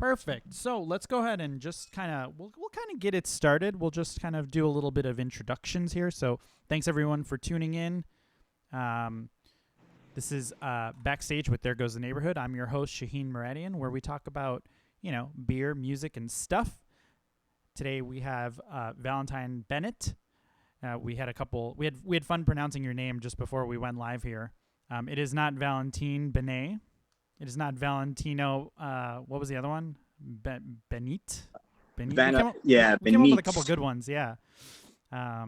Perfect. So let's go ahead and just kind of we'll kind of get it started. We'll just kind of do a little bit of introductions here. So thanks everyone for tuning in. This is Backstage with There Goes the Neighborhood. I'm your host Shaheen Muradian, where we talk about beer, music, and stuff. Today we have Valentine Bennett. We had fun pronouncing your name just before we went live here. It is not Valentine Bennett. It is not Valentino. What was the other one? Benit. Benit. We came up with a couple good ones. Yeah. Yeah.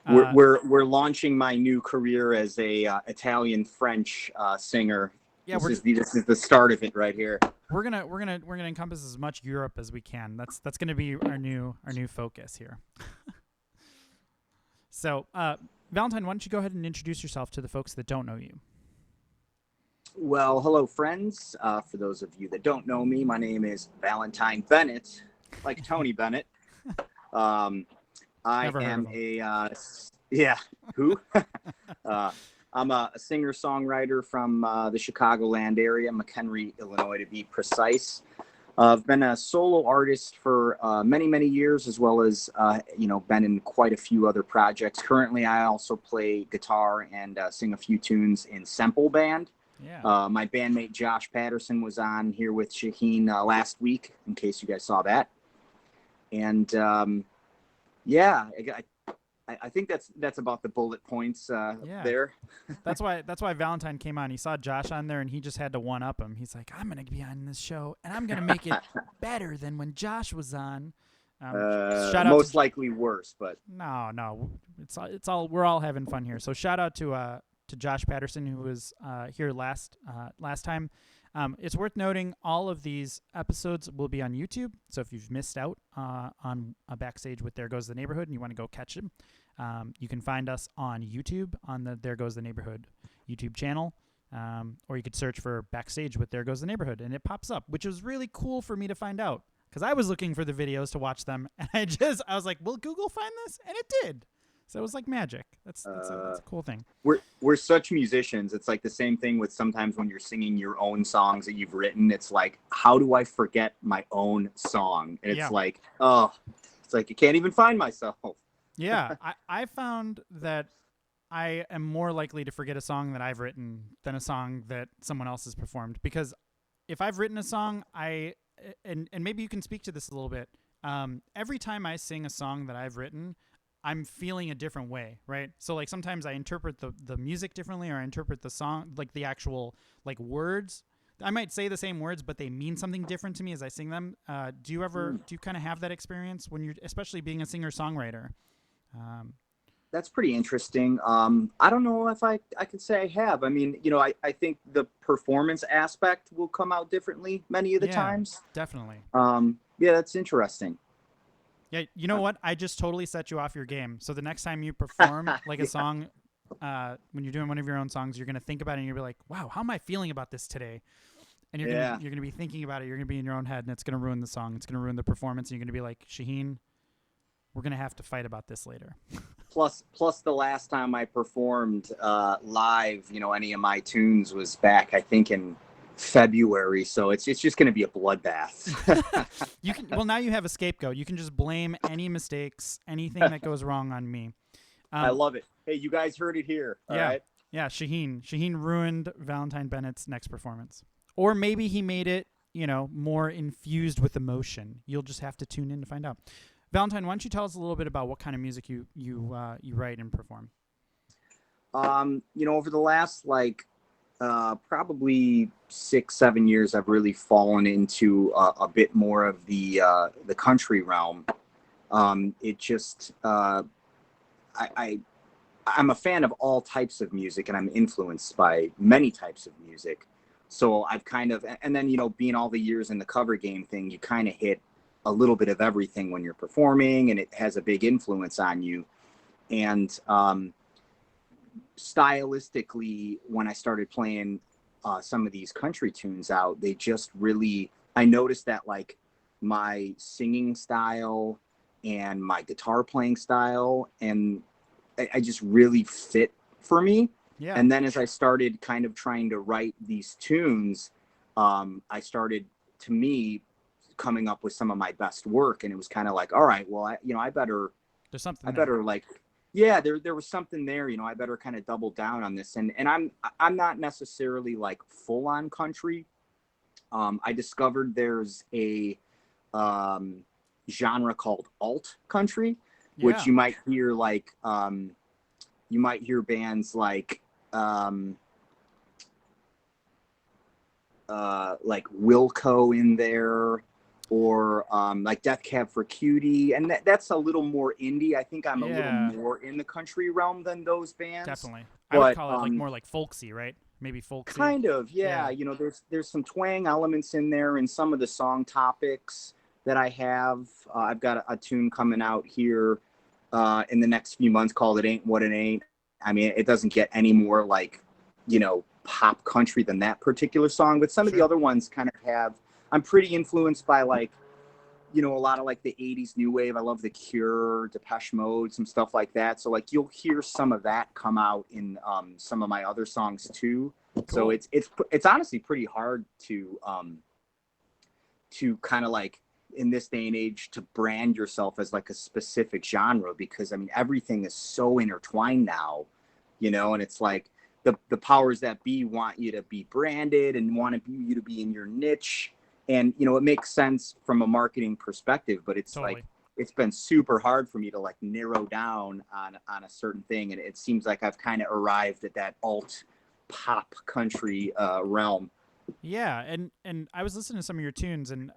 We're launching my new career as a Italian French singer. Yeah, this is the start of it right here. We're gonna encompass as much Europe as we can. That's gonna be our new focus here. So, Valentine, why don't you go ahead and introduce yourself to the folks that don't know you? Well, hello, friends. For those of you that don't know me, my name is Valentine Bennett, like Tony Bennett. I am who? I'm a singer-songwriter from the Chicagoland area, McHenry, Illinois, to be precise. I've been a solo artist for many, many years, as well as, been in quite a few other projects. Currently, I also play guitar and sing a few tunes in Semple Band. Yeah. My bandmate Josh Patterson was on here with Shaheen last week, in case you guys saw that. And I think that's about the bullet points there. That's why Valentine came on. He saw Josh on there, and he just had to one up him. He's like, I'm gonna be on this show, and I'm gonna make it better than when Josh was on. Most likely worse, but no, it's all we're all having fun here. So shout out to Josh Patterson, who was here last time. It's worth noting all of these episodes will be on YouTube. So if you've missed out on a Backstage with There Goes the Neighborhood and you want to go catch them, you can find us on YouTube on the There Goes the Neighborhood YouTube channel, or you could search for Backstage with There Goes the Neighborhood, and it pops up, which was really cool for me to find out because I was looking for the videos to watch them, and I was like, will Google find this? And it did. So it was like magic. That's a cool thing. We're such musicians. It's like the same thing with sometimes when you're singing your own songs that you've written. It's like, how do I forget my own song? And it's like, it's like you can't even find myself. Yeah, I found that I am more likely to forget a song that I've written than a song that someone else has performed. Because if I've written a song, and maybe you can speak to this a little bit. Every time I sing a song that I've written, I'm feeling a different way, right? So like sometimes I interpret the music differently, or I interpret the song, like the actual like words. I might say the same words, but they mean something different to me as I sing them. Do you kind of have that experience when you're, especially being a singer-songwriter? That's pretty interesting. I don't know if I can say I have. I mean, I think the performance aspect will come out differently many of the times. Definitely. Yeah, that's interesting. Yeah, you know what? I just totally set you off your game. So the next time you perform like a song, when you're doing one of your own songs, you're gonna think about it and you'll be like, "Wow, how am I feeling about this today?" And you're gonna be thinking about it. You're gonna be in your own head, and it's gonna ruin the song. It's gonna ruin the performance. And you're gonna be like, "Shaheen, we're gonna have to fight about this later." Plus, the last time I performed live, any of my tunes was back, I think, in February, so it's just going to be a bloodbath. Now you have a scapegoat. You can just blame any mistakes, anything that goes wrong on me. I love it. Hey, you guys heard it here. All right? Yeah. Shaheen ruined Valentine Bennett's next performance, or maybe he made it, more infused with emotion. You'll just have to tune in to find out. Valentine, why don't you tell us a little bit about what kind of music you write and perform? Over the last probably 6-7 years, I've really fallen into a bit more of the country realm. It just I'm a fan of all types of music, and I'm influenced by many types of music. So I've kind of, and then being all the years in the cover game thing, you kind of hit a little bit of everything when you're performing, and it has a big influence on you. And stylistically, when I started playing some of these country tunes out, they just really, I noticed that like my singing style and my guitar playing style, and I just really fit for me. Yeah. And then as I started kind of trying to write these tunes, I started, to me, coming up with some of my best work, and it was kind of like, all right, well, There's something I there. better like, yeah, there was something there, I better kind of double down on this. And I'm not necessarily like full on country. I discovered there's a genre called alt country, which Yeah. you might hear like, you might hear bands like Wilco in there, or like Death Cab for Cutie, and that's a little more indie. I think I'm a little Yeah. more in the country realm than those bands, Definitely. I would but call it like more like folksy, right? Maybe folksy. kind of, yeah. Yeah. There's some twang elements in there, and some of the song topics that I have. I've got a tune coming out here in the next few months called "It Ain't What It Ain't." I mean, it doesn't get any more like, pop country than that particular song, but some of the Sure. other ones kind of have. I'm pretty influenced by like, a lot of like the 80s new wave. I love The Cure, Depeche Mode, some stuff like that. So like you'll hear some of that come out in some of my other songs too. So Cool. it's honestly pretty hard to kind of like, in this day and age, to brand yourself as like a specific genre, because I mean everything is so intertwined now, and it's like the powers that be want you to be branded and want you to be in your niche. And it makes sense from a marketing perspective, but it's Totally. like it's been super hard for me to like narrow down on a certain thing, and it seems like I've kind of arrived at that alt pop country realm. Yeah, and I was listening to some of your tunes, and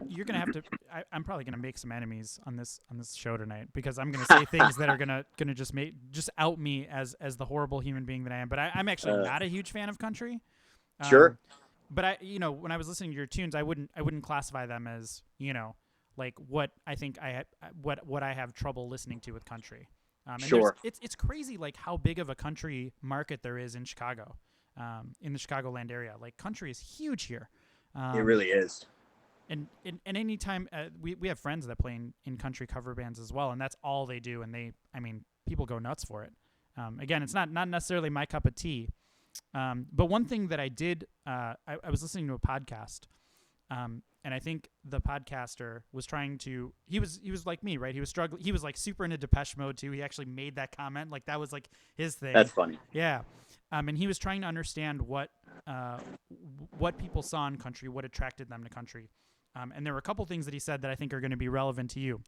you're gonna have to. I'm probably gonna make some enemies on this show tonight, because I'm gonna say things that are gonna just out me as the horrible human being that I am. But I'm actually not a huge fan of country. Sure. But when I was listening to your tunes, I wouldn't classify them as like what I think what I have trouble listening to with country. And Sure. it's crazy like how big of a country market there is in Chicago. In the Chicagoland area, like country is huge here. It really is. And anytime we have friends that play in country cover bands as well, and that's all they do, and people go nuts for it. Again, it's not necessarily my cup of tea. But one thing that I did, I was listening to a podcast, and I think the podcaster was trying to. He was like me, right? He was struggling. He was like super into Depeche Mode too. He actually made that comment, like that was like his thing. That's funny. Yeah, and he was trying to understand what people saw in country, what attracted them to country, and there were a couple things that he said that I think are going to be relevant to you.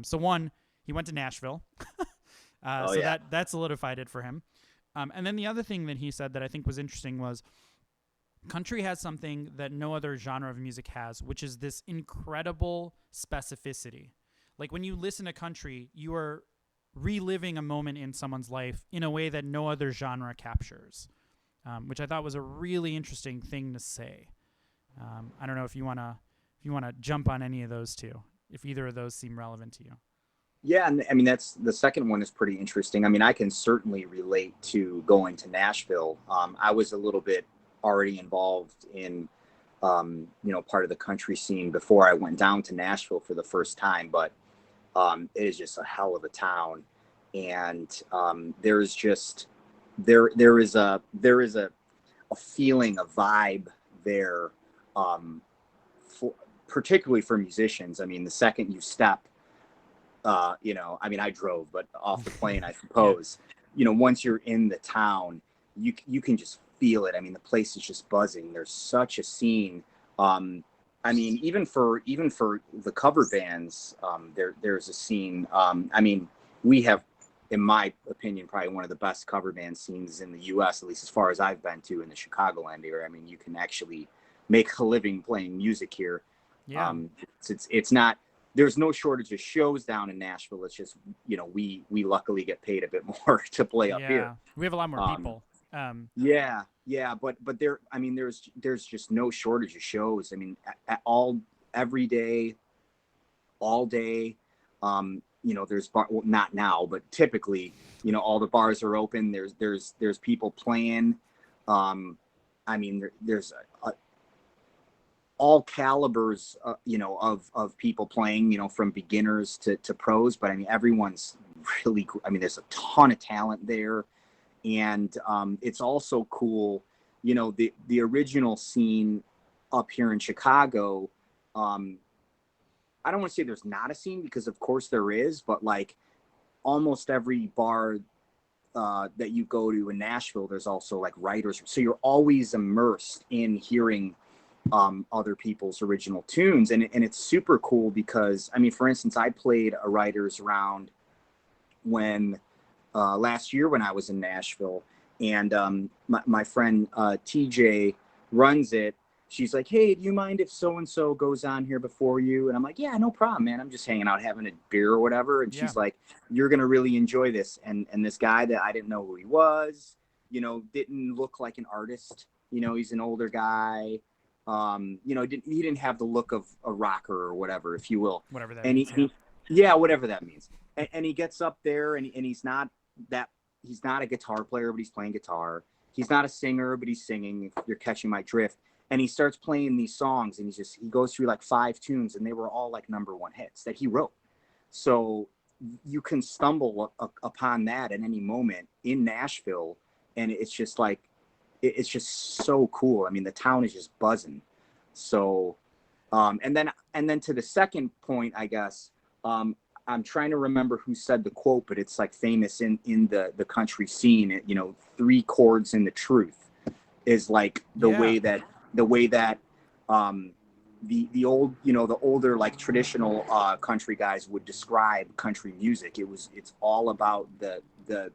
So one, he went to Nashville, that solidified it for him. And then the other thing that he said that I think was interesting was country has something that no other genre of music has, which is this incredible specificity. Like when you listen to country, you are reliving a moment in someone's life in a way that no other genre captures, which I thought was a really interesting thing to say. I don't know if you wanna jump on any of those two, if either of those seem relevant to you. Yeah, and I mean that's the second one is pretty interesting. I mean, I can certainly relate to going to Nashville. I was a little bit already involved in, part of the country scene before I went down to Nashville for the first time. But it is just a hell of a town, and there's just there is a feeling, a vibe there, particularly for musicians. I mean, the second you step. I drove, but off the plane, I suppose, once you're in the town, you can just feel it. I mean, the place is just buzzing. There's such a scene. Even for the cover bands, there's a scene. We have, in my opinion, probably one of the best cover band scenes in the U.S., at least as far as I've been to, in the Chicagoland area. I mean, you can actually make a living playing music here. Yeah. It's not. There's no shortage of shows down in Nashville. It's just, we luckily get paid a bit more to play up here. We have a lot more people. But there's just no shortage of shows. I mean, every day, all day. There's not now, but typically, all the bars are open. There's people playing. There's all calibers, of people playing, from beginners to pros. But I mean, everyone's really, there's a ton of talent there. And it's also cool, the original scene up here in Chicago, I don't want to say there's not a scene, because of course there is, but like almost every bar that you go to in Nashville, there's also like writers. So you're always immersed in hearing other people's original tunes. And it's super cool because, I mean, for instance, I played a writer's round when last year when I was in Nashville, and my friend TJ runs it. She's like, hey, do you mind if so-and-so goes on here before you? And I'm like, yeah, no problem, man. I'm just hanging out, having a beer or whatever. And she's like, you're going to really enjoy this. And this guy that I didn't know who he was, you know, didn't look like an artist. You know, he's an older guy. You know, he didn't have the look of a rocker or whatever, if you will. Whatever that means. Yeah, whatever that means. And he gets up there and he's not a guitar player, but he's playing guitar. He's not a singer, but he's singing, if you're catching my drift. And he starts playing these songs, and he goes through like 5 tunes, and they were all like #1 hits that he wrote. So you can stumble upon that at any moment in Nashville, and it's just like, it's just so cool. I mean, the town is just buzzing. So, and then to the second point, I guess, I'm trying to remember who said the quote, but it's like famous in the country scene. You know, 3 chords in the truth is like the way that the old, you know, the older like traditional country guys would describe country music. It's all about the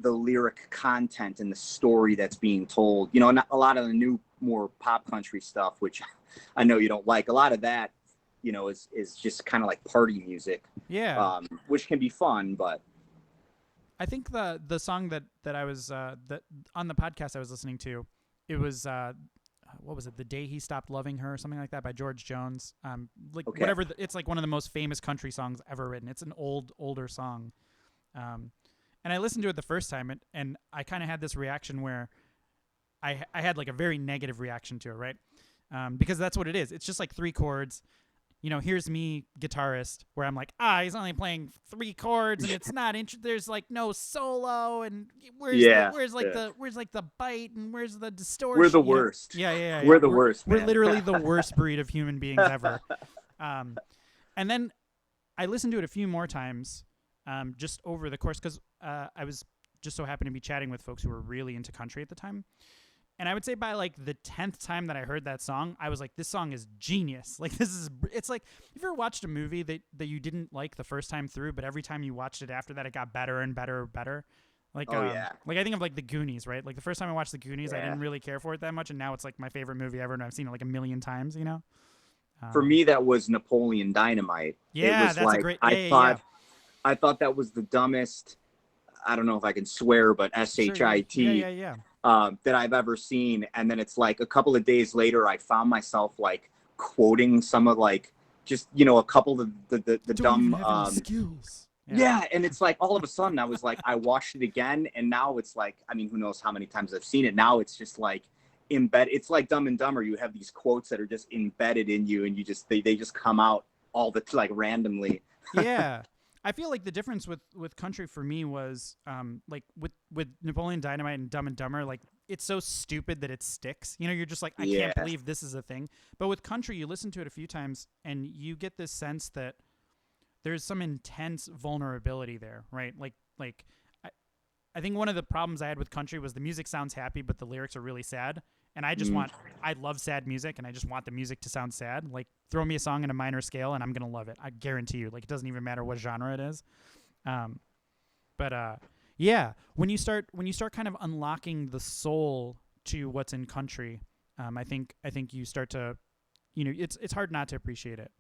lyric content and the story that's being told. You know, not a lot of the new more pop country stuff, which I know you don't like. A lot of that, you know, is just kind of like party music. Yeah. Which can be fun, but I think the song that I was that on the podcast I was listening to, it was what was it? The Day He Stopped Loving Her, or something like that, by George Jones. Whatever. It's like one of the most famous country songs ever written. It's an older song. And I listened to it the first time, and I kind of had this reaction where I had like a very negative reaction to it, right? Because that's what it is. It's just like 3 chords. You know, here's me, guitarist, where I'm like, he's only playing 3 chords, and it's not there's like no solo, and where's the bite, and where's the distortion? We're the worst. Yeah. We're the worst. We're literally the worst breed of human beings ever. And then I listened to it a few more times, just over the course, because I was just so happened to be chatting with folks who were really into country at the time. And I would say by like the 10th time that I heard that song, I was like, this song is genius. Like, it's like, if you ever watched a movie that you didn't like the first time through, but every time you watched it after that, it got better and better and better. Like, like I think of like The Goonies, right? Like the first time I watched The Goonies, I didn't really care for it that much. And now it's like my favorite movie ever. And I've seen it like 1,000,000 times, you know? For me, that was Napoleon Dynamite. Yeah, it was that's like, a great, I thought that was the dumbest, I don't know if I can swear, but SHIT. Yeah. That I've ever seen. And then it's like a couple of days later, I found myself like quoting some of like just, you know, a couple of the dumb skills. Yeah, and it's like all of a sudden I was like, I watched it again, and now it's like, I mean, who knows how many times I've seen it. Now it's just like embedded. It's like Dumb and Dumber. You have these quotes that are just embedded in you, and you just they just come out all the like randomly. Yeah. I feel like the difference with country for me was like with Napoleon Dynamite and Dumb and Dumber, like it's so stupid that it sticks. You know, you're just like, I can't believe this is a thing. But with country, you listen to it a few times and you get this sense that there's some intense vulnerability there, right? Like I think one of the problems I had with country was the music sounds happy, but the lyrics are really sad. And I just I love sad music, and I just want the music to sound sad. Like, throw me a song in a minor scale, and I'm going to love it. I guarantee you. Like, it doesn't even matter what genre it is. Yeah, when you start kind of unlocking the soul to what's in country, I think you start to, you know, it's hard not to appreciate it.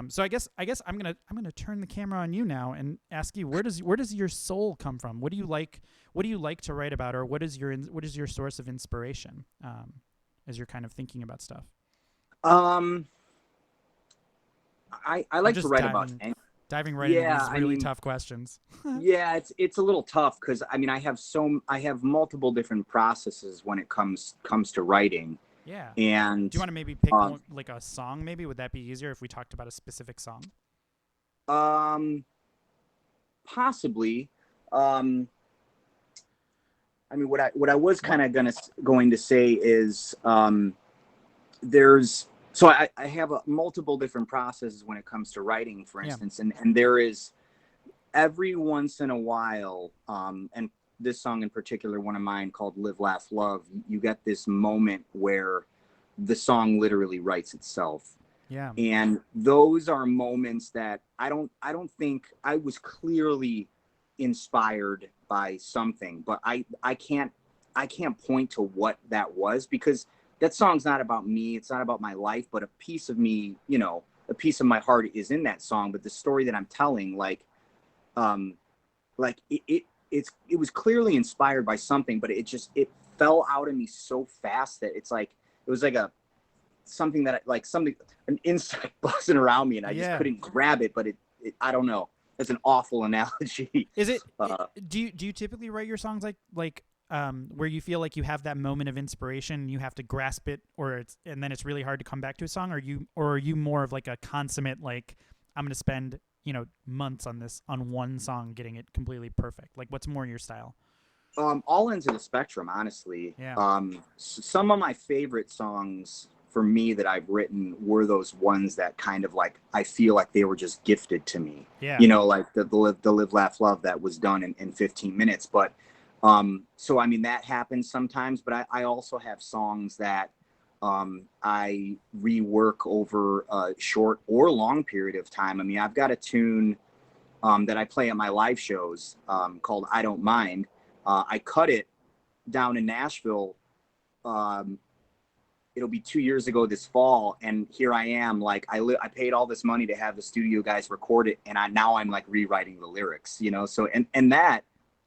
So I guess I'm gonna turn the camera on you now and ask you, where does your soul come from? What do you like to write about, or what is your source of inspiration as you're kind of thinking about stuff? I like to write about diving right into these really tough questions. Yeah, it's a little tough because I mean I have multiple different processes when it comes to writing. Yeah. And do you want to maybe pick one, like a song? Maybe would that be easier if we talked about a specific song? Possibly. I mean, what I was kind of going to say is, there's so I have multiple different processes when it comes to writing, for Yeah. instance, and there is every once in a while, and this song in particular, one of mine called Live, Laugh, Love, you get this moment where the song literally writes itself. Yeah. And those are moments that I don't think I was clearly inspired by something, but I can't point to what that was, because that song's not about me. It's not about my life, but a piece of me, a piece of my heart is in that song. But the story that I'm telling, um, it was clearly inspired by something, but it fell out of me so fast that it was like something that an insect buzzing around me, and I just couldn't grab it. But I don't know. It's an awful analogy. Is it? Do you typically write your songs where you feel like you have that moment of inspiration, and you have to grasp it, and then it's really hard to come back to a song? Or are you more of like a consummate, like, I'm going to spend months on one song getting it completely perfect? Like, what's more your style? All ends of the spectrum, honestly. Yeah. Some of my favorite songs for me that I've written were those ones that kind of like I feel like they were just gifted to me. Yeah. Like the Live, Laugh, Love that was done in 15 minutes. But so I mean that happens sometimes. But I also have songs that I rework over a short or long period of time. I mean, I've got a tune that I play at my live shows called "I Don't Mind." I cut it down in Nashville. It'll be 2 years ago this fall, and here I am. Like I paid all this money to have the studio guys record it, and now I'm like rewriting the lyrics. So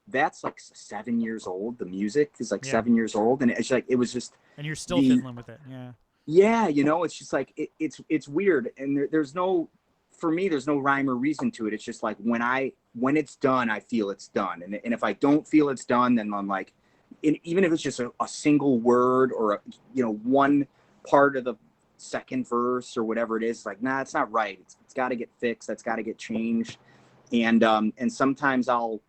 that's like 7 years old. The music is like 7 years old, and it's like it was just. And you're still fiddling with it, yeah. Yeah, it's just like it's weird, and there's no, for me, there's no rhyme or reason to it. It's just like when it's done, I feel it's done, and if I don't feel it's done, then I'm like, even if it's just a single word or one part of the second verse or whatever it is, like, nah, it's not right. It's got to get fixed. That's got to get changed, and sometimes I'll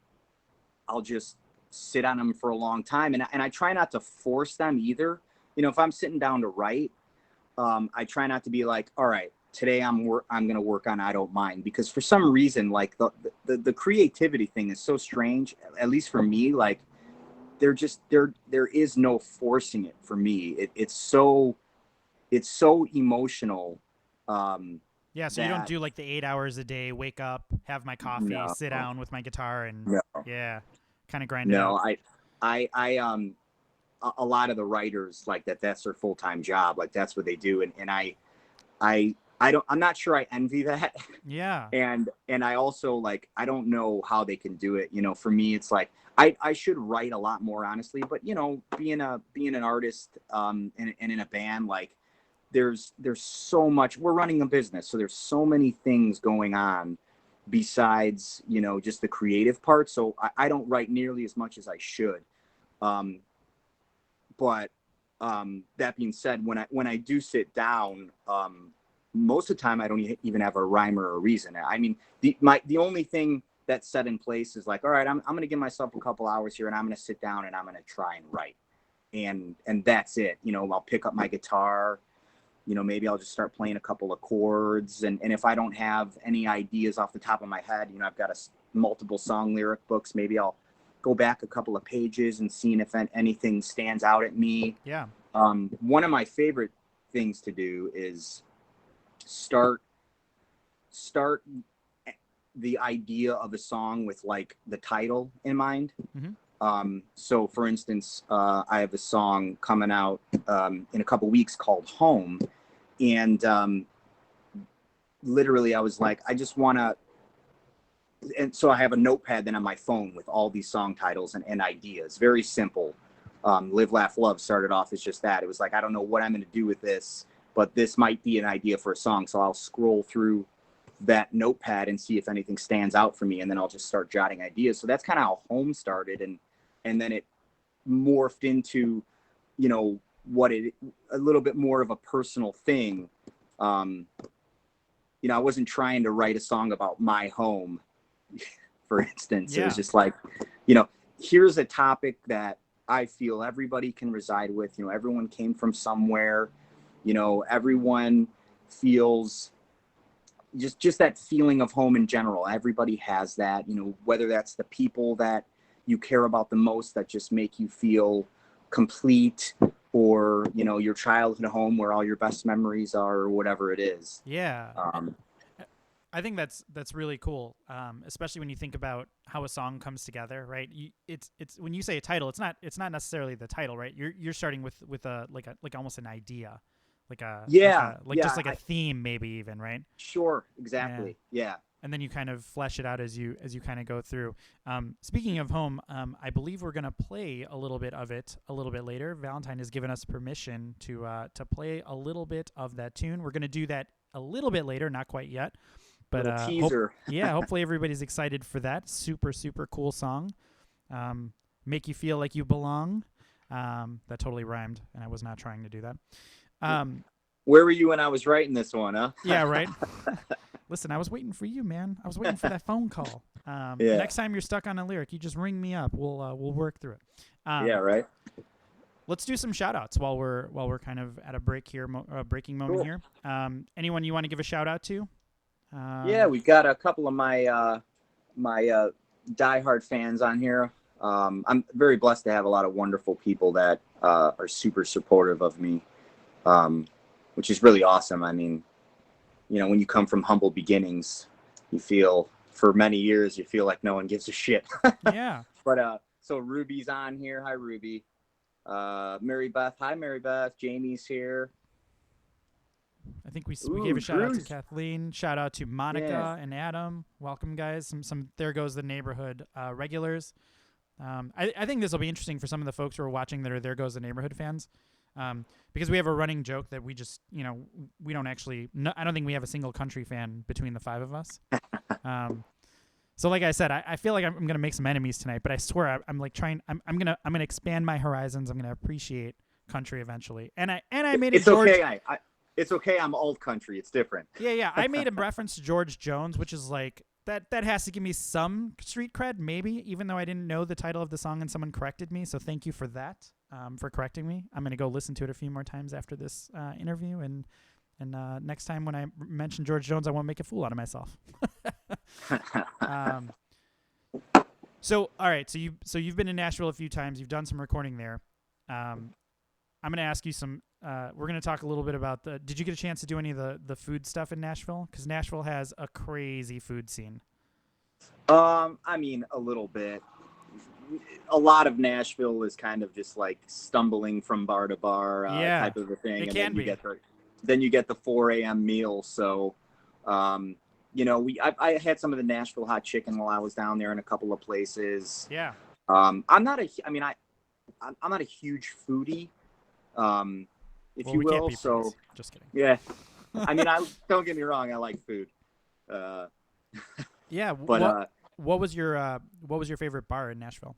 just sit on them for a long time, and I try not to force them either. If I'm sitting down to write, I try not to be like, all right, today I'm going to work on I Don't Mind, because for some reason, like the creativity thing is so strange, at least for me. Like there is no forcing it for me. It's so emotional. Yeah, so you don't do like the 8 hours a day, wake up, have my coffee, sit down with my guitar, and kind of grind it out. I a lot of the writers like that's their full-time job. Like that's what they do. And I'm not sure I envy that. Yeah. And I also like, I don't know how they can do it. For me, it's like, I should write a lot more, honestly, but being an artist, and in a band, like there's so much, we're running a business. So there's so many things going on besides, just the creative part. So I don't write nearly as much as I should. But that being said, when I do sit down, most of the time I don't even have a rhyme or a reason. I mean, the only thing that's set in place is like, all right, I'm going to give myself a couple hours here, and I'm going to sit down and I'm going to try and write, and that's it. I'll pick up my guitar, maybe I'll just start playing a couple of chords, and if I don't have any ideas off the top of my head, I've got multiple song lyric books. Maybe I'll go back a couple of pages and seeing if anything stands out at me. Yeah. One of my favorite things to do is start the idea of a song with like the title in mind. Mm-hmm. So for instance, I have a song coming out in a couple weeks called Home, and literally I was like, I just want to. And so I have a notepad then on my phone with all these song titles and ideas. Very simple. Live, Laugh, Love started off as just that. It was like, I don't know what I'm going to do with this, but this might be an idea for a song. So I'll scroll through that notepad and see if anything stands out for me, and then I'll just start jotting ideas. So that's kind of how Home started, and then it morphed into, a little bit more of a personal thing. I wasn't trying to write a song about my home, for instance. It was just like, here's a topic that I feel everybody can reside with. Everyone came from somewhere. everyone feels just that feeling of home in general. Everybody has that, whether that's the people that you care about the most that just make you feel complete, or, your childhood home where all your best memories are, or whatever it is. Yeah. I think that's really cool, especially when you think about how a song comes together, right? It's when you say a title, it's not necessarily the title, right? You're starting with a like almost an idea, just like a theme, maybe even, right? Sure, exactly. Yeah. And then you kind of flesh it out as you kind of go through. Speaking of home, I believe we're gonna play a little bit of it a little bit later. Valentine has given us permission to play a little bit of that tune. We're gonna do that a little bit later, not quite yet. But teaser. Hopefully everybody's excited for that. Super, super cool song. Make you feel like you belong. That totally rhymed, and I was not trying to do that. Where were you when I was writing this one, huh? Yeah, right. Listen, I was waiting for you, man. I was waiting for that phone call. Next time you're stuck on a lyric, you just ring me up. We'll work through it. Yeah, right. Let's do some shout outs while we're kind of at a break here, breaking moment here. Anyone you want to give a shout out to? We've got a couple of my diehard fans on here. I'm very blessed to have a lot of wonderful people that are super supportive of me, which is really awesome. I mean, when you come from humble beginnings, for many years, you feel like no one gives a shit. Yeah. But so Ruby's on here. Hi, Ruby. Mary Beth. Hi, Mary Beth. Jamie's here. I think we gave a shout out to Kathleen. Shout out to Monica and Adam. Welcome, guys. Some There Goes the Neighborhood regulars. I think this will be interesting for some of the folks who are watching that are There Goes the Neighborhood fans, because we have a running joke that we just we don't actually. I don't think we have a single country fan between the five of us. So like I said, I feel like I'm gonna make some enemies tonight, but I swear I'm like trying. I'm gonna expand my horizons. I'm gonna appreciate country eventually. And I made it. It's okay. It's okay. I'm old country. It's different. Yeah. I made a reference to George Jones, which is like that has to give me some street cred, maybe, even though I didn't know the title of the song and someone corrected me. So thank you for that, for correcting me. I'm going to go listen to it a few more times after this interview. And next time when I mention George Jones, I won't make a fool out of myself. So, all right. So you've been in Nashville a few times. You've done some recording there. I'm going to ask you some. We're going to talk a little bit about did you get a chance to do any of the food stuff in Nashville? Because Nashville has a crazy food scene. I mean, a little bit. A lot of Nashville is kind of just like stumbling from bar to bar type of a thing. It and can be. Then you get the 4 a.m. meal. So, I had some of the Nashville hot chicken while I was down there in a couple of places. Yeah. I'm not a huge foodie. If you will. So just kidding. Yeah. I mean, don't get me wrong. I like food. Yeah. But what was your favorite bar in Nashville?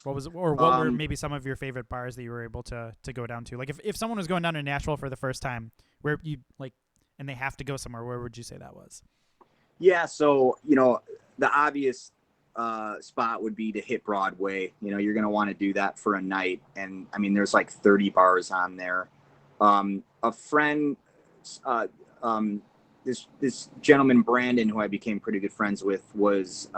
What were maybe some of your favorite bars that you were able to go down to? Like if someone was going down to Nashville for the first time, where you and they have to go somewhere, where would you say that was? Yeah. So, the obvious spot would be to hit Broadway. You're going to want to do that for a night. And I mean, there's like 30 bars on there. A friend, this gentleman, Brandon, who I became pretty good friends with, was,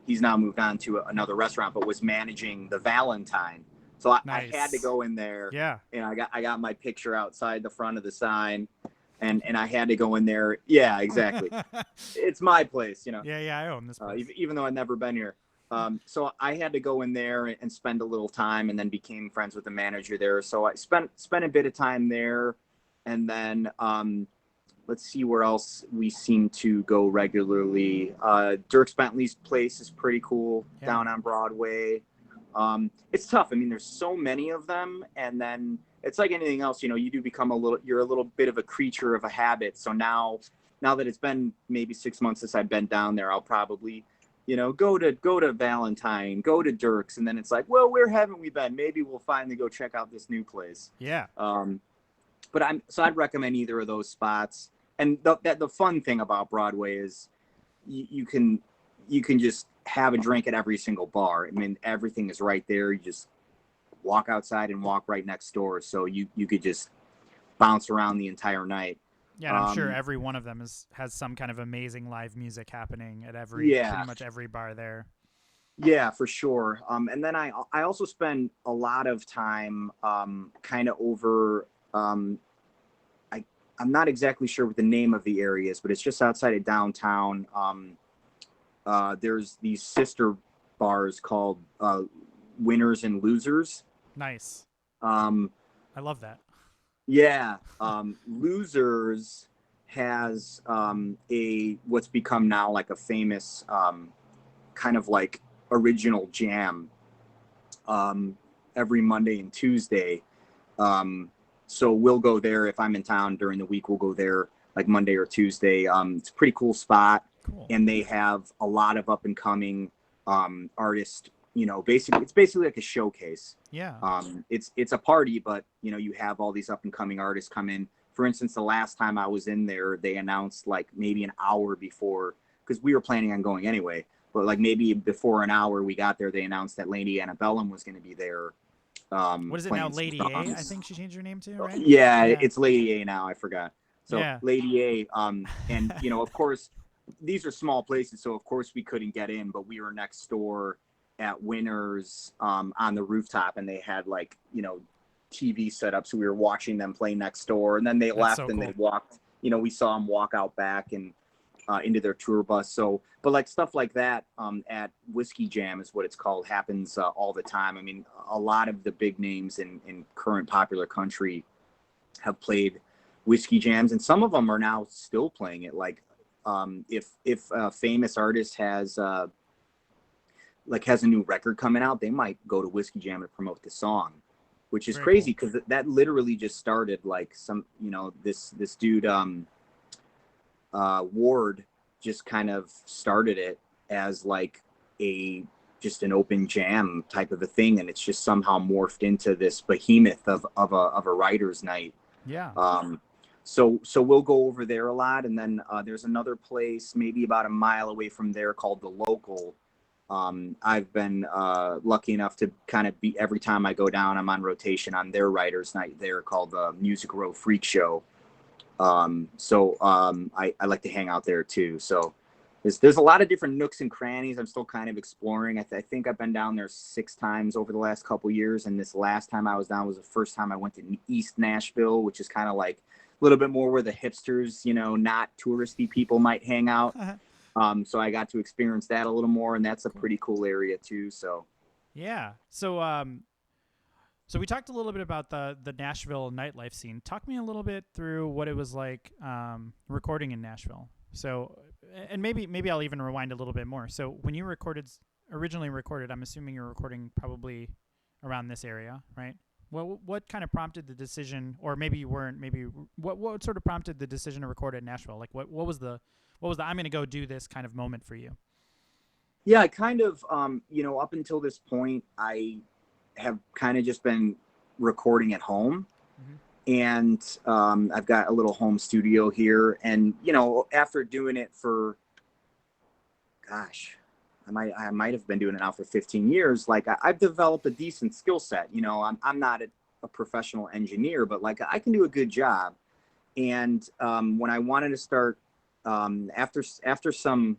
he's now moved on to another restaurant, but was managing the Valentine. So I had to go in there. Yeah. And I got my picture outside the front of the sign. And I had to go in there. Yeah, exactly. It's my place, Yeah, I own this place. Even though I've never been here. So I had to go in there and spend a little time, and then became friends with the manager there. So I spent a bit of time there. And then let's see where else we seem to go regularly. Dierks Bentley's place is pretty cool down on Broadway. It's tough. I mean, there's so many of them, and then it's like anything else, you do become you're a little bit of a creature of a habit. So now that it's been maybe 6 months since I've been down there, I'll probably, go to Valentine, go to Dierks. And then it's like, well, where haven't we been? Maybe we'll finally go check out this new place. Yeah. But I'd recommend either of those spots. And the fun thing about Broadway is you can just have a drink at every single bar. I mean, everything is right there. You just walk outside and walk right next door. So you could just bounce around the entire night. Yeah, and I'm sure every one of them has some kind of amazing live music happening at pretty Yeah, much every bar there. yeah, for sure. And then I also spend a lot of time kind of over. I I'm not exactly sure what the name of the area is, but it's just outside of downtown. There's these sister bars called Winners and Losers. Nice. Um, I love that. yeah, Losers has a what's become now like a famous kind of like original jam every Monday and Tuesday. So we'll go there if I'm in town during the week. We'll go there like Monday or Tuesday. It's a pretty cool spot, Cool. and they have a lot of up and coming artists. You know, basically, it's basically like a showcase. Yeah. It's a party, but you know, you have all these up and coming artists come in. For instance, the last time I was in there, they announced like maybe an hour before, because we were planning on going anyway. But like maybe before an hour we got there, they announced that Lady Antebellum was going to be there. What is it now, Lady A? I think she changed her name too, right? Yeah, it's Lady A now. I forgot. So yeah. Lady A, and you know, of course, these are small places, so of course we couldn't get in, but we were next door at Winners on the rooftop, and they had like, you know, TV set up, so we were watching them play next door, and then they left and they walked. You know, we saw them walk out back and into their tour bus. So, but like stuff like that at Whiskey Jam is what it's called, happens all the time. I mean, a lot of the big names in current popular country have played Whiskey Jams, and some of them are now still playing it. Like if a famous artist has a new record coming out, they might go to Whiskey Jam to promote the song, which is Very crazy cool. because that literally just started. Like some, you know, this dude Ward just kind of started it as like just an open jam type of a thing, and it's just somehow morphed into this behemoth of a writer's night. Yeah. So we'll go over there a lot, and then there's another place maybe about a mile away from there called The Local. I've been lucky enough to kind of be, every time I go down, I'm on rotation on their writers night there called the Music Row Freak Show. I like to hang out there too. So there's a lot of different nooks and crannies I'm still kind of exploring. I think I've been down there 6 times over the last couple years, and this last time I was down was the first time I went to East Nashville, which is kind of like a little bit more where the hipsters, you know, not touristy people might hang out. So I got to experience that a little more, and that's a pretty cool area too. So yeah. So we talked a little bit about the Nashville nightlife scene. Talk me a little bit through what it was like recording in Nashville. So, and maybe I'll even rewind a little bit more. So when you originally recorded, I'm assuming you're recording probably around this area, right? What kind of prompted the decision, or maybe you weren't? Maybe what sort of prompted the decision to record at Nashville? Like what was the I'm going to go do this kind of moment for you? yeah, I kind of you know, up until this point, I have kind of just been recording at home. And I've got a little home studio here, and you know, after doing it for, gosh, I might have been doing it now for 15 years. Like I've developed a decent skill set. You know, I'm not a professional engineer, but like I can do a good job. And when I wanted to start, after some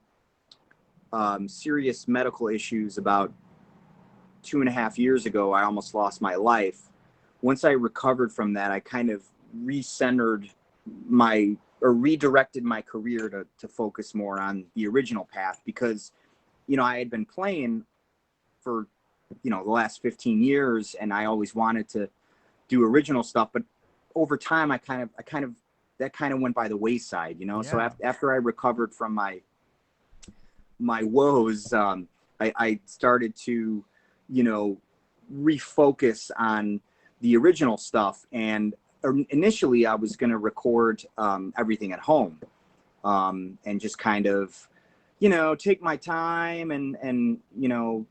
serious medical issues about 2.5 years ago, I almost lost my life. Once I recovered from that, I kind of redirected my career to focus more on the original path, because, you know, I had been playing for, you know, the last 15 years, and I always wanted to do original stuff. But over time, that kind of went by the wayside, you know? Yeah. So after I recovered from my woes, I started to, you know, refocus on the original stuff. And initially I was going to record everything at home, and just kind of, you know, take my time and, you know,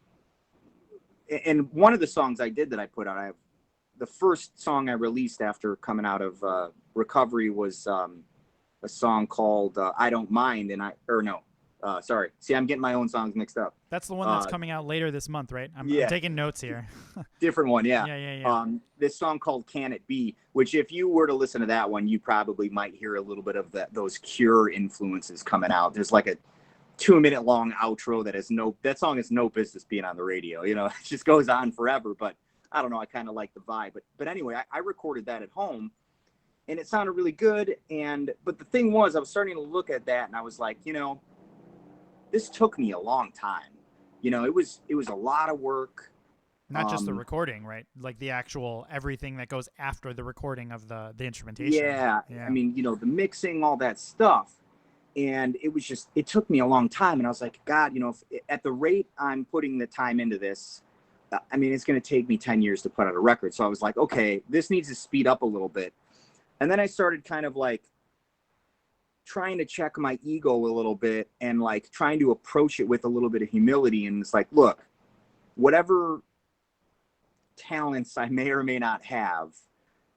and one of the songs I did that I put out, the first song I released after coming out of recovery was a song called I Don't Mind. Sorry. See, I'm getting my own songs mixed up. That's the one that's coming out later this month, right? I'm Yeah. taking notes here. Different one, yeah. Yeah. This song called "Can It Be," which if you were to listen to that one, you probably might hear a little bit of those Cure influences coming out. There's like a 2-minute long outro that song has no business being on the radio. You know, it just goes on forever. But I don't know. I kind of like the vibe. But anyway, I recorded that at home, and it sounded really good. But the thing was, I was starting to look at that, and I was like, you know, this took me a long time. You know, it was a lot of work. Not just the recording, right? Like the actual everything that goes after the recording of the instrumentation. Yeah. I mean, you know, the mixing, all that stuff. And it took me a long time. And I was like, God, you know, at the rate I'm putting the time into this, I mean, it's going to take me 10 years to put out a record. So I was like, okay, this needs to speed up a little bit. And then I started kind of like trying to check my ego a little bit and like trying to approach it with a little bit of humility. And it's like, look, whatever talents I may or may not have,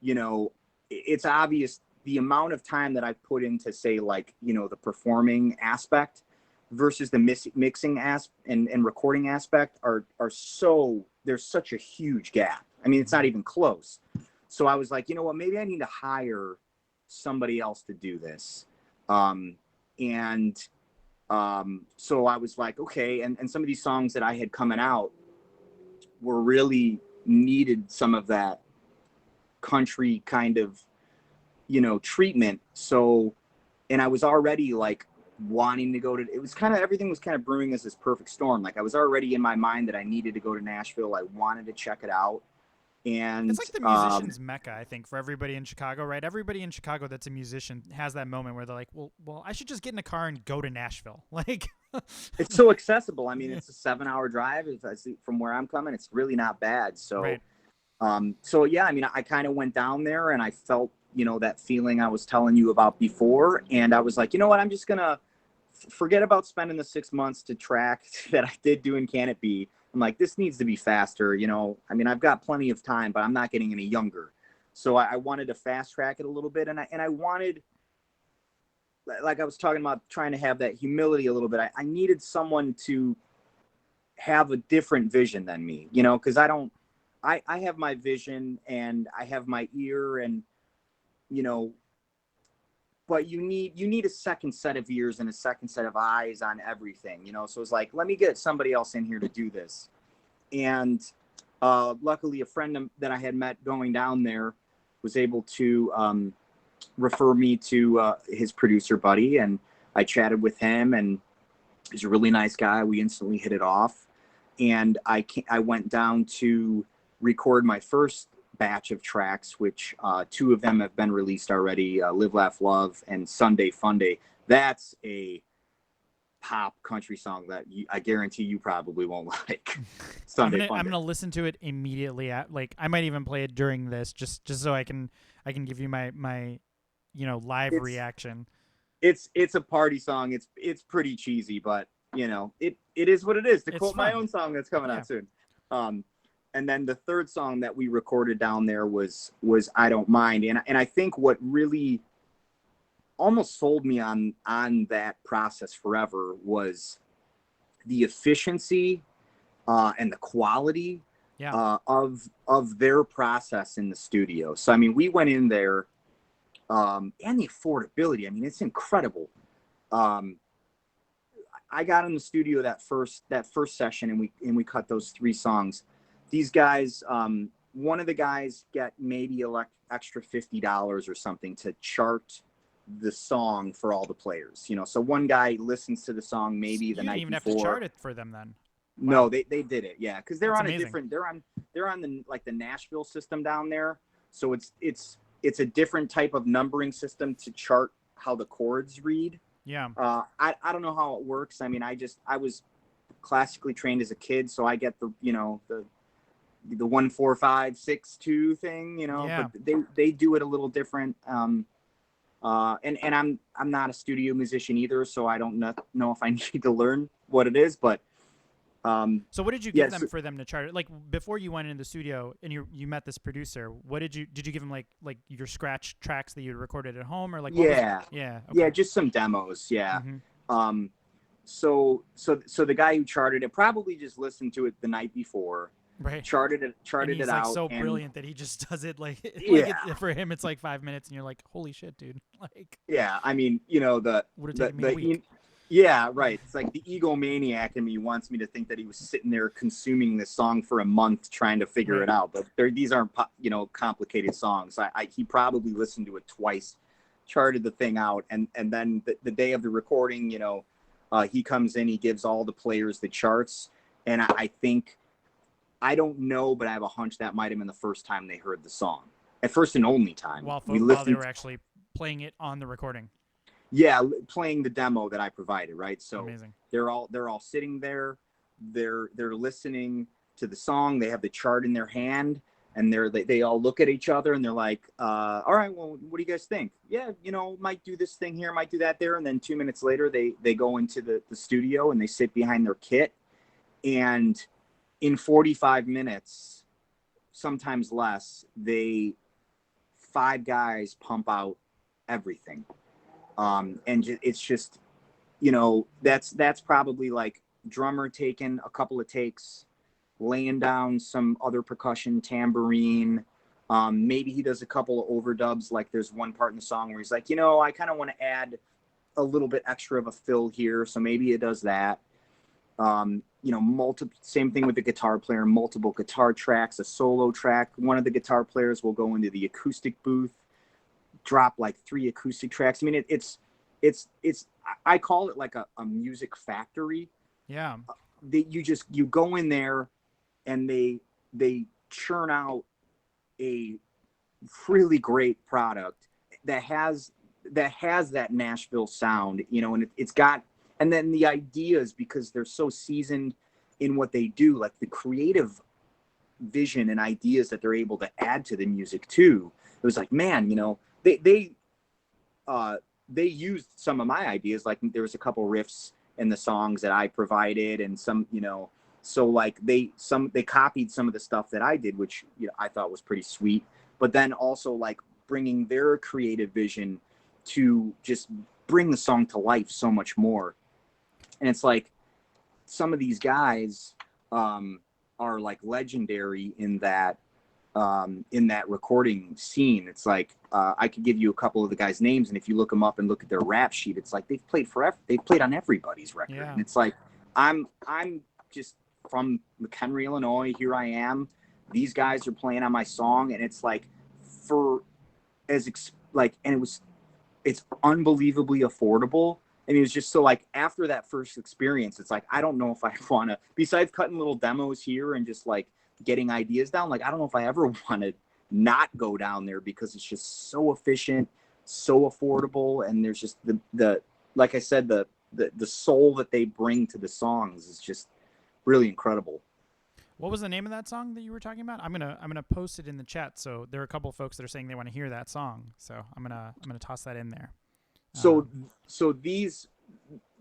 you know, it's obvious the amount of time that I've put into, say, like, you know, the performing aspect versus the mixing and recording aspect there's such a huge gap. I mean, it's not even close. So I was like, you know what, maybe I need to hire somebody else to do this. So I was like, okay. And some of these songs that I had coming out were really needed some of that country kind of, you know, treatment. So, and I was already like wanting to everything was kind of brewing as this perfect storm. Like I was already in my mind that I needed to go to Nashville. I wanted to check it out. And it's like the musician's mecca, I think, for everybody in Chicago, right? Everybody in Chicago that's a musician has that moment where they're like, well, I should just get in a car and go to Nashville. Like, it's so accessible. I mean, it's a 7-hour drive. From where I'm coming, it's really not bad. So, right. So yeah, I mean, I kind of went down there and I felt, you know, that feeling I was telling you about before. And I was like, you know what, I'm just going to forget about spending the 6 months to track that I did do in Can It Be. I'm like, this needs to be faster. You know, I mean, I've got plenty of time, but I'm not getting any younger. So I wanted to fast track it a little bit. And I wanted, like I was talking about, trying to have that humility a little bit. I needed someone to have a different vision than me, you know, because I have my vision and I have my ear and, you know, but you need a second set of ears and a second set of eyes on everything, you know? So it's like, let me get somebody else in here to do this. And luckily a friend that I had met going down there was able to refer me to his producer buddy. And I chatted with him and he's a really nice guy. We instantly hit it off. And I went down to record my first batch of tracks, which 2 of them have been released already, Live, Laugh, Love and Sunday Funday. That's a pop country song that I guarantee you probably won't like. Sunday Funday. I'm gonna listen to it immediately. Like I might even play it during this, just so I can give you my you know, live reaction. It's a party song. It's pretty cheesy, but you know, it is what it is. To quote my own song that's coming out soon. And then the third song that we recorded down there was I Don't Mind. And I think what really almost sold me on that process forever was the efficiency and the quality of their process in the studio. So, I mean, we went in there and the affordability, I mean, it's incredible. I got in the studio that first session and we cut those 3 songs. These guys, one of the guys got maybe extra $50 or something to chart the song for all the players. You know, so one guy listens to the song maybe the night before. You didn't even have to chart it for them then. Wow. No, they did it, yeah, because they're That's on amazing. they're on the like the Nashville system down there. So it's a different type of numbering system to chart how the chords read. Yeah. I don't know how it works. I mean, I was classically trained as a kid, so I get the 1 4 5 6 2 thing, you know. Yeah. But they do it a little different. And I'm not a studio musician either, so I don't know if I need to learn what it is. But so what did you give them for them to chart? Like before you went into the studio and you met this producer, what did you give him like your scratch tracks that you recorded at home or like? Yeah. Okay. Yeah, just some demos. Yeah. Mm-hmm. so the guy who charted it probably just listened to it the night before, Right. charted And it he's like out, so and brilliant that he just does it like yeah, for him it's like 5 minutes and you're like, holy shit, dude. Like, yeah. I mean, you know, would have taken me a week. yeah, right. It's like the egomaniac in me wants me to think that he was sitting there consuming this song for a month trying to figure Right. it out. But these aren't, you know, complicated songs. He probably listened to it twice, charted the thing out, and then the day of the recording, you know, he comes in, he gives all the players the charts, and I think, I don't know, but I have a hunch that might have been the first time they heard the song, at first and only time. While they were actually playing it on the recording. Yeah, playing the demo that I provided, right? So amazing. They're all sitting there, they're listening to the song, they have the chart in their hand, and they all look at each other and they're like, all right, well, what do you guys think? Yeah, you know, might do this thing here, might do that there. And then 2 minutes later they go into the studio and they sit behind their kit, and in 45 minutes, sometimes less, 5 guys pump out everything. It's just, you know, that's probably like drummer taking a couple of takes, laying down some other percussion, tambourine. Maybe he does a couple of overdubs. Like there's one part in the song where he's like, you know, I kind of want to add a little bit extra of a fill here. So maybe it does that. You know, same thing with the guitar player, multiple guitar tracks, a solo track. One of the guitar players will go into the acoustic booth, drop like 3 acoustic tracks. I mean, it's I call it like a music factory. Yeah. You go in there and they churn out a really great product that has that Nashville sound, you know, and it's got, and then the ideas, because they're so seasoned in what they do, like the creative vision and ideas that they're able to add to the music too. It was like, man, you know, they used some of my ideas. Like there was a couple riffs in the songs that I provided, and some, you know, so like they copied some of the stuff that I did, which, you know, I thought was pretty sweet. But then also like bringing their creative vision to just bring the song to life so much more. And it's like some of these guys are like legendary in that recording scene. It's like I could give you a couple of the guys' names, and if you look them up and look at their rap sheet, it's like they've played forever. They've played on everybody's record. Yeah. And it's like I'm just from McHenry, Illinois. Here I am. These guys are playing on my song, and it's like it's unbelievably affordable. And it was just so like after that first experience, it's like I don't know if I want to, besides cutting little demos here and just like getting ideas down, like I don't know if I ever want to not go down there, because it's just so efficient, so affordable, and there's just the like I said, the soul that they bring to the songs is just really incredible. What was the name of that song that you were talking about? I'm gonna post it in the chat. So there are a couple of folks that are saying they want to hear that song. So I'm gonna toss that in there. So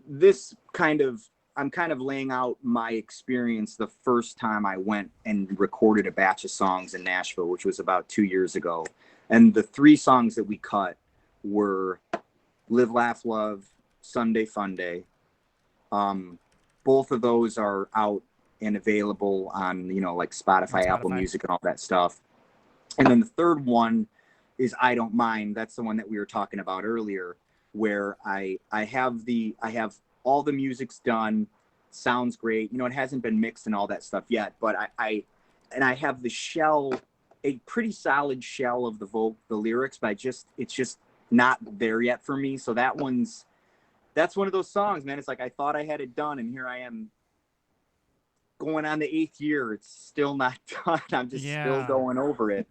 this kind of, I'm kind of laying out my experience the first time I went and recorded a batch of songs in Nashville, which was about 2 years ago. And the 3 songs that we cut were Live, Laugh, Love, Sunday Fun Day. Both of those are out and available on, you know, like Spotify, Apple Music, and all that stuff. And then the third one is I Don't Mind. That's the one that we were talking about earlier, where I have all the music's done, sounds great. You know, it hasn't been mixed and all that stuff yet, but I have the shell, a pretty solid shell of the lyrics, but it's just not there yet for me. So that's one of those songs, man. It's like I thought I had it done, and here I am going on the 8th year. It's still not done. I'm just still going over it.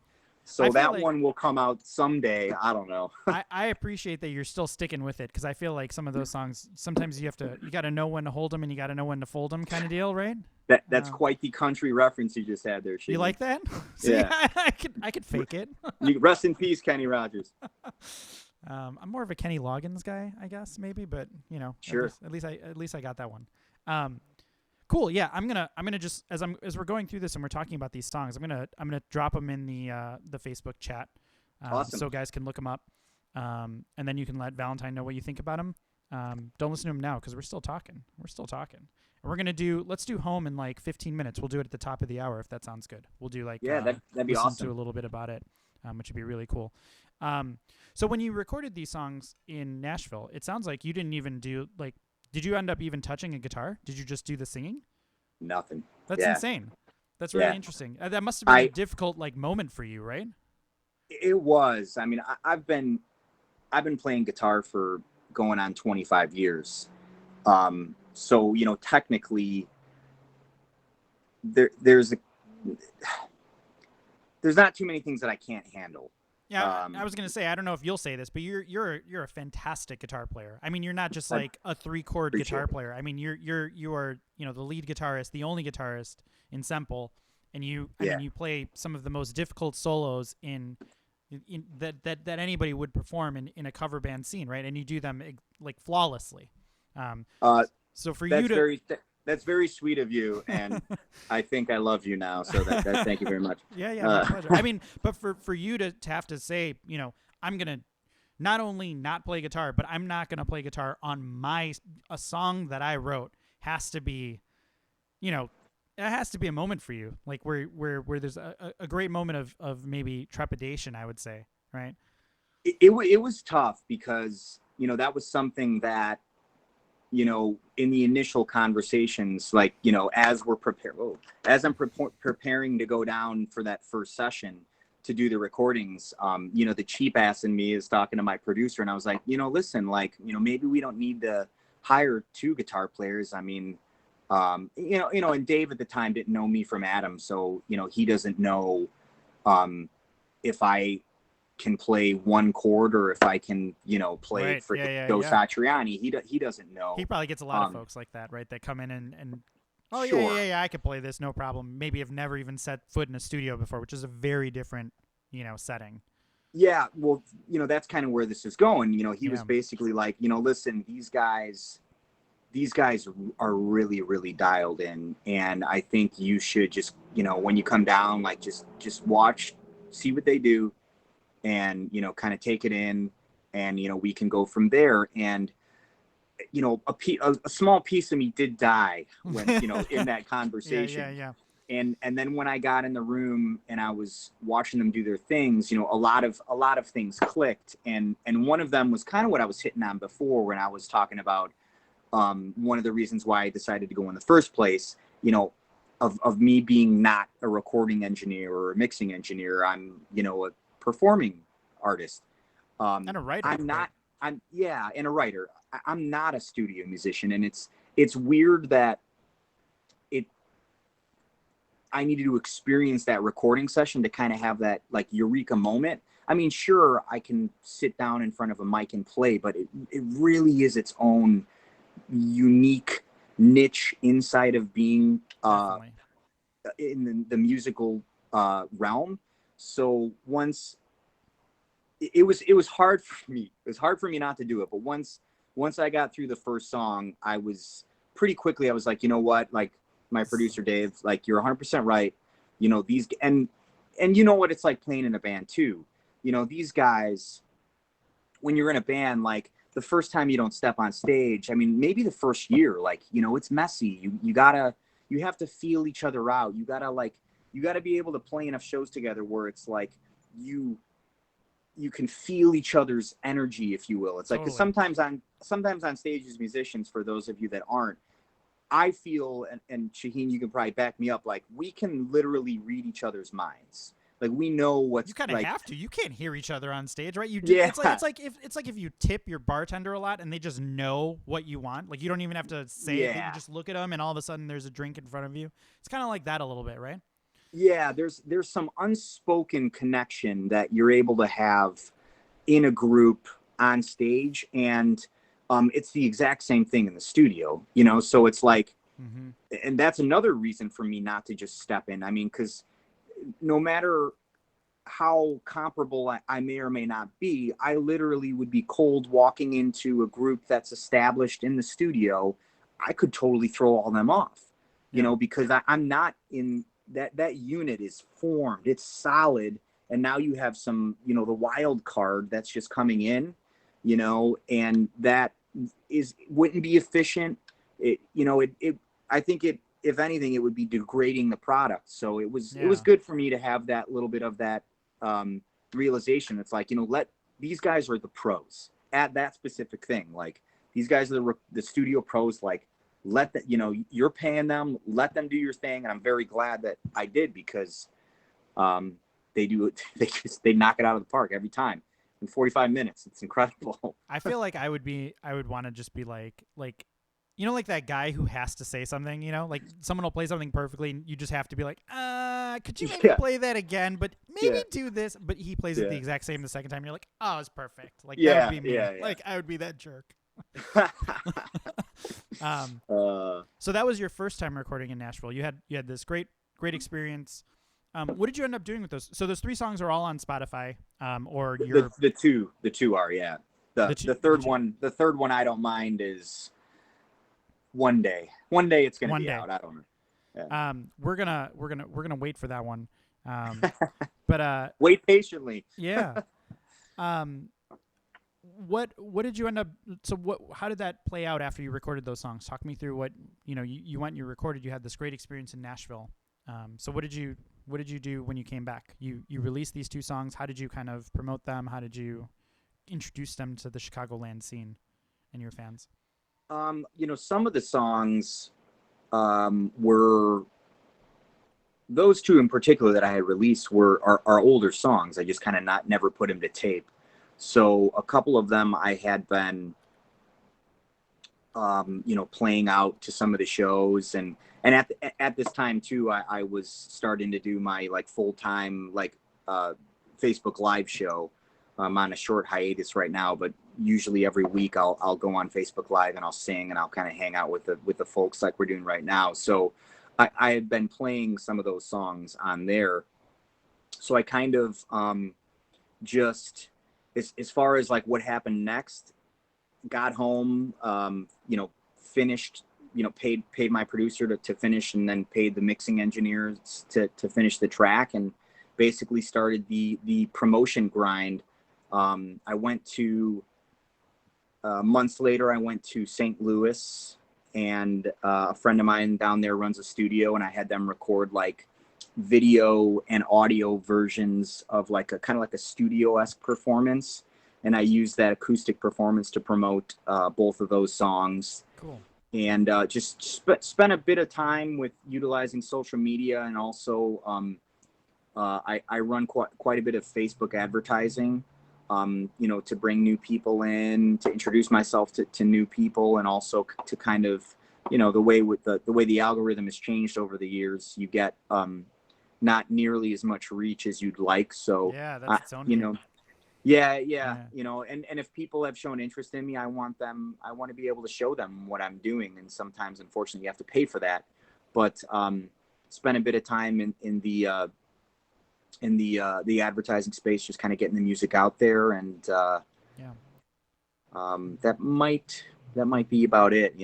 So that like one will come out someday. I don't know. I appreciate that you're still sticking with it, because I feel like some of those songs, sometimes you got to know when to hold them and you got to know when to fold them, kind of deal, right? That's quite the country reference you just had there, Shane. You like that? See, yeah. I could fake it. Rest in peace, Kenny Rogers. I'm more of a Kenny Loggins guy, I guess, maybe, but you know, sure. At least I got that one. Cool. Yeah, I'm gonna just as we're going through this and we're talking about these songs, I'm gonna drop them in the Facebook chat, awesome. so guys can look them up, and then you can let Valentine know what you think about them. Don't listen to him now because we're still talking. And let's do home in like 15 minutes. We'll do it at the top of the hour if that sounds good. We'll do like Yeah, that'd be listen awesome. to a little bit about it, which would be really cool. So when you recorded these songs in Nashville, it sounds like you didn't even do like. Did you end up even touching a guitar? Did you just do the singing? Nothing. That's Yeah. insane. That's really Yeah. interesting. That must have been a difficult like moment for you, right? It was. I mean, I've been playing guitar for going on 25 years. So, you know, technically there's not too many things that I can't handle. Yeah, I was gonna say I don't know if you'll say this, but you're a fantastic guitar player. I mean, you're not just like a 3-chord guitar player. I mean, you are the lead guitarist, the only guitarist in Semple, and I mean you play some of the most difficult solos in that anybody would perform in a cover band scene, right? And you do them like flawlessly. So for you to that's very sweet of you, and I think I love you now. So that thank you very much. Yeah, my pleasure. I mean, but for you to have to say, I'm gonna not only not play guitar, but I'm not gonna play guitar on a song that I wrote has to be, it has to be a moment for you, like where there's a great moment of maybe trepidation, I would say, right? It was tough because that was something that. In the initial conversations, like, as I'm preparing to go down for that first session to do the recordings, the cheap ass in me is talking to my producer, and I was like, listen, like, maybe we don't need to hire 2 guitar players. I mean, and Dave at the time didn't know me from Adam, so, he doesn't know if I can play 1 chord or if I can, play for Joe Satriani. He doesn't know. He probably gets a lot of folks like that, right? That come in and sure. yeah, I could play this, no problem. Maybe have never even set foot in a studio before, which is a very different, setting. Yeah, well, that's kind of where this is going. He was basically like, listen, these guys are really, really dialed in, and I think you should just, when you come down, like just watch, see what they do, and kind of take it in, and we can go from there. And a small piece of me did die when in that conversation. Yeah. And then when I got in the room and I was watching them do their things, a lot of things clicked, and one of them was kind of what I was hitting on before when I was talking about one of the reasons why I decided to go in the first place. Of me being not a recording engineer or a mixing engineer, I'm a performing artist, and a writer. And a writer. I'm not a studio musician, and it's weird that I needed to experience that recording session to kind of have that like eureka moment. I mean, sure, I can sit down in front of a mic and play, but it really is its own unique niche inside of being in the musical realm. So once it was hard for me. It was hard for me not to do it. But once I got through the first song, I was like, you know what? Like my producer, Dave, like you're 100% right. These, and you know what it's like playing in a band too. These guys, when you're in a band, like the first time you don't step on stage, I mean, maybe the first year, like, it's messy. You have to feel each other out. You gotta be able to play enough shows together where it's like you can feel each other's energy, if you will. It's like, 'cause sometimes on stage as musicians, for those of you that aren't, I feel, and Shaheen, you can probably back me up, like we can literally read each other's minds. Like we know what's you kind of have to. You can't hear each other on stage, right? You yeah. It's like if you tip your bartender a lot and they just know what you want. Like you don't even have to say it. You just look at them and all of a sudden there's a drink in front of you. It's kind of like that a little bit, right? Yeah, there's some unspoken connection that you're able to have in a group on stage, and it's the exact same thing in the studio, so it's like, and that's another reason for me not to just step in. I mean, because no matter how comparable I may or may not be, I literally would be cold walking into a group that's established in the studio. I could totally throw all them off, because I'm not in that unit is formed, it's solid, and now you have some, the wild card that's just coming in, and that wouldn't be efficient. I think if anything, it would be degrading the product. So it was good for me to have that little bit of that realization. It's like, these guys are the pros at that specific thing. Like, these guys are the studio pros. Like, let that, you're paying them, let them do your thing. And I'm very glad that I did, because they do it. They knock it out of the park every time in 45 minutes. It's incredible. I feel like I would want to just be like, like that guy who has to say something, like someone will play something perfectly and you just have to be like, could you maybe play that again? But maybe do this. But he plays it the exact same the second time. You're like, oh, it's perfect. Like, that would be me. Like, I would be that jerk. So that was your first time recording in Nashville. You had this great experience. What did you end up doing with those? So those 3 songs are all on Spotify, or your the two are, yeah. The third one I don't mind is one day it's gonna be out. I don't know. Yeah. We're gonna wait for that one. But wait patiently. Yeah. What did you end up? So how did that play out after you recorded those songs? Talk me through what you went and you recorded. You had this great experience in Nashville. So what did you do when you came back? You released these 2 songs. How did you kind of promote them? How did you introduce them to the Chicagoland scene and your fans? Some of the songs were, those 2 in particular that I had released are older songs. I just kind of never put them to tape. So a couple of them I had been, playing out to some of the shows, and at this time too, I was starting to do my like full-time Facebook Live show. I'm on a short hiatus right now, but usually every week I'll go on Facebook Live and I'll sing and I'll kind of hang out with the folks like we're doing right now. So I had been playing some of those songs on there. So I kind of just, as far as like what happened next, got home, finished, paid my producer to finish, and then paid the mixing engineers to finish the track, and basically started the promotion grind. I went to, months later, I went to St. Louis, and a friend of mine down there runs a studio, and I had them record like video and audio versions of like a kind of like a studio-esque performance. And I used that acoustic performance to promote both of those songs. Cool. And just spent a bit of time with utilizing social media, and also I run quite a bit of Facebook advertising, to bring new people in, to introduce myself to new people, and also to kind of, the way the algorithm has changed over the years, you get not nearly as much reach as you'd like. So yeah, that's its own thing. Yeah. And if people have shown interest in me, I want to be able to show them what I'm doing. And sometimes, unfortunately, you have to pay for that. But spent a bit of time in the advertising space, just kind of getting the music out there. And that might be about it,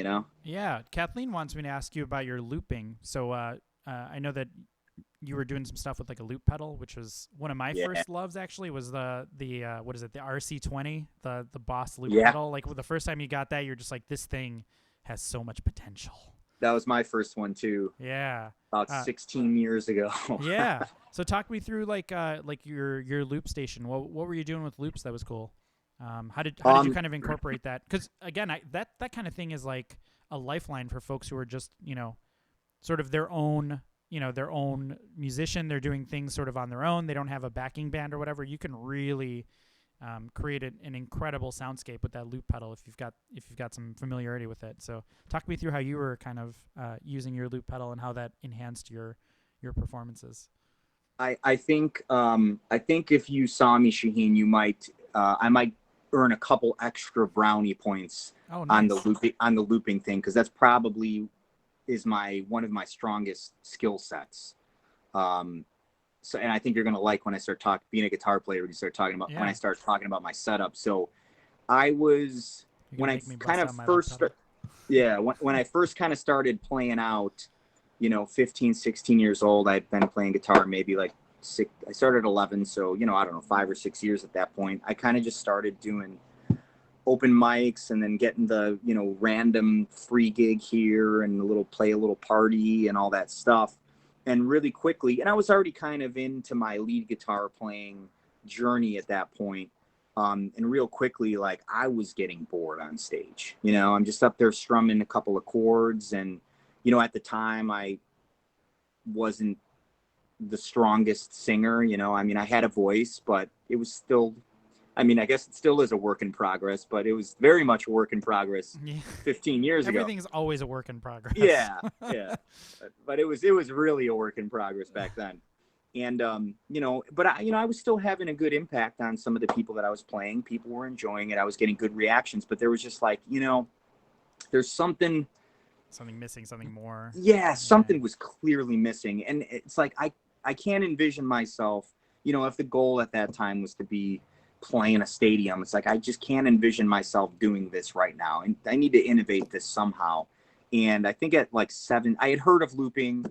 Yeah. Kathleen wants me to ask you about your looping. So I know that you were doing some stuff with like a loop pedal, which was one of my first loves, actually, was the what is it, the RC20, the Boss loop pedal. Like, the first time you got that, you're just like, this thing has so much potential. That was my first one too. Yeah. About 16 years ago. Yeah. So talk me through like your loop station. What were you doing with loops that was cool? How did you kind of incorporate that? Because again, that kind of thing is like a lifeline for folks who are just, sort of their own musician. They're doing things sort of on their own. They don't have a backing band or whatever. You can really create an incredible soundscape with that loop pedal if you've got some familiarity with it. So talk me through how you were kind of using your loop pedal and how that enhanced your performances. I think if you saw me, Shaheen, I might earn a couple extra brownie points on the looping thing, because that's probably is one of my strongest skill sets. So, and I think you're going to like when I start being a guitar player, when I start talking about my setup. So when I first kind of started playing out, 15, 16 years old, I'd been playing guitar maybe like I started at 11. So, I don't know, 5 or 6 years at that point. I kind of just started doing open mics and then getting the, you know, random free gig here and play a little party and all that stuff. And really quickly, and I was already kind of into my lead guitar playing journey at that point. And real quickly, like, I was getting bored on stage. You know, I'm just up there strumming a couple of chords. And, you know, at the time I wasn't the strongest singer, you know, I mean, I had a voice, but it was still, I mean, I guess it still is a work in progress, but it was very much a work in progress 15 years ago. Everything's always a work in progress. Yeah. But it was really a work in progress back then. And, you know, but I was still having a good impact on some of the people that I was playing. People were enjoying it. I was getting good reactions, but there was just like, you know, there's something missing, something more. Yeah, something was clearly missing. And it's like, I can't envision myself, you know, if the goal at that time was to be playing a stadium, it's like, I just can't envision myself doing this right now. And I need to innovate this somehow. And I think at like 7, I had heard of looping,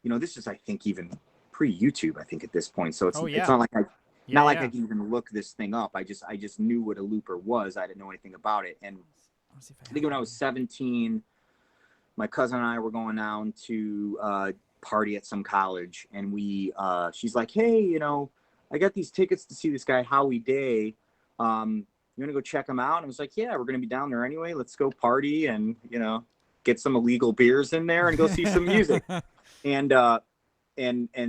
you know, this is, I think, even pre-YouTube, I think, at this point. So it's not like I can even look this thing up. I just knew what a looper was. I didn't know anything about it. And I think when I was 17, my cousin and I were going down to party at some college, and she's like, hey, you know, I got these tickets to see this guy, Howie Day. You want to go check him out? And I was like, yeah, we're going to be down there anyway. Let's go party and, you know, get some illegal beers in there and go see some music. And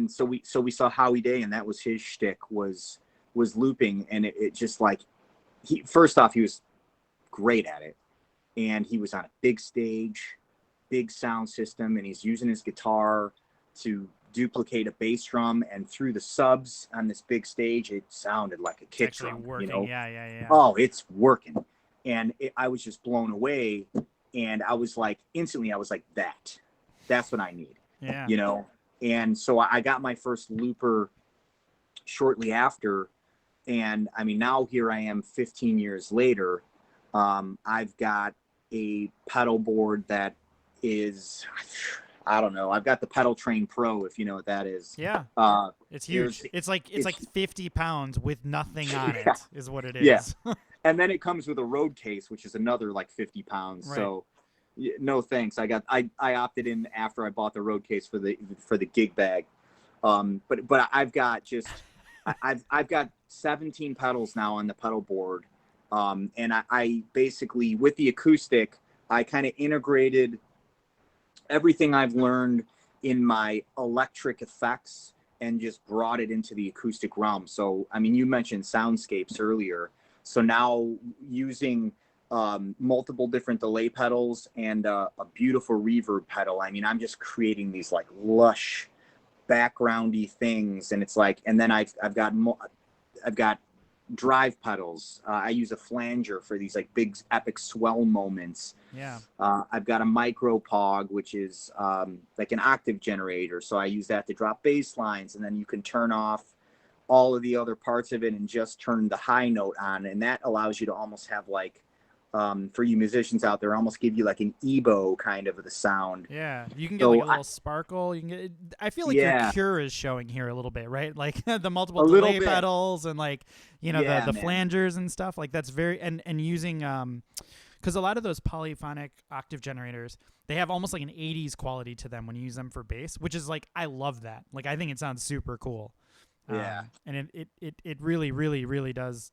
so we saw Howie Day, and that was his shtick, was looping. And it just like, first off, he was great at it. And he was on a big stage, big sound system, and he's using his guitar to duplicate a bass drum, and through the subs on this big stage, it sounded like a kick drum. Working. You know? Yeah. Oh, it's working. And I was just blown away. And I was like, instantly, I was like, that's what I need. Yeah. You know? And so I got my first looper shortly after. And I mean, now here I am 15 years later. I've got a pedal board that is, I don't know. I've got the Pedal Train Pro, if you know what that is. Yeah. It's huge. It's like 50 pounds with nothing on it is what it is. Yeah. And then it comes with a road case, which is another like 50 pounds. Right. So no thanks. I opted in after I bought the road case for the gig bag. But I've got I've got 17 pedals now on the pedal board. And I basically, with the acoustic, I kind of integrated everything I've learned in my electric effects and just brought it into the acoustic realm. So, I mean, you mentioned soundscapes earlier. So now using multiple different delay pedals and a beautiful reverb pedal, I mean, I'm just creating these like lush backgroundy things. And it's like, and then I've got drive pedals. I use a flanger for these like big epic swell moments. Yeah. I've got a micro pog, which is like an octave generator. So I use that to drop bass lines, and then you can turn off all of the other parts of it and just turn the high note on. And that allows you to almost have like, for you musicians out there, almost give you like an EBO kind of the sound. Yeah, you can get like a little sparkle. You can get. I feel like your Cure is showing here a little bit, right? Like the multiple delay pedals and like, you know, the flangers and stuff. Like that's very and using because a lot of those polyphonic octave generators, they have almost like an 80s quality to them when you use them for bass, which is like, I love that. Like I think it sounds super cool. Yeah, and it really does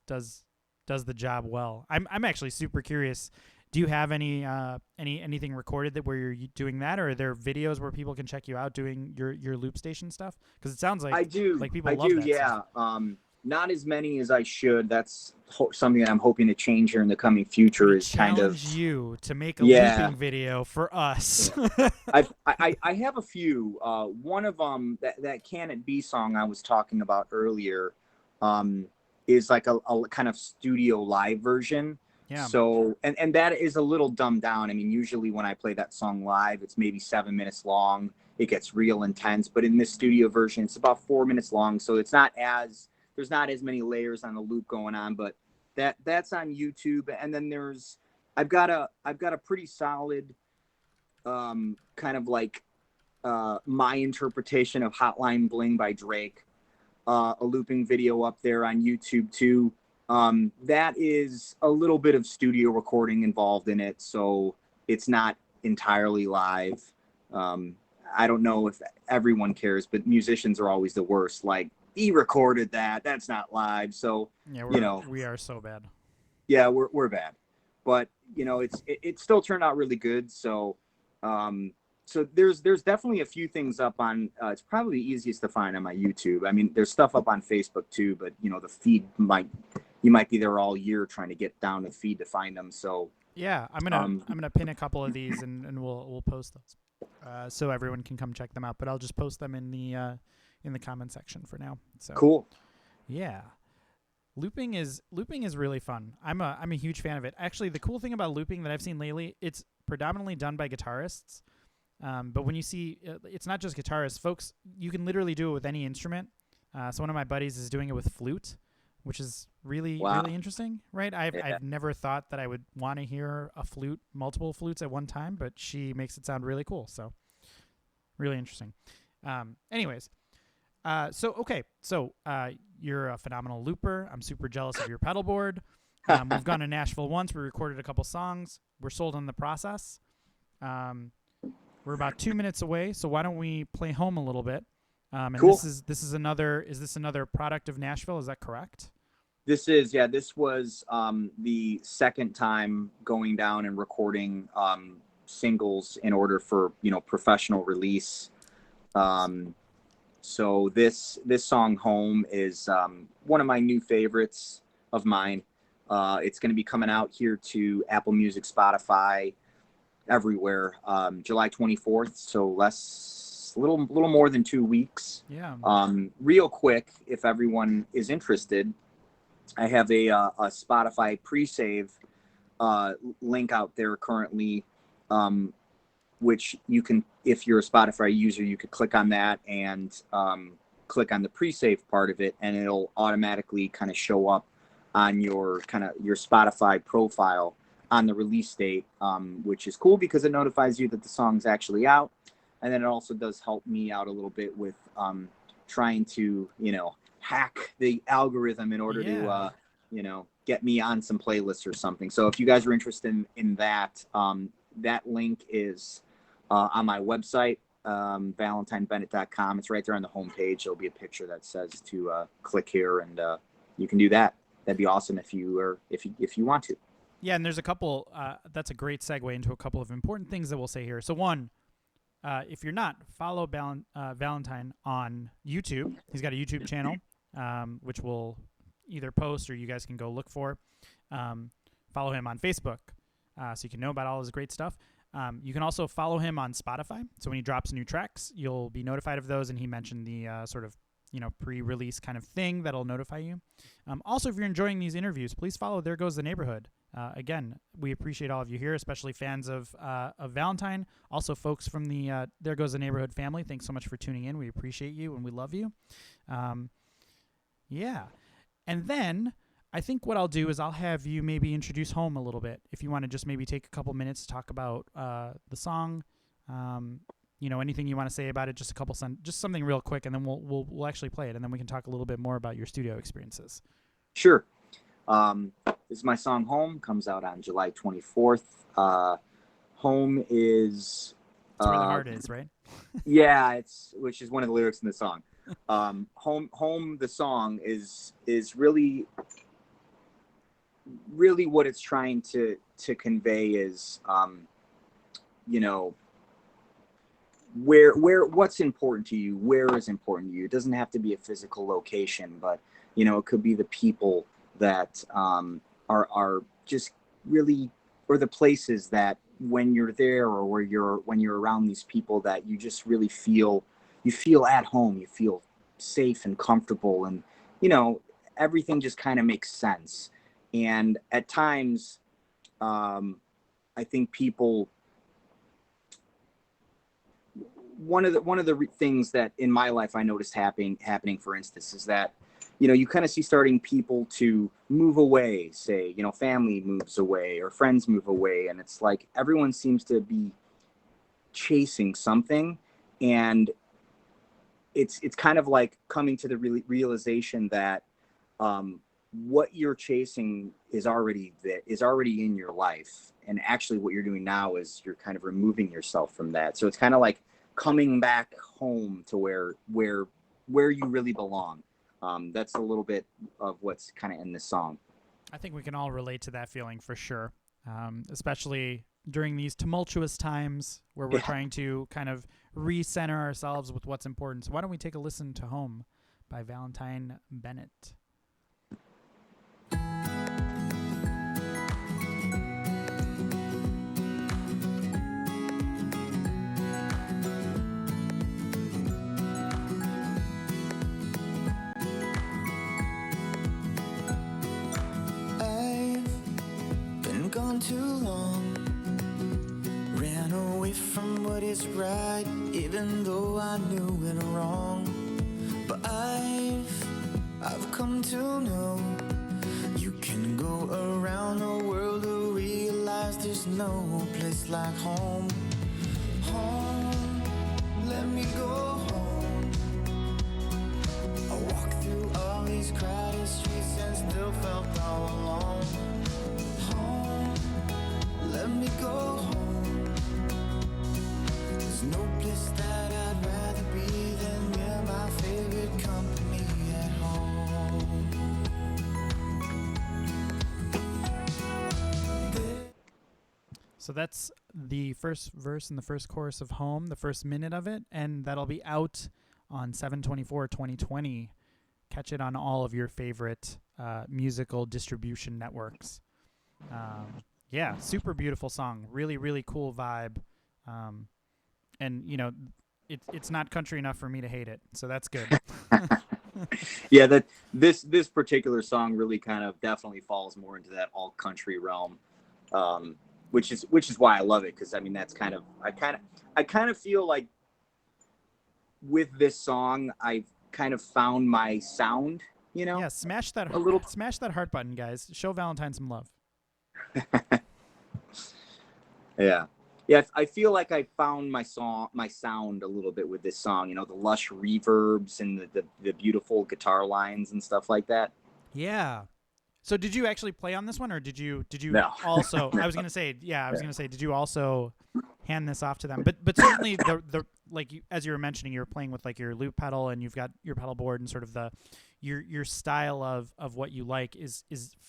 the job well. I'm actually super curious. Do you have anything recorded that where you're doing that, or are there videos where people can check you out doing your loop station stuff? Because it sounds like I do. Like people love that. Yeah. Stuff. Not as many as I should. That's something that I'm hoping to change here in the coming future. Is kind of you to make a looping video for us. Yeah. I have a few. One of them, that Can It Be song I was talking about earlier, is like a kind of studio live version. Yeah. So, and that is a little dumbed down. I mean, usually when I play that song live, it's maybe 7 minutes long. It gets real intense, but in this studio version, it's about 4 minutes long. So it's not there's not as many layers on the loop going on, but that's on YouTube. And then I've got a pretty solid, kind of like, my interpretation of Hotline Bling by Drake, a looping video up there on YouTube too. That is a little bit of studio recording involved in it, so it's not entirely live. I don't know if everyone cares, but musicians are always the worst. Like, he recorded that. That's not live. So, Yeah, we are so bad. yeah, we're bad. But, it still turned out really good. So, there's definitely a few things up on, it's probably the easiest to find on my YouTube. I mean, there's stuff up on Facebook too, but the feed you might be there all year trying to get down the feed to find them. So yeah, I'm gonna pin a couple of these and we'll post those, so everyone can come check them out. But I'll just post them in the comment section for now. So cool. Yeah, looping is really fun. I'm a huge fan of it. Actually, the cool thing about looping that I've seen lately, it's predominantly done by guitarists. But when you see, it's not just guitarists, folks. You can literally do it with any instrument. So one of my buddies is doing it with flute, which is really really interesting, right? I've never thought that I would want to hear a flute, multiple flutes at one time, but she makes it sound really cool. So really interesting. Anyways, so you're a phenomenal looper. I'm super jealous of your pedal board. We've gone to Nashville once. We recorded a couple songs. We're sold on the process. We're about 2 minutes away, so why don't we play home a little bit? And cool. Is this another product of Nashville? Is that correct? This was the second time going down and recording singles in order for professional release. So this song "Home" is one of my new favorites of mine. It's going to be coming out here to Apple Music, Spotify, everywhere, July 24th. So little more than 2 weeks. Yeah. Real quick, if everyone is interested, I have a Spotify pre-save link out there currently, which you can, if you're a Spotify user, you could click on that and click on the pre-save part of it, and it'll automatically kind of show up on your Spotify profile on the release date, which is cool because it notifies you that the song's actually out. And then it also does help me out a little bit with trying to, hack the algorithm in order to, get me on some playlists or something. So if you guys are interested in that, that link is on my website, ValentineBennett.com. It's right there on the homepage. There'll be a picture that says to click here, and you can do that. That'd be awesome if you want to. Yeah, and there's a couple. That's a great segue into a couple of important things that we'll say here. So one, if you're not, follow Valentine on YouTube. He's got a YouTube channel, which we'll either post or you guys can go look for. Follow him on Facebook, so you can know about all his great stuff. You can also follow him on Spotify. So when he drops new tracks, you'll be notified of those. And he mentioned the sort of pre-release kind of thing that'll notify you. Also, if you're enjoying these interviews, please follow There Goes the Neighborhood. Again, we appreciate all of you here, especially fans of Valentine. Also, folks from the There Goes the Neighborhood family, thanks so much for tuning in. We appreciate you and we love you. Yeah. And then I think what I'll do is I'll have you maybe introduce Home a little bit. If you want to just maybe take a couple minutes to talk about the song, anything you want to say about it, just just something real quick, and then we'll actually play it, and then we can talk a little bit more about your studio experiences. Sure. This is my song "Home." Comes out on July 24th. Home is it's where the heart is, right? Yeah, which is one of the lyrics in the song. Home, the song is really what it's trying to convey is, where what's important to you, where is important to you. It doesn't have to be a physical location, but it could be the people that are just really, or the places that when you're there, or when you're around these people, that you just really feel at home, you feel safe and comfortable, and everything just kind of makes sense. And at times, I think people, one of the things that in my life I noticed happening, for instance, is that you kind of see starting people to move away, say, family moves away or friends move away. And it's like everyone seems to be chasing something. And it's kind of like coming to the realization that what you're chasing is already in your life, and actually what you're doing now is you're kind of removing yourself from that. So it's kind of like coming back home to where you really belong. That's a little bit of what's kind of in this song. I think we can all relate to that feeling for sure, especially during these tumultuous times where we're trying to kind of recenter ourselves with what's important. So why don't we take a listen to Home by Valentine Bennett? Gone too long, ran away from what is right, even though I knew it wrong. But I've come to know you can go around the world to realize there's no place like home. Home, let me go home. I walked through all these crowded streets and still felt all alone. Let me go home. There's no place that I'd rather be than near my favorite company at home. So that's the first verse and the first chorus of Home, the first minute of it, and that'll be out on 7/24/2020. Catch it on all of your favorite musical distribution networks. Yeah, super beautiful song. Really, really cool vibe. And, you know, it's not country enough for me to hate it. So that's good. Yeah, this particular song really kind of definitely falls more into that alt country realm, which is why I love it. Because I mean, that's kind of I kind of feel like with this song I've kind of found my sound. You know, yeah, smash that heart button, guys. Show Valentine some love. Yeah, I feel like I found my sound a little bit with this song. You know, the lush reverbs and the beautiful guitar lines and stuff like that. Yeah. So did you actually play on this one, or did you No. also? I was gonna say, did you also hand this off to them? But certainly the like as you were mentioning, you were playing with like your loop pedal and you've got your pedal board and sort of your style of what you like is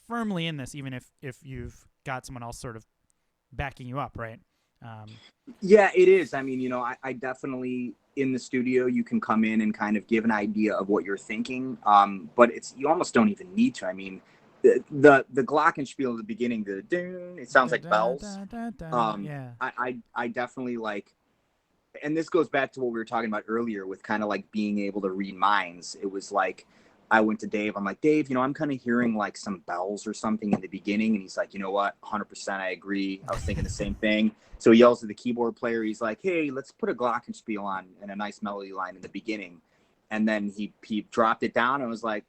firmly in this, even if you've got someone else sort of backing you up, right? Yeah, it is. I mean, you know, I definitely in the studio you can come in and kind of give an idea of what you're thinking, but you almost don't even need to. I mean, the glockenspiel at the beginning, it sounds like bells. Yeah. I definitely like, and this goes back to what we were talking about earlier with kind of like being able to read minds. It was like I went to Dave. I'm like, Dave, you know, I'm kind of hearing like some bells or something in the beginning. And he's like, you know what? 100% I agree. I was thinking the same thing. So he yells at the keyboard player. He's like, hey, let's put a glockenspiel on and a nice melody line in the beginning. And then he dropped it down and was like,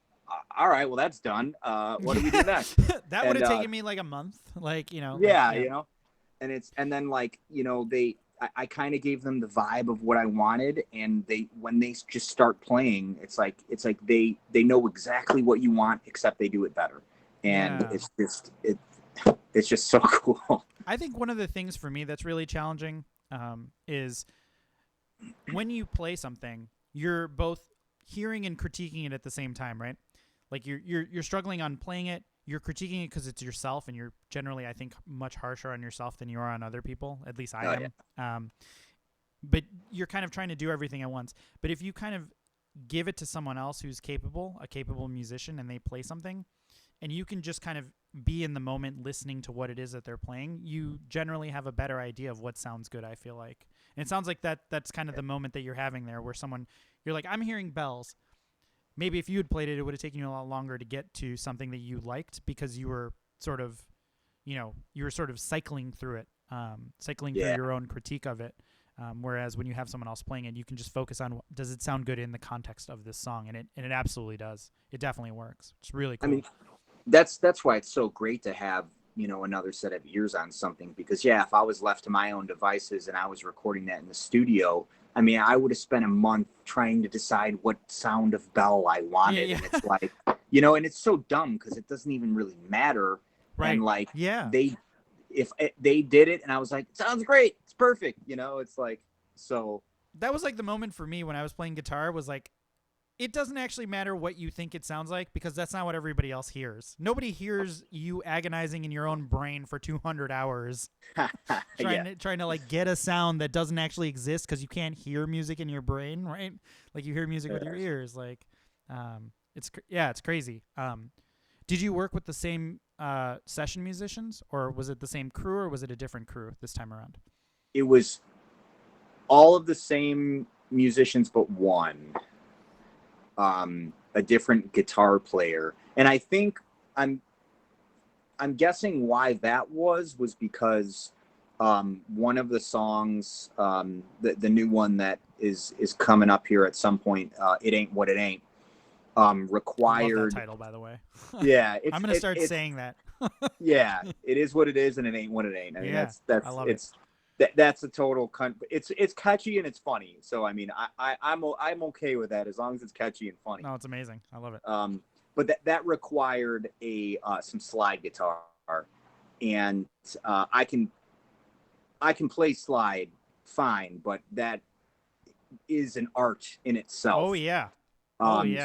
all right, well, that's done. What do we do next? That would have taken me like a month. Like, you know. Yeah, you know, and then like, you know, I kind of gave them the vibe of what I wanted, and when they just start playing, it's like they know exactly what you want, except they do it better, and it's just so cool. I think one of the things for me that's really challenging is when you play something, you're both hearing and critiquing it at the same time, right? Like you're struggling on playing it. You're critiquing it because it's yourself, and you're generally, I think, much harsher on yourself than you are on other people. At least I am. Yeah. But you're kind of trying to do everything at once. But if you kind of give it to someone else who's a capable musician, and they play something, and you can just kind of be in the moment listening to what it is that they're playing, you generally have a better idea of what sounds good, I feel like. And it sounds like that's kind of the moment that you're having there, where you're like, I'm hearing bells. Maybe if you had played it, it would have taken you a lot longer to get to something that you liked, because you were sort of, cycling through it, through your own critique of it. Whereas when you have someone else playing it, you can just focus on, does it sound good in the context of this song? And it absolutely does. It definitely works. It's really cool. I mean, that's why it's so great to have, you know, another set of ears on something, because if I was left to my own devices and I was recording that in the studio, I mean, I would have spent a month trying to decide what sound of bell I wanted. Yeah. And it's like, and it's so dumb because it doesn't even really matter. Right. And like, yeah. they did it, and I was like, sounds great, it's perfect. It's like, so That was like the moment for me when I was playing guitar, was like, it doesn't actually matter what you think it sounds like, because that's not what everybody else hears. Nobody hears you agonizing in your own brain for 200 hours trying to like get a sound that doesn't actually exist, because you can't hear music in your brain, right? Like you hear music with your ears. Like, it's crazy. Did you work with the same session musicians, or was it the same crew, or was it a different crew this time around? It was all of the same musicians but one. A different guitar player. And I think I'm guessing why that was because one of the songs, the new one that is coming up here at some point, It Ain't What It Ain't, required. I love that title, by the way. Yeah, I'm gonna start saying that. Yeah, it is what it is, and it ain't what it ain't. I mean, yeah, that's I love it's that's a total it's catchy and it's funny. So I mean, I'm okay with that as long as it's catchy and funny. No, it's amazing. I love it. But that required some slide guitar, and I can play slide fine, but that is an art in itself. Oh yeah.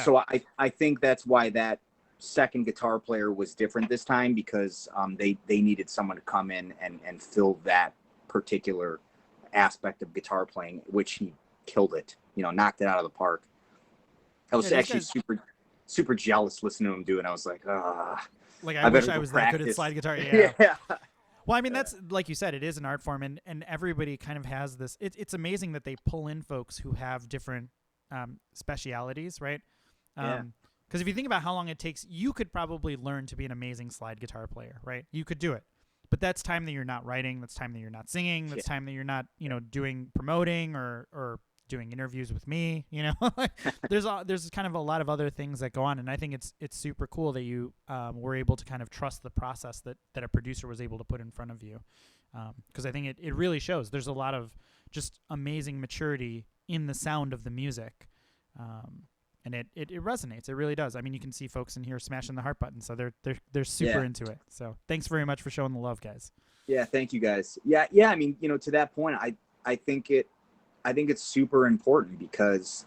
So I think that's why that second guitar player was different this time, because they needed someone to come in and fill that particular aspect of guitar playing, which he killed it, knocked it out of the park. I was actually super jealous listening to him do it. I was like, like I wish I was that good at slide guitar. Yeah. Well, I mean, that's like you said, it is an art form, and everybody kind of has this. It's amazing that they pull in folks who have different specialities, right? Because if you think about how long it takes, you could probably learn to be an amazing slide guitar player, right? You could do it. But that's time that you're not writing. That's time that you're not singing. That's time that you're not, doing promoting or doing interviews with me. There's kind of a lot of other things that go on, and I think it's super cool that you were able to kind of trust the process that a producer was able to put in front of you, because I think it really shows. There's a lot of just amazing maturity in the sound of the music. And it resonates. It really does. I mean, you can see folks in here smashing the heart button, so they're super into it. So thanks very much for showing the love, guys. Yeah, thank you, guys. Yeah. I mean, to that point, I think it's super important, because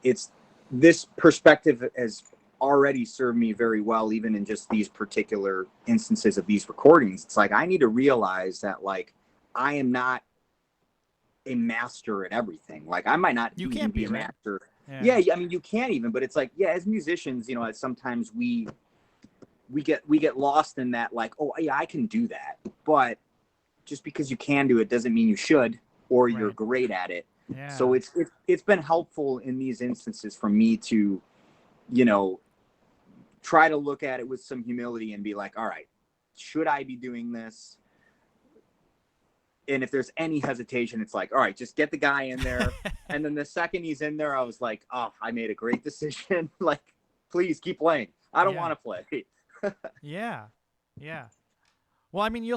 it's this perspective has already served me very well, even in just these particular instances of these recordings. It's like I need to realize that, like, I am not a master at everything. Like, I might not even be a master. Yeah, I mean, you can't even, but it's like, as musicians, sometimes we get lost in that, like, oh yeah, I can do that. But just because you can do it doesn't mean you should, or you're great at it. Yeah. So it's been helpful in these instances for me to, try to look at it with some humility and be like, all right, should I be doing this? And if there's any hesitation, it's like, all right, just get the guy in there. And then the second he's in there, I was like, oh, I made a great decision. Like, please keep playing. I don't want to play. Yeah. Well, I mean, you'll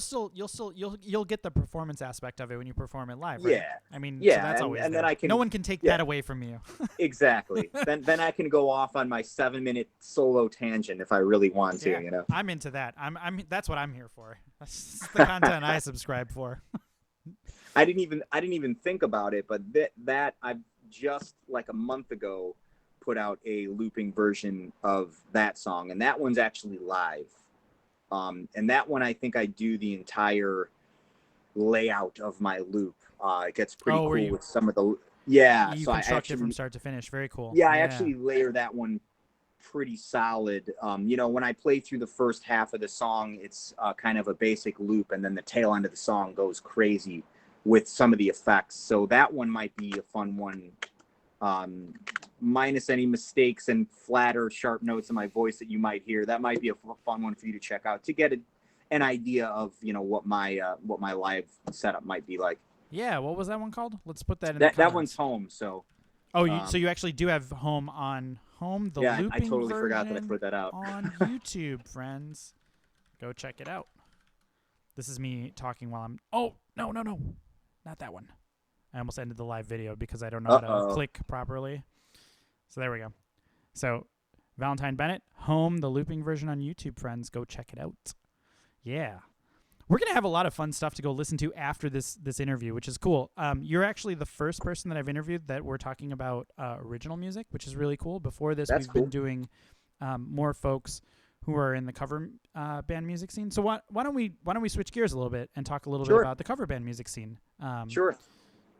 get the performance aspect of it when you perform it live, right? Yeah. I mean, so that's always and then no one can take that away from you. Exactly. Then I can go off on my 7-minute solo tangent if I really want to. I'm into that. That's what I'm here for. That's the content I subscribe for. I didn't even think about it, but that I've just like a month ago put out a looping version of that song, and that one's actually live. And that one, I think I do the entire layout of my loop. It gets pretty cool with some of the You so construct it from start to finish. Very cool. Yeah, I actually layer that one pretty solid. When I play through the first half of the song, it's kind of a basic loop, and then the tail end of the song goes crazy with some of the effects. So that one might be a fun one, minus any mistakes and flat or sharp notes in my voice that you might hear. That might be a fun one for you to check out to get an idea of what my live setup might be like. Yeah, what was that one called? Let's put that in the comments. That one's Home. So so you actually do have Home on Home, the looping I totally forgot that I put that out on YouTube, friends. Go check it out. This is me talking while I'm no, not that one. I almost ended the live video because I don't know how to click properly. So there we go. So Valentine Bennett, Home, the looping version on YouTube, friends. Go check it out. Yeah. We're going to have a lot of fun stuff to go listen to after this interview, which is cool. You're actually the first person that I've interviewed that we're talking about original music, which is really cool. Before this, That's we've cool. been doing more folks who are in the cover band music scene. So why don't we switch gears a little bit and talk a little bit about the cover band music scene? Sure.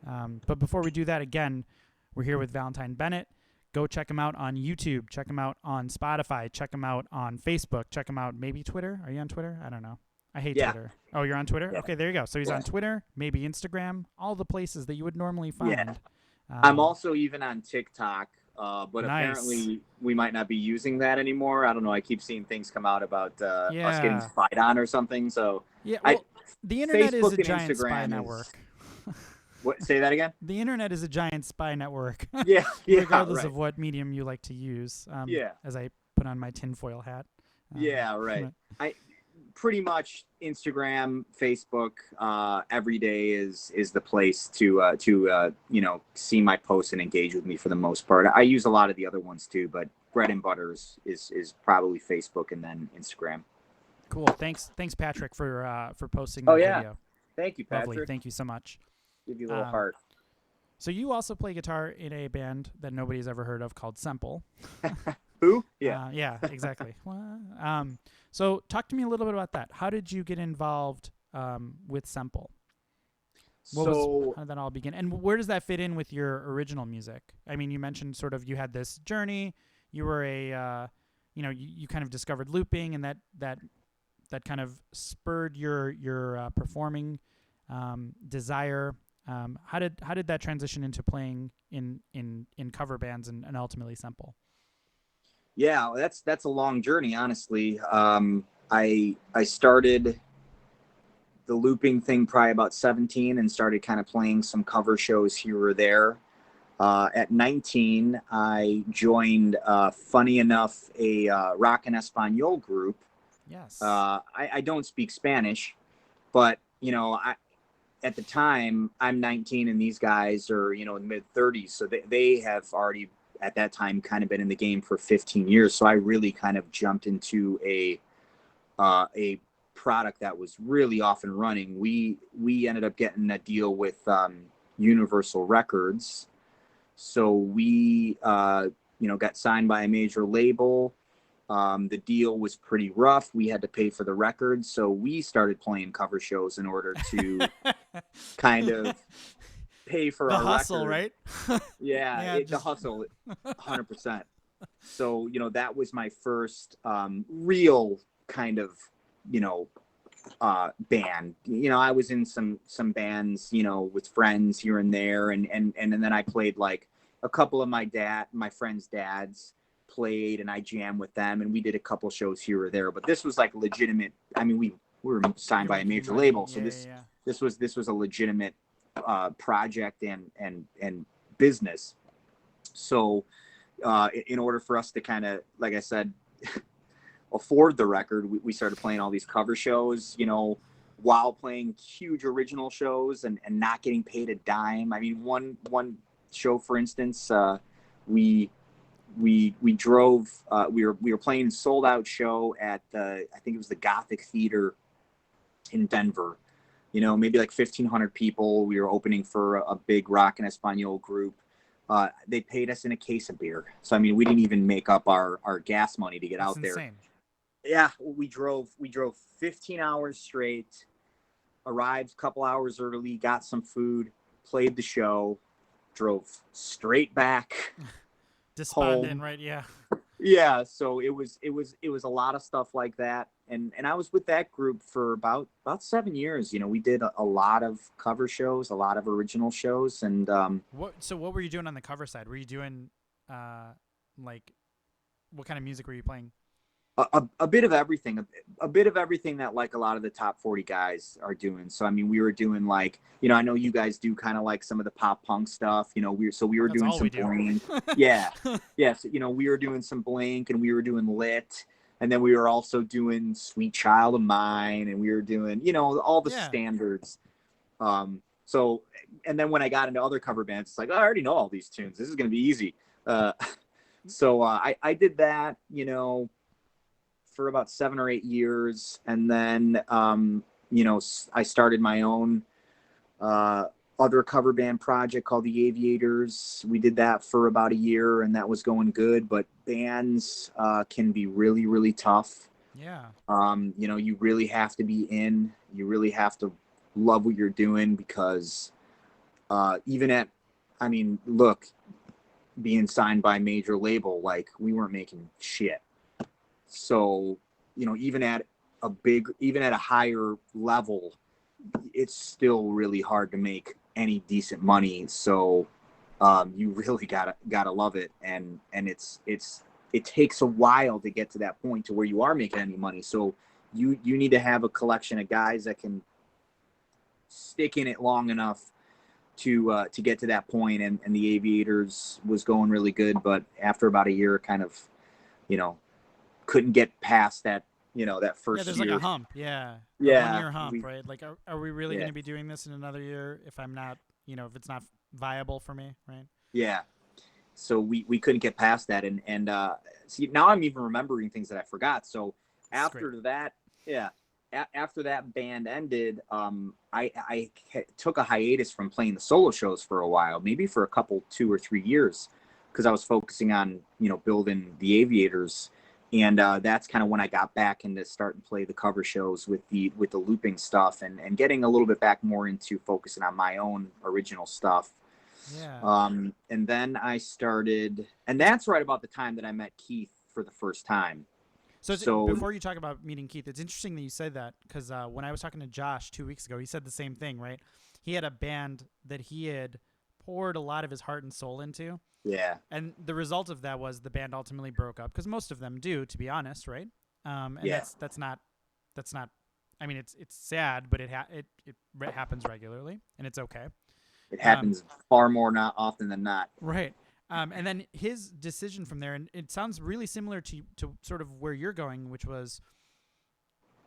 But before we do that, again, we're here with Valentine Bennett. Go check him out on YouTube. Check him out on Spotify. Check him out on Facebook. Check him out maybe Twitter. Are you on Twitter? I don't know. I hate Twitter. Oh, you're on Twitter? Yeah. Okay, there you go. So he's on Twitter, maybe Instagram, all the places that you would normally find. Yeah. I'm also even on TikTok, but apparently we might not be using that anymore. I don't know. I keep seeing things come out about us getting spied on or something. So yeah, well, the internet Facebook is a giant spy network. What? Say that again? The internet is a giant spy network. Yeah, regardless of what medium you like to use. As I put on my tinfoil hat. Yeah, right. Pretty much Instagram, Facebook, every day is the place to see my posts and engage with me for the most part. I use a lot of the other ones too, but bread and butter is probably Facebook and then Instagram. Cool. Thanks Patrick for posting that video. Thank you, Patrick. Lovely. Thank you so much. Give you a little heart. So you also play guitar in a band that nobody's ever heard of called Semple. Who? Yeah. Yeah, exactly. So talk to me a little bit about that. How did you get involved with Semple? How did that all begin? And where does that fit in with your original music? I mean, you mentioned sort of you had this journey. You were you kind of discovered looping, and that kind of spurred your performing desire. How did that transition into playing in cover bands and ultimately Semple? Yeah, that's a long journey, honestly. I started the looping thing probably about 17 and started kind of playing some cover shows here or there. At 19, I joined, funny enough, a rock and Espanol group. Yes. I don't speak Spanish, but at the time I'm 19 and these guys are mid 30s, so they have already at that time kind of been in the game for 15 years. So I really kind of jumped into a product that was really off and running. We ended up getting a deal with Universal Records. So we got signed by a major label. The deal was pretty rough. We had to pay for the records. So we started playing cover shows in order to kind of pay for the our hustle, record. Right? The hustle, 100%. So, that was my first real kind of, band. I was in some bands, with friends here and there. And then I played like a couple of my friends' dads played, and I jammed with them, and we did a couple shows here or there. But this was like legitimate. I mean, we were signed by a major label. So this was a legitimate project and business. So in order for us to kind of, like I said, afford the record, we started playing all these cover shows, while playing huge original shows and not getting paid a dime. I mean, one show, for instance, we drove, we were playing a sold out show at I think it was the Gothic Theater in Denver. Maybe like 1,500 people. We were opening for a big rock and Espanol group. They paid us in a case of beer. So, I mean, we didn't even make up our gas money to get out there. Insane. Yeah, we drove 15 hours straight, arrived a couple hours early, got some food, played the show, drove straight back. Despondent, home. Right? Yeah. Yeah, so it was a lot of stuff like that, and I was with that group for about 7 years. We did a lot of cover shows, a lot of original shows, and what were you doing on the cover side? Were you doing like what kind of music were you playing? A bit of everything, a bit of everything that like a lot of the top 40 guys are doing. So I mean, we were doing like, I know you guys do kind of like some of the pop punk stuff. We were doing some Blink. Yeah. Yes. We were doing some Blink, and we were doing Lit, and then we were also doing Sweet Child of Mine, and we were doing all the standards. So, and then when I got into other cover bands, it's like, I already know all these tunes. This is gonna be easy. So I did that, for about 7 or 8 years. And then, I started my own other cover band project called the Aviators. We did that for about a year, and that was going good. But bands can be really, really tough. Yeah. You really have to be in. You really have to love what you're doing, because look, being signed by a major label, like, we weren't making shit. So, even at a higher level, it's still really hard to make any decent money. So, you really gotta love it. And it takes a while to get to that point to where you are making any money. So you need to have a collection of guys that can stick in it long enough to get to that point. And the Aviators was going really good, but after about a year, kind of, couldn't get past that, that first there's year. like a hump. Yeah. Yeah. 1 year hump, right? Like, are we really going to be doing this in another year if I'm not, if it's not viable for me, right? Yeah. So we couldn't get past that. And see, now I'm even remembering things that I forgot. So after that, after that band ended, I took a hiatus from playing the solo shows for a while, maybe for a couple, 2 or 3 years, because I was focusing on, building the Aviators. And that's kind of when I got back into starting to play the cover shows with the looping stuff, and getting a little bit back more into focusing on my own original stuff. Yeah. And then I started, and that's right about the time that I met Keith for the first time. So before you talk about meeting Keith, it's interesting that you said that, because when I was talking to Josh 2 weeks ago, he said the same thing, right? He had a band that he had poured a lot of his heart and soul into. Yeah. And the result of that was the band ultimately broke up, because most of them do, to be honest, right? And that's not. I mean, it's sad, but it happens regularly, and it's okay. It happens far more not often than not. Right. And then his decision from there, and it sounds really similar to sort of where you're going, which was,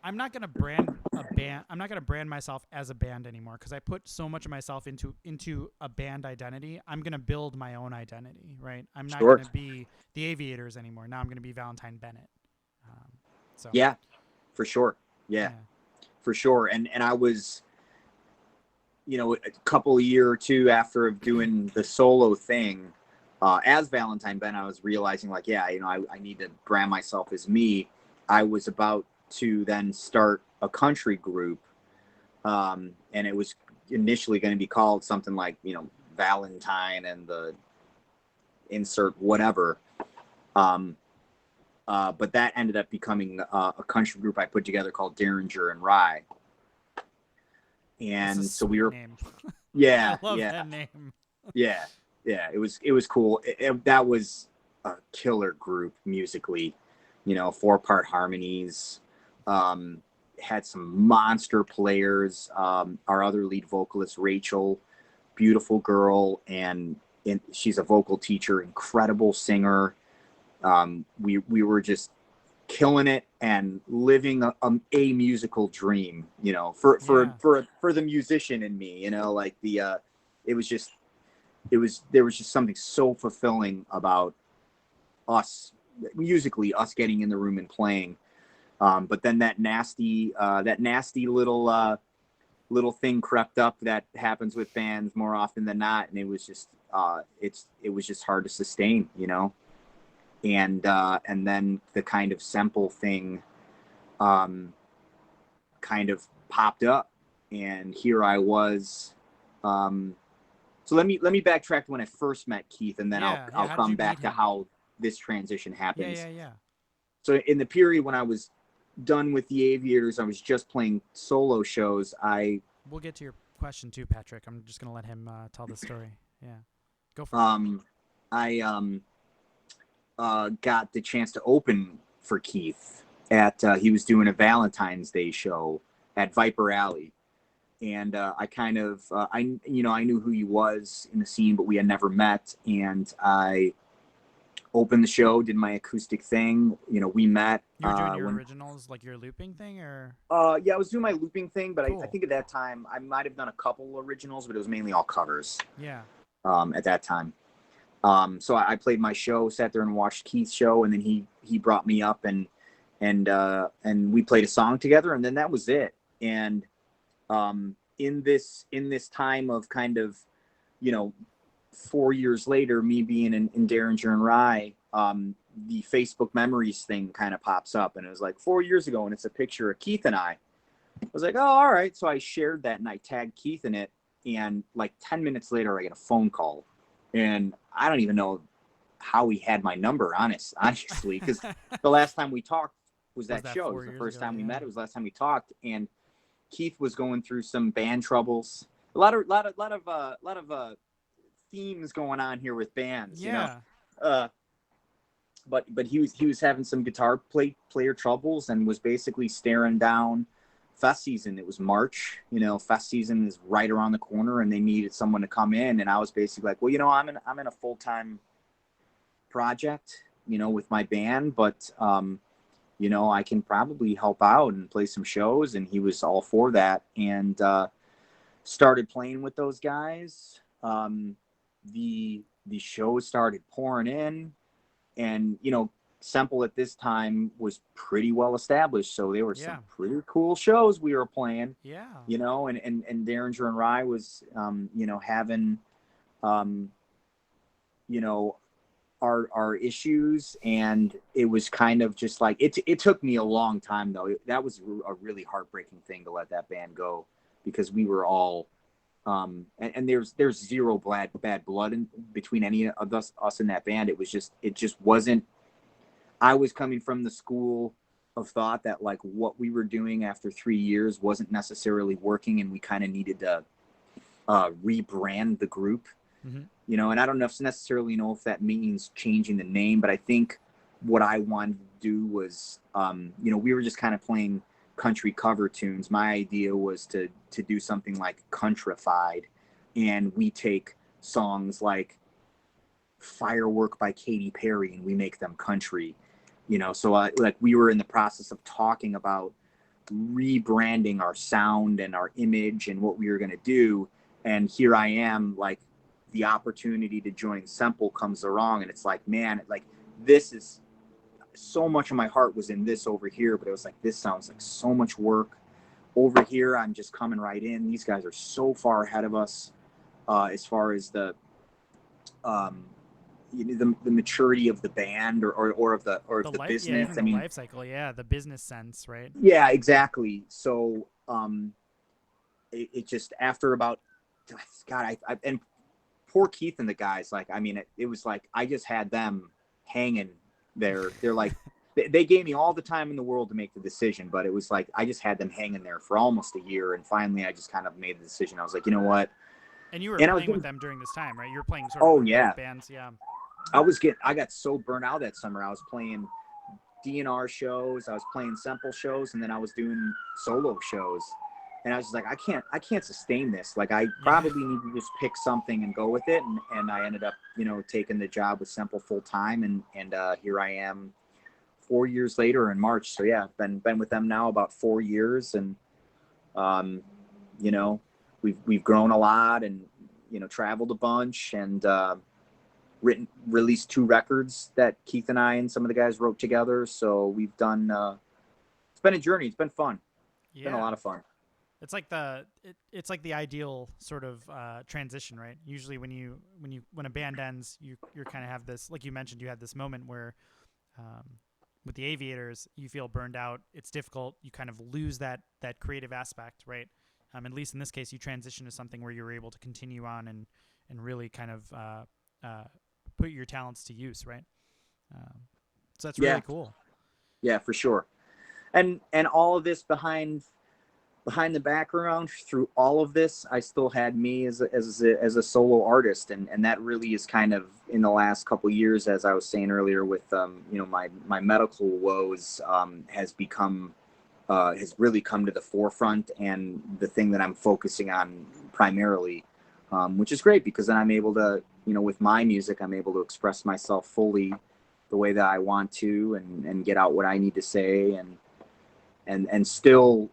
I'm not going to brand a band. I'm not going to brand myself as a band anymore, because I put so much of myself into a band identity. I'm going to build my own identity, right? I'm not going to be the Aviators anymore. Now I'm going to be Valentine Bennett. Yeah, for sure. Yeah, for sure. And I was, a couple of year or two after of doing the solo thing, as Valentine Bennett, I was realizing, like, I need to brand myself as me. I was about to then start a country group, and it was initially going to be called something like, Valentine and the insert whatever, but that ended up becoming a country group I put together called Derringer and Rye. And so we were name. I love that name. Yeah, it was cool. That was a killer group musically, 4-part harmonies, had some monster players. Our other lead vocalist, Rachel, beautiful girl, and she's a vocal teacher, incredible singer. We were just killing it and living a musical dream, for the musician in me, like there was just something so fulfilling about us musically, us getting in the room and playing. But then that nasty little thing crept up that happens with bands more often than not. And it was just, it was just hard to sustain, and then the kind of Semple thing, kind of popped up, and here I was. So let me backtrack to when I first met Keith, and then I'll come back to how this transition happens. Yeah. So in the period when I was done with the Aviators, I was just playing solo shows. We'll get to your question too, Patrick. I'm just gonna let him tell the story. Yeah, go for it. I got the chance to open for Keith at he was doing a Valentine's Day show at Viper Alley. And I kind of, I knew who he was in the scene, but we had never met. And I opened the show, did my acoustic thing. We met. You were doing your originals, like your looping thing, or? Yeah, I was doing my looping thing, but cool. I think at that time I might have done a couple originals, but it was mainly all covers. Yeah. At that time. So I played my show, sat there and watched Keith's show, and then he brought me up and we played a song together, and then that was it. And in this time of kind of, 4 years later, me being in Derringer and Rye, the Facebook memories thing kind of pops up, and it was like 4 years ago, and it's a picture of Keith and I was like, oh, all right. So I shared that and I tagged Keith in it. And like 10 minutes later, I get a phone call, and I don't even know how he had my number, honestly, because the last time we talked was that show. It was the first time we met. It was the last time we talked. And Keith was going through some band troubles, a lot of themes going on here with bands, but he was having some guitar player troubles and was basically staring down fest season. It was March, fest season is right around the corner, and they needed someone to come in. And I was basically like, well, I'm in a full-time project, with my band, but I can probably help out and play some shows. And he was all for that, and started playing with those guys. The shows started pouring in, and Semple at this time was pretty well established, so there were some pretty cool shows we were playing. And Derringer and Rye was having our issues, and it was kind of just like it took me a long time, though. That was a really heartbreaking thing to let that band go, because we were all and there's zero bad blood between any of us in that band. It just wasn't. I was coming from the school of thought that like what we were doing after 3 years wasn't necessarily working, and we kind of needed to rebrand the group. And I don't necessarily know if that means changing the name, but I think what I wanted to do was, we were just kind of playing country cover tunes. My idea was to do something like Countrified, and we take songs like Firework by Katy Perry and we make them country, so like we were in the process of talking about rebranding our sound and our image and what we were going to do. And here I am, like, the opportunity to join Semple comes along, and it's like, man, like, this is so much of my heart was in this over here, but it was like, this sounds like so much work over here. I'm just coming right in. These guys are so far ahead of us as far as the maturity of the band or of the business. The life cycle, the business sense, right? Yeah, exactly. So it just, after about, God, I and poor Keith and the guys, like, I mean, it was like I just had them hanging there. They're like, they gave me all the time in the world to make the decision, but it was like I just had them hanging there for almost a year, and finally I just kind of made the decision. I was like, you know what? And you were playing with them during this time, right? You were playing sort of bands, I got so burnt out that summer. I was playing DNR shows, I was playing Semple shows, and then I was doing solo shows. And I was just like, I can't sustain this. Like, I probably need to just pick something and go with it. And I ended up, taking the job with Semple full time. And here I am 4 years later in March. So yeah, been with them now about 4 years. And, we've grown a lot, and, traveled a bunch, and released 2 records that Keith and I and some of the guys wrote together. So we've done, it's been a journey. It's been fun. It's been a lot of fun. It's like it's like the ideal sort of transition, right? Usually when a band ends, you're kind of have this, like you mentioned, you had this moment where with the Aviators, you feel burned out. It's difficult. You kind of lose that creative aspect, right? At least in this case, you transition to something where you're able to continue on and really kind of put your talents to use, right? So that's really cool. Yeah, for sure. And all of this behind the background, through all of this, I still had me as a solo artist, and that really is kind of in the last couple of years, as I was saying earlier, with my medical woes, has really come to the forefront, and the thing that I'm focusing on primarily, which is great, because then I'm able to, with my music, I'm able to express myself fully the way that I want to, and get out what I need to say, and still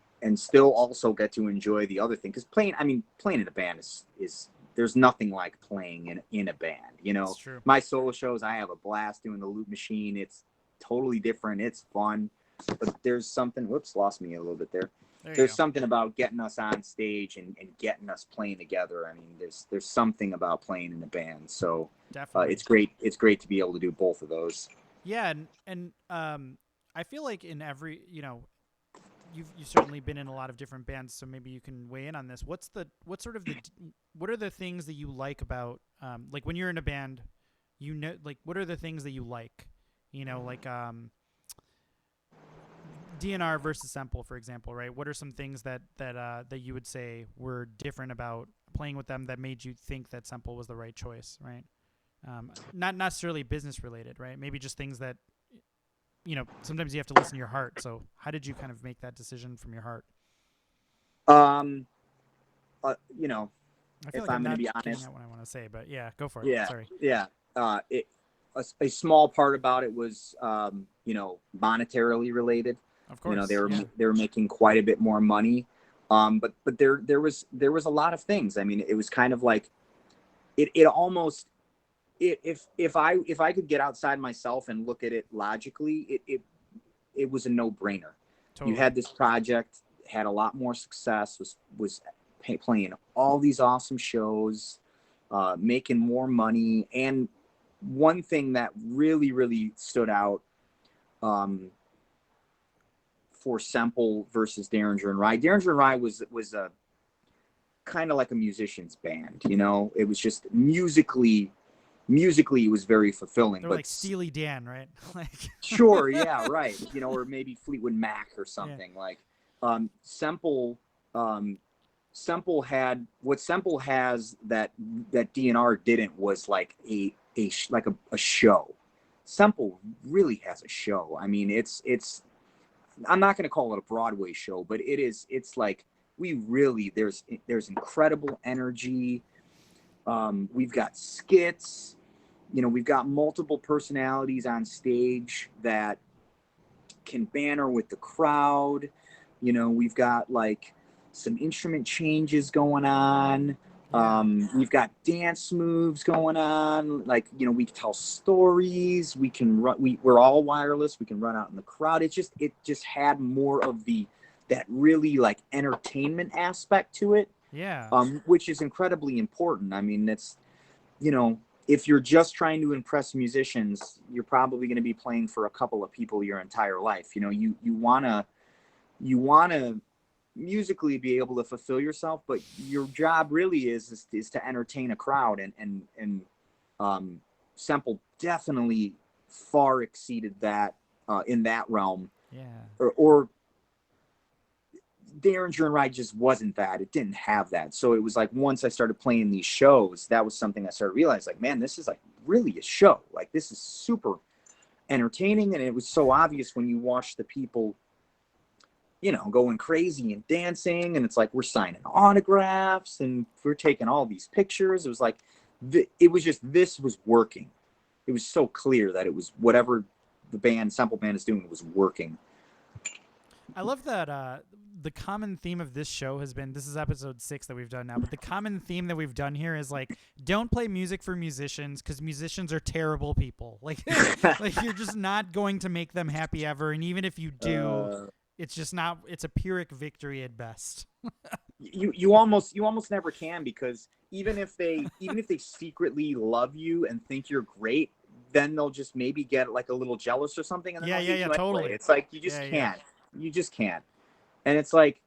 also get to enjoy the other thing. Because playing in a band is there's nothing like playing in a band. You know, It's true. my solo shows, I have a blast doing the loop machine. It's totally different. It's fun. But there's something, whoops, lost me a little bit there. There's something about getting us on stage and getting us playing together. I mean, there's something about playing in a band. So Definitely. it's great. It's great to be able to do both of those. Yeah, and I feel like in every, you know, you've certainly been in a lot of different bands, so maybe you can weigh in on this. What are the things that you like about like when you're in a band, you know, like what are the things that you like? You know, like DNR versus Semple, for example, right? What are some things that you would say were different about playing with them that made you think that Semple was the right choice, right? Not necessarily business related, right? Maybe just things that, you know, sometimes you have to listen to your heart. So how did you kind of make that decision from your heart? You know, I feel if like I'm going to be getting honest, at what I want to say, but yeah, go for it. yeah, Sorry. yeah. A small part about it was, you know, monetarily related. Of course. You know, they were making quite a bit more money. But there was a lot of things. I mean, it was kind of like it almost, if I could get outside myself and look at it logically, it was a no-brainer. Totally. You had this project, had a lot more success, was playing all these awesome shows, making more money. And one thing that really, really stood out for Semple versus Derringer and Rye. Derringer and Rye was a kind of like a musician's band, you know. It was just musically it was very fulfilling. They're but like Steely Dan, right? Like sure, yeah, right. You know, or maybe Fleetwood Mac or something. Yeah. Like Semple had what Semple has that DNR didn't, was like a show. Semple really has a show. I mean, it's I'm not going to call it a Broadway show, but it's like there's incredible energy. We've got skits, you know, we've got multiple personalities on stage that can banter with the crowd. You know, we've got like some instrument changes going on. We've got dance moves going on. Like, you know, we tell stories. We can run. We're all wireless. We can run out in the crowd. It just had more of that really like entertainment aspect to it. Yeah. Which is incredibly important. I mean, it's, you know, if you're just trying to impress musicians, you're probably going to be playing for a couple of people your entire life. You know, you wanna musically be able to fulfill yourself, but your job really is to entertain a crowd, and Semple definitely far exceeded that in that realm. Yeah. Or Derringer and Rye just wasn't that. It didn't have that. So it was like, once I started playing these shows, that was something I started realizing, like, man, this is like really a show. Like, this is super entertaining. And it was so obvious when you watch the people, you know, going crazy and dancing, and it's like, we're signing autographs and we're taking all these pictures. It was like, this was working. It was so clear that it was whatever the Semple band is doing was working. I love that the common theme of this show has been, this is episode 6 that we've done now, but the common theme that we've done here is like, don't play music for musicians, because musicians are terrible people. Like, like you're just not going to make them happy ever, and even if you do, it's just not. It's a Pyrrhic victory at best. you almost never can, because even if they secretly love you and think you're great, then they'll just maybe get like a little jealous or something. And then yeah, totally. It's like, you just can't. You just can't. And it's like,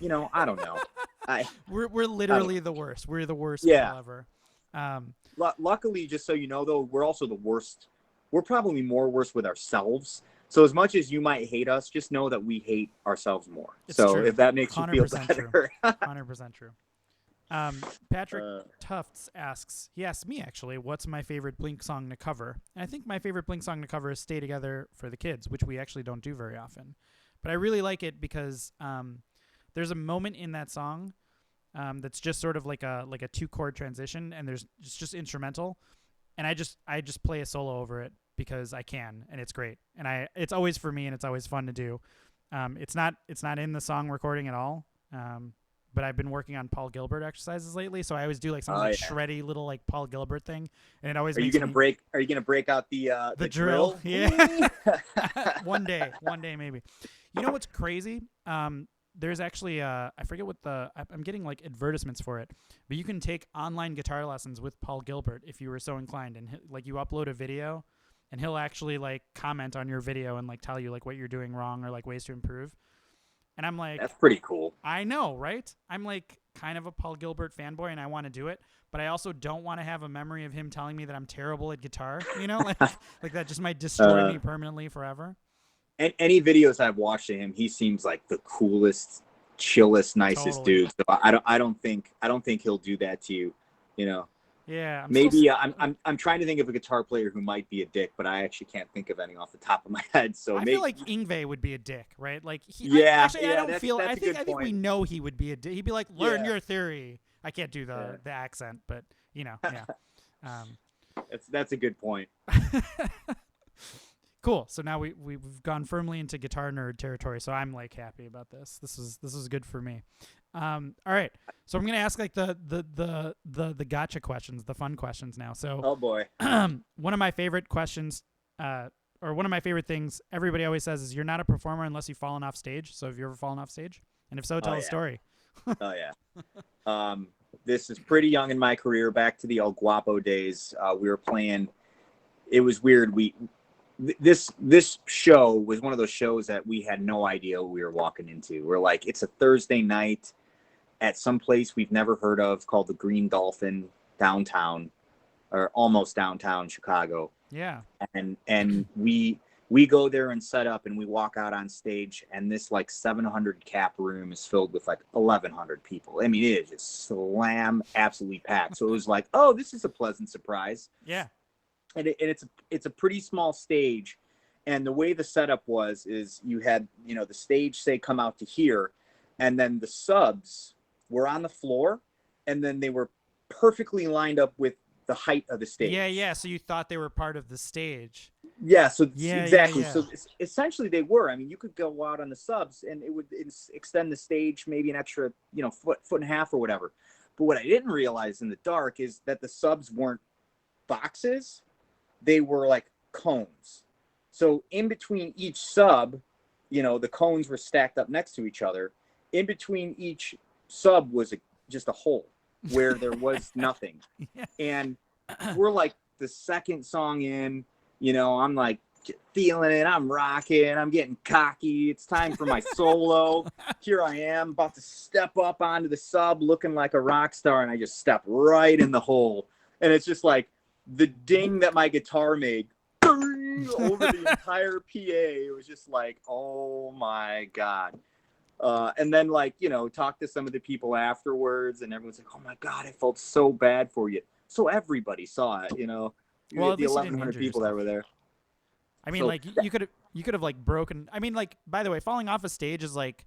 you know, I don't know. We're literally the worst. We're the worst people ever. Luckily, just so you know, though, we're also the worst. We're probably more worse with ourselves. So as much as you might hate us, just know that we hate ourselves more. It's so true. If that makes you feel better. True. 100% true. Patrick Tufts asks, he asked me actually, what's my favorite Blink song to cover? And I think my favorite Blink song to cover is Stay Together for the Kids, which we actually don't do very often. But I really like it because there's a moment in that song that's just sort of like a 2-chord transition, and there's just instrumental, and I just play a solo over it because I can, and it's great. And it's always for me, and it's always fun to do. It's not in the song recording at all. but I've been working on Paul Gilbert exercises lately, so I always do like some shreddy little like Paul Gilbert thing, and it always. Are you gonna break out the drill? Yeah. One day maybe. You know what's crazy? There's actually I forget what I'm getting like advertisements for it, but you can take online guitar lessons with Paul Gilbert if you were so inclined, and like you upload a video, and he'll actually like comment on your video and like tell you like what you're doing wrong or like ways to improve. And I'm like, that's pretty cool. I know, right? I'm like kind of a Paul Gilbert fanboy, and I want to do it, but I also don't want to have a memory of him telling me that I'm terrible at guitar. You know, like that just might destroy me permanently forever. Any videos I've watched of him, he seems like the coolest, chillest, nicest dude. So I don't think he'll do that to you. You know. Yeah. I'm trying to think of a guitar player who might be a dick, but I actually can't think of any off the top of my head. So I feel like Yngwie would be a dick, right? Like I think we know he would be a dick. He'd be like, learn your theory. I can't do the accent, but you know, yeah. That's a good point. Cool. So now we've gone firmly into guitar nerd territory. So I'm like happy about this. This is good for me. All right. So I'm gonna ask like the gotcha questions, the fun questions now. So oh boy. One of my favorite questions, or one of my favorite things everybody always says is you're not a performer unless you've fallen off stage. So have you ever fallen off stage? And if so, tell a story. Oh yeah. This is pretty young in my career. Back to the El Guapo days. We were playing. It was weird. This show was one of those shows that we had no idea what we were walking into. We're like, it's a Thursday night at some place we've never heard of called the Green Dolphin downtown, or almost downtown Chicago. Yeah. And we go there and set up, and we walk out on stage, and this like 700 cap room is filled with like 1,100 people. I mean, it is just slam absolutely packed. So it was like, oh, this is a pleasant surprise. Yeah. And it's a pretty small stage, and the way the setup is you had, you know, the stage say come out to here, and then the subs were on the floor, and then they were perfectly lined up with the height of the stage. Yeah. So you thought they were part of the stage. Yeah. So exactly. Yeah. So essentially they were. I mean, you could go out on the subs, and it would extend the stage maybe an extra, you know, foot and a half or whatever. But what I didn't realize in the dark is that the subs weren't boxes. They were like cones. So in between each sub, you know, the cones were stacked up next to each other. In between each sub was just a hole where there was nothing. Yeah. And we're like the second song in, you know, I'm like feeling it. I'm rocking. I'm getting cocky. It's time for my solo. Here I am about to step up onto the sub looking like a rock star. And I just step right in the hole. And it's just like, the ding that my guitar made over the entire PA, it was just like, oh my God. And then, like, you know, talk to some of the people afterwards, and everyone's like, oh my God, I felt so bad for you. So everybody saw it, you know. Well, the 1,100 people that were there. I mean, like, you could have like broken. I mean, like, by the way, falling off a stage is like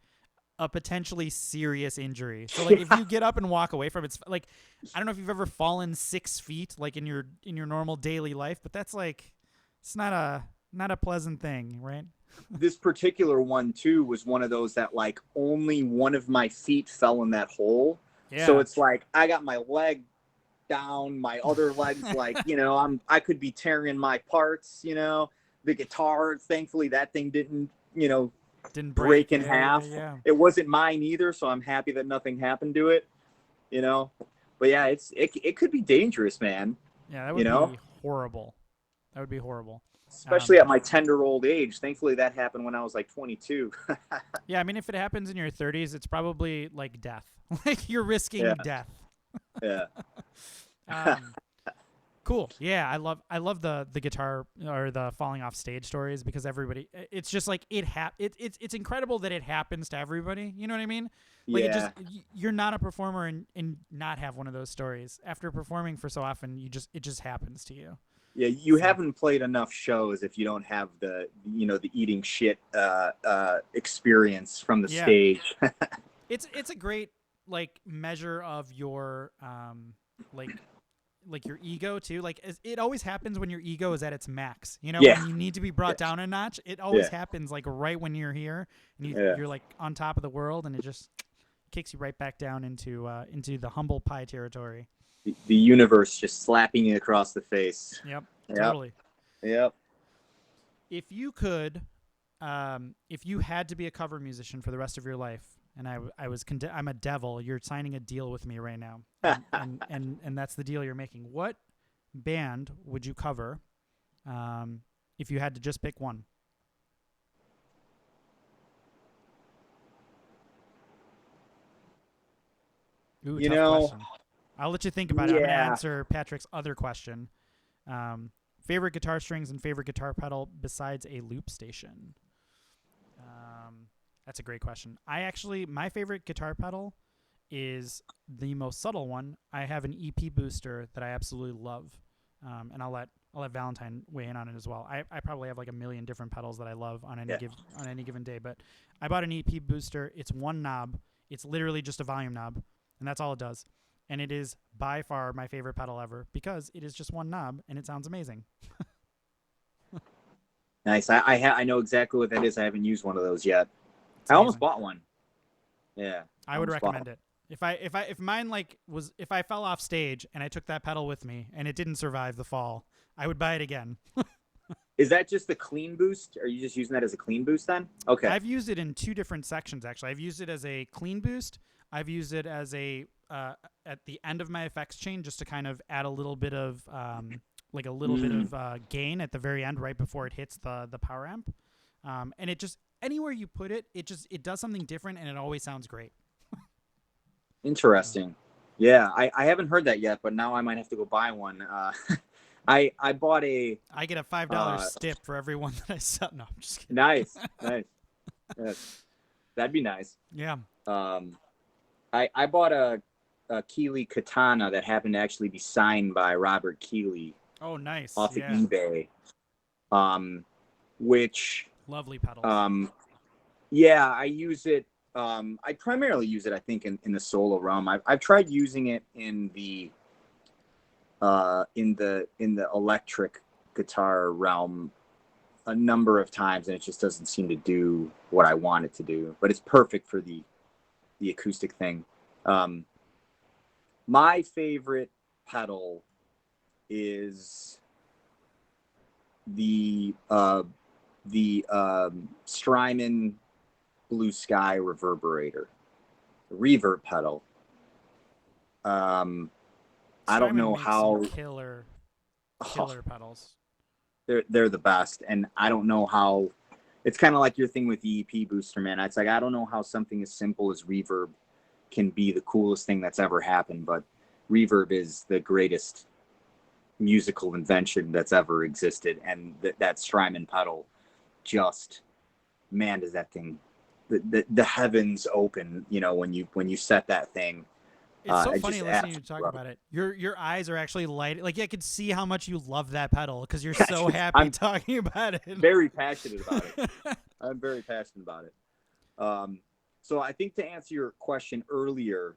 a potentially serious injury. So like if you get up and walk away from it, it's like, I don't know if you've ever fallen 6 feet like in your normal daily life, but that's like, it's not a pleasant thing, right? This particular one too was one of those that like only one of my feet fell in that hole. Yeah. So it's like I got my leg down, my other leg's like, you know, I could be tearing my parts, you know. The guitar, thankfully that thing didn't, you know, didn't break in half. Yeah. It wasn't mine either, so I'm happy that nothing happened to it, you know. But yeah, it could be dangerous, man. Yeah, that would be horrible. That would be horrible, especially at my tender old age. Thankfully that happened when I was like 22. Yeah, I mean, if it happens in your 30s, it's probably like death. Like you're risking death. Yeah. Cool. Yeah, I love the guitar or the falling off stage stories, because everybody, it's just like it's incredible that it happens to everybody. You know what I mean? Like you're not a performer and not have one of those stories. After performing for so often, it just happens to you. Yeah, you haven't played enough shows if you don't have the, you know, the eating shit experience from the stage. It's a great like measure of your like your ego too. Like it always happens when your ego is at its max, you know. When you need to be brought down a notch, it always happens like right when you're here and you're like on top of the world, and it just kicks you right back down into the humble pie territory. The universe just slapping you across the face. Yep. Totally. Yep. If you could, if you had to be a cover musician for the rest of your life, and I'm a devil, you're signing a deal with me right now, and that's the deal you're making. What band would you cover, if you had to just pick one? Ooh, tough question. I'll let you think about it. I'm going to answer Patrick's other question. Favorite guitar strings and favorite guitar pedal besides a loop station? That's a great question. My favorite guitar pedal is the most subtle one. I have an EP booster that I absolutely love, and I'll let Valentine weigh in on it as well. I probably have like a million different pedals that I love on any given day, but I bought an EP booster. It's one knob. It's literally just a volume knob, and that's all it does. And it is by far my favorite pedal ever because it is just one knob and it sounds amazing. Nice. I know exactly what that is. I haven't used one of those yet. I almost bought one. Yeah. I would recommend it. If I fell off stage and I took that pedal with me and it didn't survive the fall, I would buy it again. Is that just the clean boost? Are you just using that as a clean boost then? Okay. I've used it in two different sections actually. I've used it as a clean boost. I've used it as a at the end of my effects chain just to kind of add a little bit of gain at the very end right before it hits the power amp. And it just anywhere you put it, it does something different and it always sounds great. Interesting. Yeah, I haven't heard that yet, but now I might have to go buy one. I bought a. I get a $5 stip for every one that I sell. No, I'm just kidding. Nice. Yes. That'd be nice. Yeah. I bought a Keeley Katana that happened to actually be signed by Robert Keeley. Oh, nice. Off of eBay. Which lovely pedals. Yeah, I use it. I primarily use it, I think, in the solo realm. I've tried using it in the electric guitar realm a number of times, and it just doesn't seem to do what I want it to do. But it's perfect for the acoustic thing. My favorite pedal is the Strymon Blue Sky reverberator, the reverb pedal. I don't know how killer pedals. They're the best, and I don't know how. It's kind of like your thing with the EP booster, man. It's like I don't know how something as simple as reverb can be the coolest thing that's ever happened, but reverb is the greatest musical invention that's ever existed, and that Strymon pedal, just man, does that thing, the heavens open, when you set that thing. It's so funny listening to you talk about it. Your eyes are actually light. Like I could see how much you love that pedal because you're so happy talking about it. Very passionate about it. I'm very passionate about it. So I think to answer your question earlier,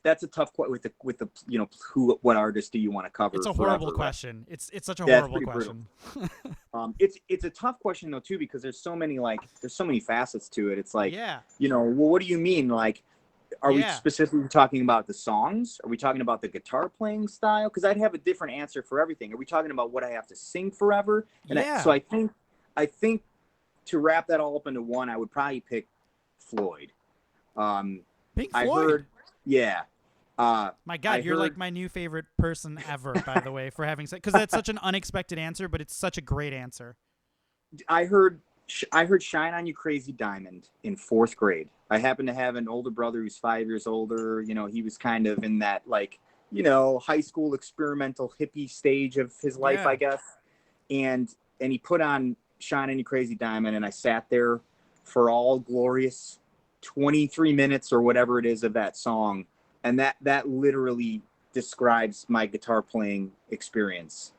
that's a tough question with the what artist do you want to cover? It's a horrible question. It's such a horrible question. It's a tough question though too, because there's so many facets to it. It's like, yeah, well, what do you mean? Like, are we specifically talking about the songs? Are we talking about the guitar playing style? Because I'd have a different answer for everything. Are we talking about what I have to sing forever? And so I think to wrap that all up into one, I would probably pick Floyd. Pink Floyd. I heard, yeah. My God, you're like my new favorite person ever, by the way, for having said, because that's such an unexpected answer, but it's such a great answer. I heard Shine On You Crazy Diamond in 4th grade. I happen to have an older brother who's 5 years older. He was kind of in that high school experimental hippie stage of his life, I guess. And he put on Shine On You Crazy Diamond, and I sat there for all glorious 23 minutes or whatever it is of that song. And that literally describes my guitar playing experience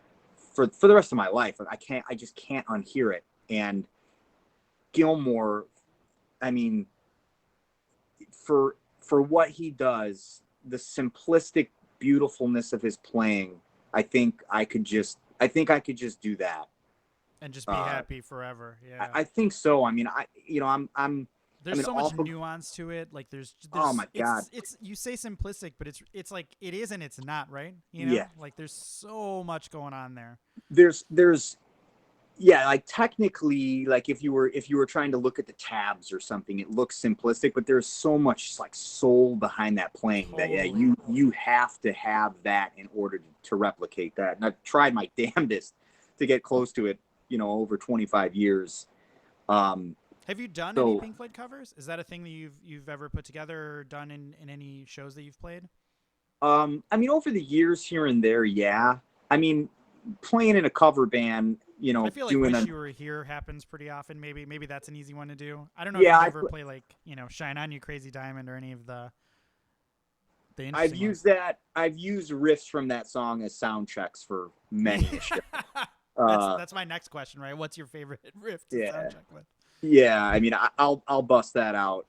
for the rest of my life. I just can't unhear it. And Gilmour, I mean, for what he does, the simplistic beautifulness of his playing, I think I could just do that and just be happy forever. Yeah, I think so. I mean, There's so much nuance to it. Like there's oh my God. It's you say simplistic, but it's like it is and it's not, right? You know, Yeah. like there's so much going on there. There's yeah, like technically, like if you were trying to look at the tabs or something, it looks simplistic, but there's so much like soul behind that playing that yeah, you have to have that in order to replicate that. And I've tried my damnedest to get close to it, you know, over 25 years. Have you done any Pink Floyd covers? Is that a thing that you've ever put together or done in any shows that you've played? I mean, over the years here and there, yeah. I mean, playing in a cover band, you know, I feel like Wish You Were Here happens pretty often. Maybe that's an easy one to do. I don't know if you ever play like, you know, Shine On You Crazy Diamond or any of the I've used that. I've used riffs from that song as sound checks for many a show. That's my next question, right? What's your favorite riff to sound check with? Yeah, I mean, I'll bust that out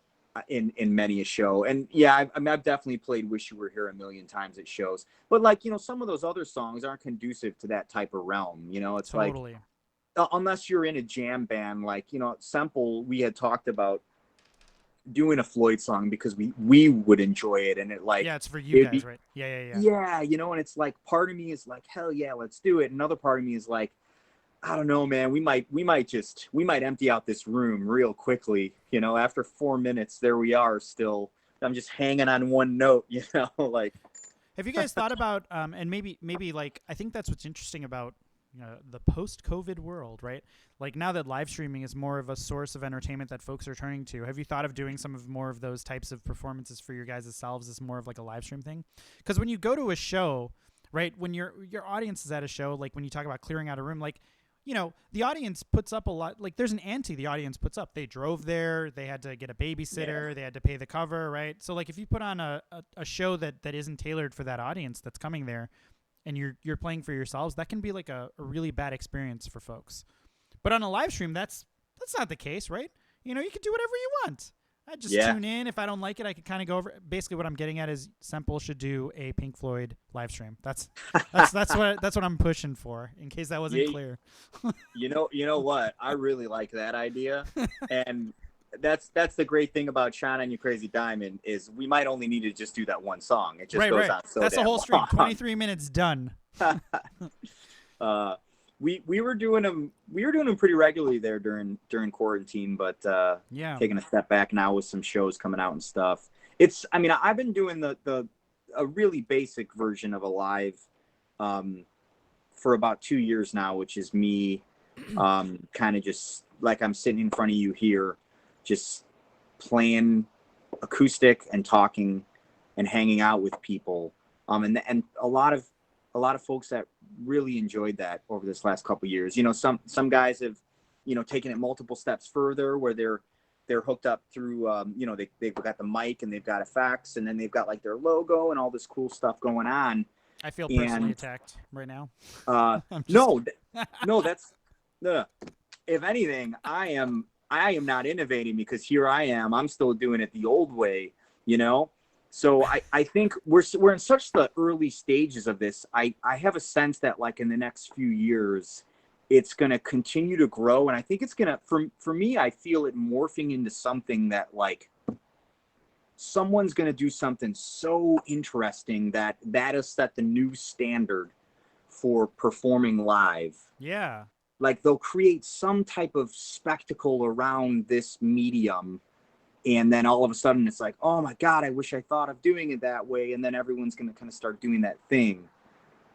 in many a show, and yeah, I've definitely played "Wish You Were Here" a million times at shows. But like, you know, some of those other songs aren't conducive to that type of realm. You know, it's totally. Like unless you're in a jam band, like, you know, Semple, we had talked about doing a Floyd song because we would enjoy it, and it like it's for you guys, right? Yeah, you know, and it's like part of me is like, hell yeah, let's do it. Another part of me is like, I don't know, man. We might empty out this room real quickly. You know, after 4 minutes, there we are still. I'm just hanging on one note, you know, like. Have you guys thought about, and maybe like, I think that's what's interesting about the post-COVID world, right? Like now that live streaming is more of a source of entertainment that folks are turning to, have you thought of doing some of more of those types of performances for your guys' selves as more of like a live stream thing? Because when you go to a show, right, when your audience is at a show, like when you talk about clearing out a room, like, you know, the audience puts up a lot. Like there's an ante the audience puts up. They drove there. They had to get a babysitter. They had to pay the cover, right? So like if you put on a show that isn't tailored for that audience that's coming there, and you're playing for yourselves, that can be like a really bad experience for folks. But on a live stream, that's not the case, right? You know, you can do whatever you want. I just tune in. If I don't like it, I can kind of go over. Basically, what I'm getting at is Semple should do a Pink Floyd live stream. That's what I'm pushing for. In case that wasn't clear. You know what? I really like that idea, and that's the great thing about Shine On You Crazy Diamond is we might only need to just do that one song. It just goes on so that's the whole long. stream. 23 minutes done. We were doing them pretty regularly there during quarantine, but taking a step back now with some shows coming out and stuff. I've been doing a really basic version of a live for about 2 years now, which is me kind of just like I'm sitting in front of you here, just playing acoustic and talking and hanging out with people. And a lot of folks that really enjoyed that over this last couple of years. You know, some guys have, you know, taken it multiple steps further where they're hooked up through, you know, they've got the mic and they've got effects and then they've got like their logo and all this cool stuff going on. I feel personally attacked right now. No. If anything, I am not innovating because here I am. I'm still doing it the old way, you know? So I think we're in such the early stages of this. I have a sense that like in the next few years, it's going to continue to grow. And I think it's going to, for me, I feel it morphing into something that like someone's going to do something so interesting that'll set the new standard for performing live. Yeah. Like they'll create some type of spectacle around this medium. And then all of a sudden it's like, oh my God, I wish I thought of doing it that way. And then everyone's going to kind of start doing that thing.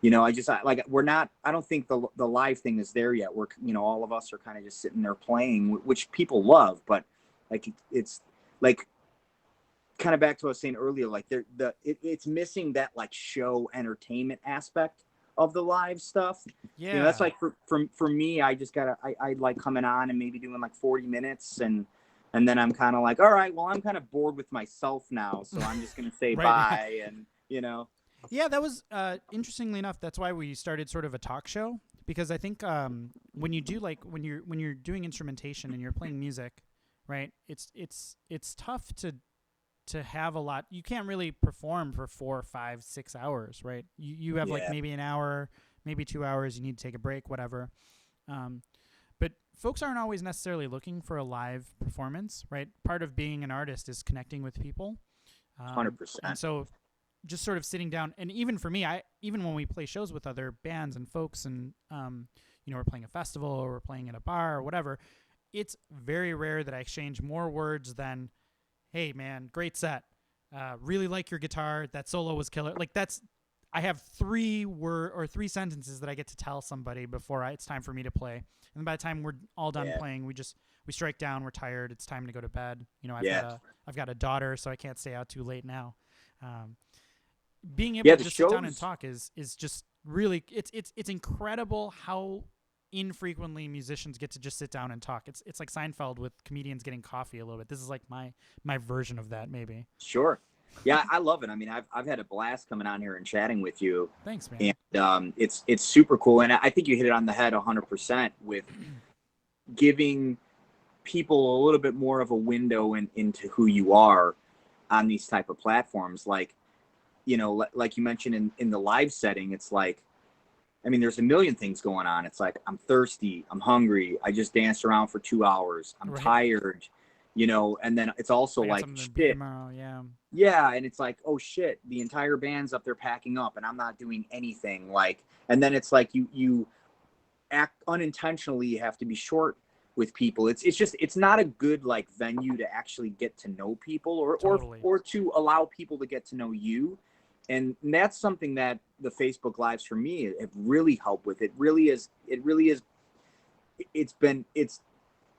You know, I don't think the live thing is there yet. We're, you know, all of us are kind of just sitting there playing, which people love, but like, it's like kind of back to what I was saying earlier, like it's missing that like show entertainment aspect of the live stuff. Yeah. You know, that's like for me, I just I like coming on and maybe doing like 40 minutes and then I'm kind of like, all right, well, I'm kind of bored with myself now. So I'm just going to say bye. And, you know. Yeah, that was, interestingly enough, that's why we started sort of a talk show. Because I think when you do like, when you're doing instrumentation and you're playing music, right, it's tough to have a lot. You can't really perform for 4, 5, 6 hours, right? You have like maybe an hour, maybe 2 hours. You need to take a break, whatever. But folks aren't always necessarily looking for a live performance, right? Part of being an artist is connecting with people. 100%. And so just sort of sitting down, and even for me, even when we play shows with other bands and folks and, we're playing a festival or we're playing at a bar or whatever, it's very rare that I exchange more words than, hey man, great set. Really like your guitar. That solo was killer. Like I have 3 sentences that I get to tell somebody before it's time for me to play. And by the time we're all done playing, we strike down. We're tired. It's time to go to bed. I've got a daughter, so I can't stay out too late now. Being able to just sit down and talk is just really, it's incredible how infrequently musicians get to just sit down and talk. It's like Seinfeld with comedians getting coffee a little bit. This is like my version of that, maybe. Sure. Yeah, I love it. I mean, I've had a blast coming on here and chatting with you. Thanks, man. And it's super cool. And I think you hit it on the head 100% with giving people a little bit more of a window into who you are on these type of platforms. Like, like you mentioned in the live setting, it's like, I mean, there's a million things going on. It's like, I'm thirsty, I'm hungry, I just danced around for 2 hours, I'm tired, and then it's also like, shit. Tomorrow, yeah. Yeah, and it's like, oh shit, the entire band's up there packing up and I'm not doing anything. Like, and then it's like you act unintentionally, you have to be short with people. It's not a good like venue to actually get to know people or to allow people to get to know you. And that's something that the Facebook Lives for me have really helped with. It's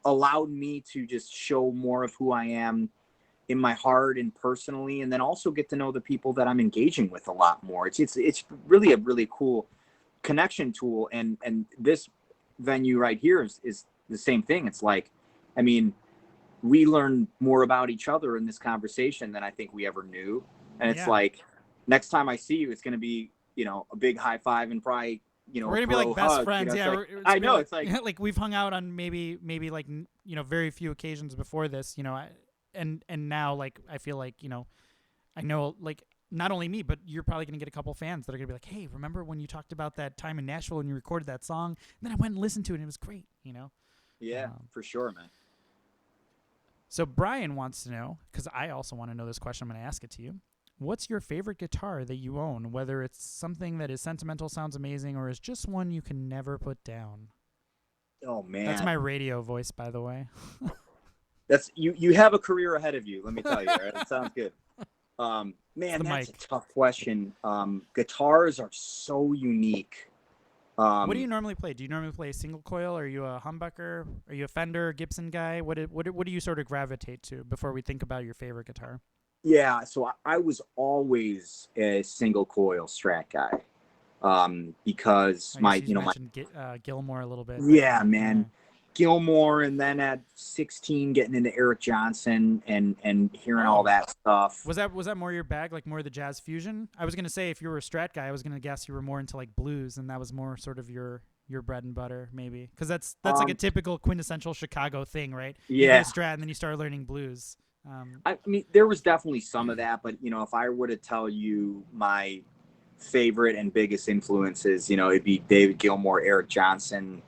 allowed me to just show more of who I am in my heart and personally, and then also get to know the people that I'm engaging with a lot more. It's really a really cool connection tool. And this venue right here is the same thing. It's like, I mean, we learn more about each other in this conversation than I think we ever knew. And it's like, next time I see you, it's going to be, a big high five and probably, we're going to be like best friends. Yeah. Like, I know. It's like, like we've hung out on maybe like, very few occasions before this, and now like, I feel like, I know like not only me, but you're probably going to get a couple fans that are going to be like, hey, remember when you talked about that time in Nashville and you recorded that song? And then I went and listened to it and it was great, Yeah, for sure, man. So Brian wants to know, because I also want to know this question. I'm going to ask it to you. What's your favorite guitar that you own, whether it's something that is sentimental, sounds amazing, or is just one you can never put down? Oh, man. That's my radio voice, by the way. That's you have a career ahead of you, let me tell you. Right? That sounds good. Man, that's a tough question. Guitars are so unique. What do you normally play? Do you normally play a single coil? Are you a humbucker? Are you a Fender, Gibson guy? What do you sort of gravitate to before we think about your favorite guitar? Yeah, so I was always a single coil Strat guy, because my Gilmore a little bit. Yeah, man, Gilmore, and then at 16 getting into Eric Johnson and hearing all that stuff. Was that more your bag, like more the jazz fusion? I was gonna say if you were a Strat guy, I was gonna guess you were more into like blues, and that was more sort of your bread and butter, maybe, because that's like a typical quintessential Chicago thing, right? Yeah, you get a Strat and then you start learning blues. I mean, there was definitely some of that, but if I were to tell you my favorite and biggest influences, it'd be David Gilmour, Eric Johnson,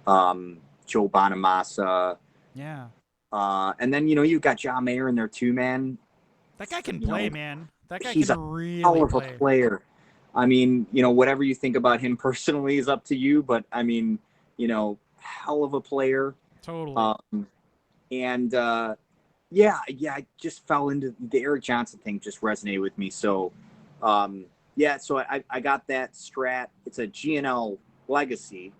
Joe Bonamassa. Yeah. And then you've got John Mayer in there too, man. That guy can play, man. That guy he's can really play. He's a hell of a player. I mean, whatever you think about him personally is up to you, but I mean, hell of a player. Totally. Yeah, I just fell into the Eric Johnson thing, just resonated with me. So, so I got that Strat. It's a G&L Legacy,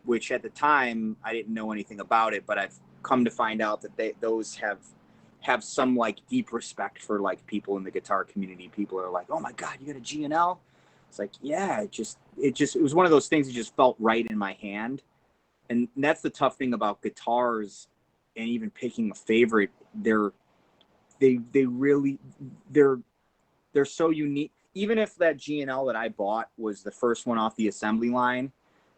which at the time I didn't know anything about it, but I've come to find out that those have some like deep respect for like people in the guitar community. People are like, oh my God, you got a G&L? It's like, yeah, it was one of those things that just felt right in my hand. And that's the tough thing about guitars. And even picking a favorite, they're so unique. Even if that G&L that I bought was the first one off the assembly line,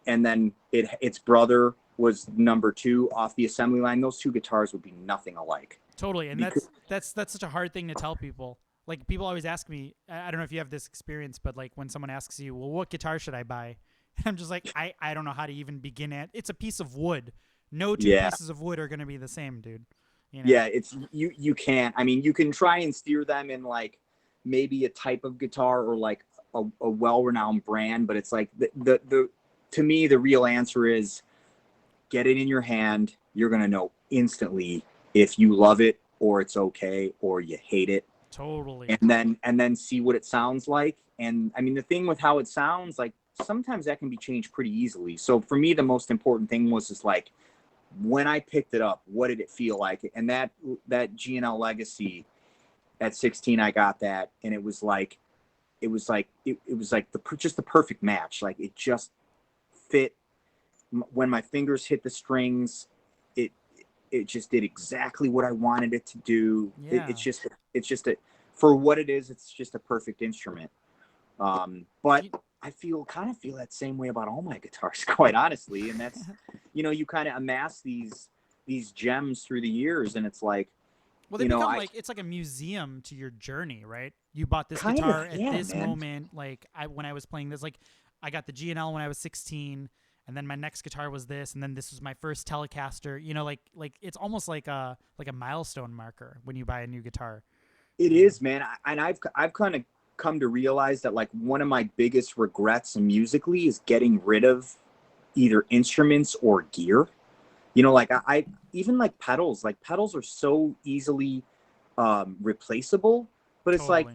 and then its brother was number 2 off the assembly line, those two guitars would be nothing alike. Totally, and that's such a hard thing to tell people. Like people always ask me, I don't know if you have this experience, but like when someone asks you, well, what guitar should I buy? I'm just like, I don't know how to even begin it. It's a piece of wood. No two Yeah. pieces of wood are going to be the same, dude. Yeah, it's you can't. I mean, you can try and steer them in like maybe a type of guitar or like a well-renowned brand, but it's like the to me the real answer is get it in your hand. You're gonna know instantly if you love it or it's okay or you hate it. Totally. And then see what it sounds like. And I mean, the thing with how it sounds, like sometimes that can be changed pretty easily. So for me, the most important thing was just like when I picked it up, what did it feel like? And that G&L Legacy at 16, I got that, and it was like just the perfect match. Like it just fit. When my fingers hit the strings, it just did exactly what I wanted it to do. Yeah. It's just for what it is. It's just a perfect instrument. But I kind of feel that same way about all my guitars, quite honestly. And that's, you kind of amass these gems through the years, and it's like, well, they become like, it's like a museum to your journey, right? You bought this guitar at this moment. Like when I was playing this, like I got the G&L when I was 16, and then my next guitar was this, and then this was my first Telecaster. Like it's almost like a milestone marker when you buy a new guitar. It is, man. I've kind of come to realize that like one of my biggest regrets musically is getting rid of either instruments or gear. Like I even like pedals. Like pedals are so easily replaceable, but it's like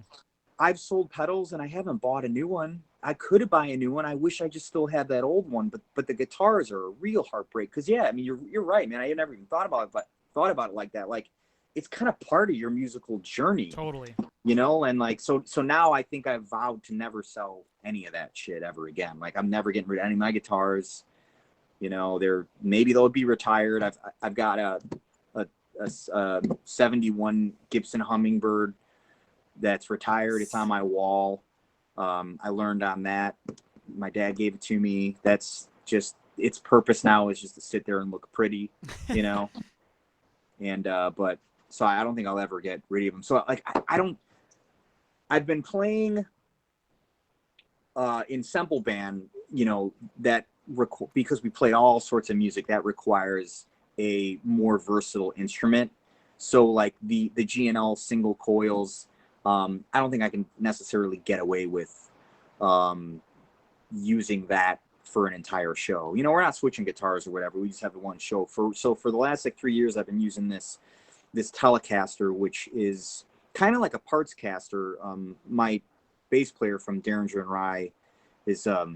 I've sold pedals and I haven't bought a new one. I could buy a new one. I wish I just still had that old one, but the guitars are a real heartbreak. Because I mean you're right, man. I had never even thought about it like that. Like it's kind of part of your musical journey. Totally. And like so now I think I've vowed to never sell any of that shit ever again. Like I'm never getting rid of any of my guitars. Maybe they'll be retired. I've got a 71 Gibson Hummingbird that's retired. It's on my wall. I learned on that. My dad gave it to me. That's just its purpose now is just to sit there and look pretty, and but so I don't think I'll ever get rid of them. So like I've been playing in sample band, that because we play all sorts of music that requires a more versatile instrument. So like the G&L single coils, I don't think I can necessarily get away with using that for an entire show. We're not switching guitars or whatever. We just have the one show. So for the last like 3 years, I've been using this Telecaster, which is kind of like a parts caster. My bass player from Derringer and Rye is a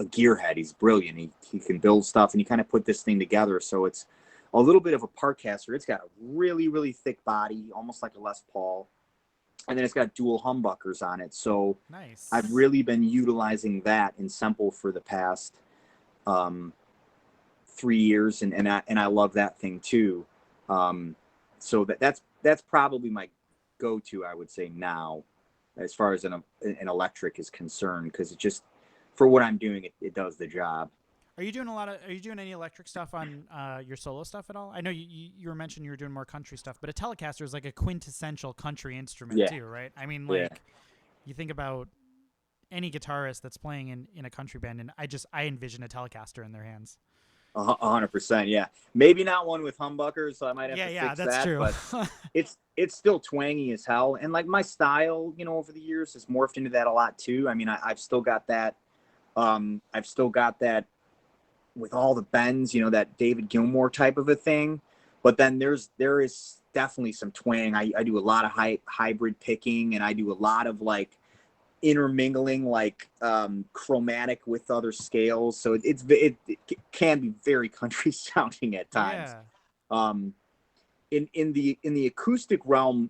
gearhead. He's brilliant. He can build stuff, and he kind of put this thing together. So it's a little bit of a part caster. It's got a really, really thick body, almost like a Les Paul. And then it's got dual humbuckers on it. So nice. I've really been utilizing that in sample for the past 3 years. And I love that thing too. So that's probably my go-to, I would say now, as far as an electric is concerned, because it just, for what I'm doing, it does the job. Are you doing any electric stuff on your solo stuff at all? I know you were mentioning you were doing more country stuff, but a Telecaster is like a quintessential country instrument too, right? I mean, like you think about any guitarist that's playing in a country band, and I envision a Telecaster in their hands. 100%, yeah. Maybe not one with humbuckers, so I might have to fix that's that. True. But it's still twangy as hell, and like my style, over the years has morphed into that a lot too. I mean, I've still got that. I've still got that with all the bends, that David Gilmour type of a thing. But then there is definitely some twang. I do a lot of hybrid picking, and I do a lot of like intermingling, like chromatic with other scales. So it can be very country sounding at times. Yeah. In the acoustic realm,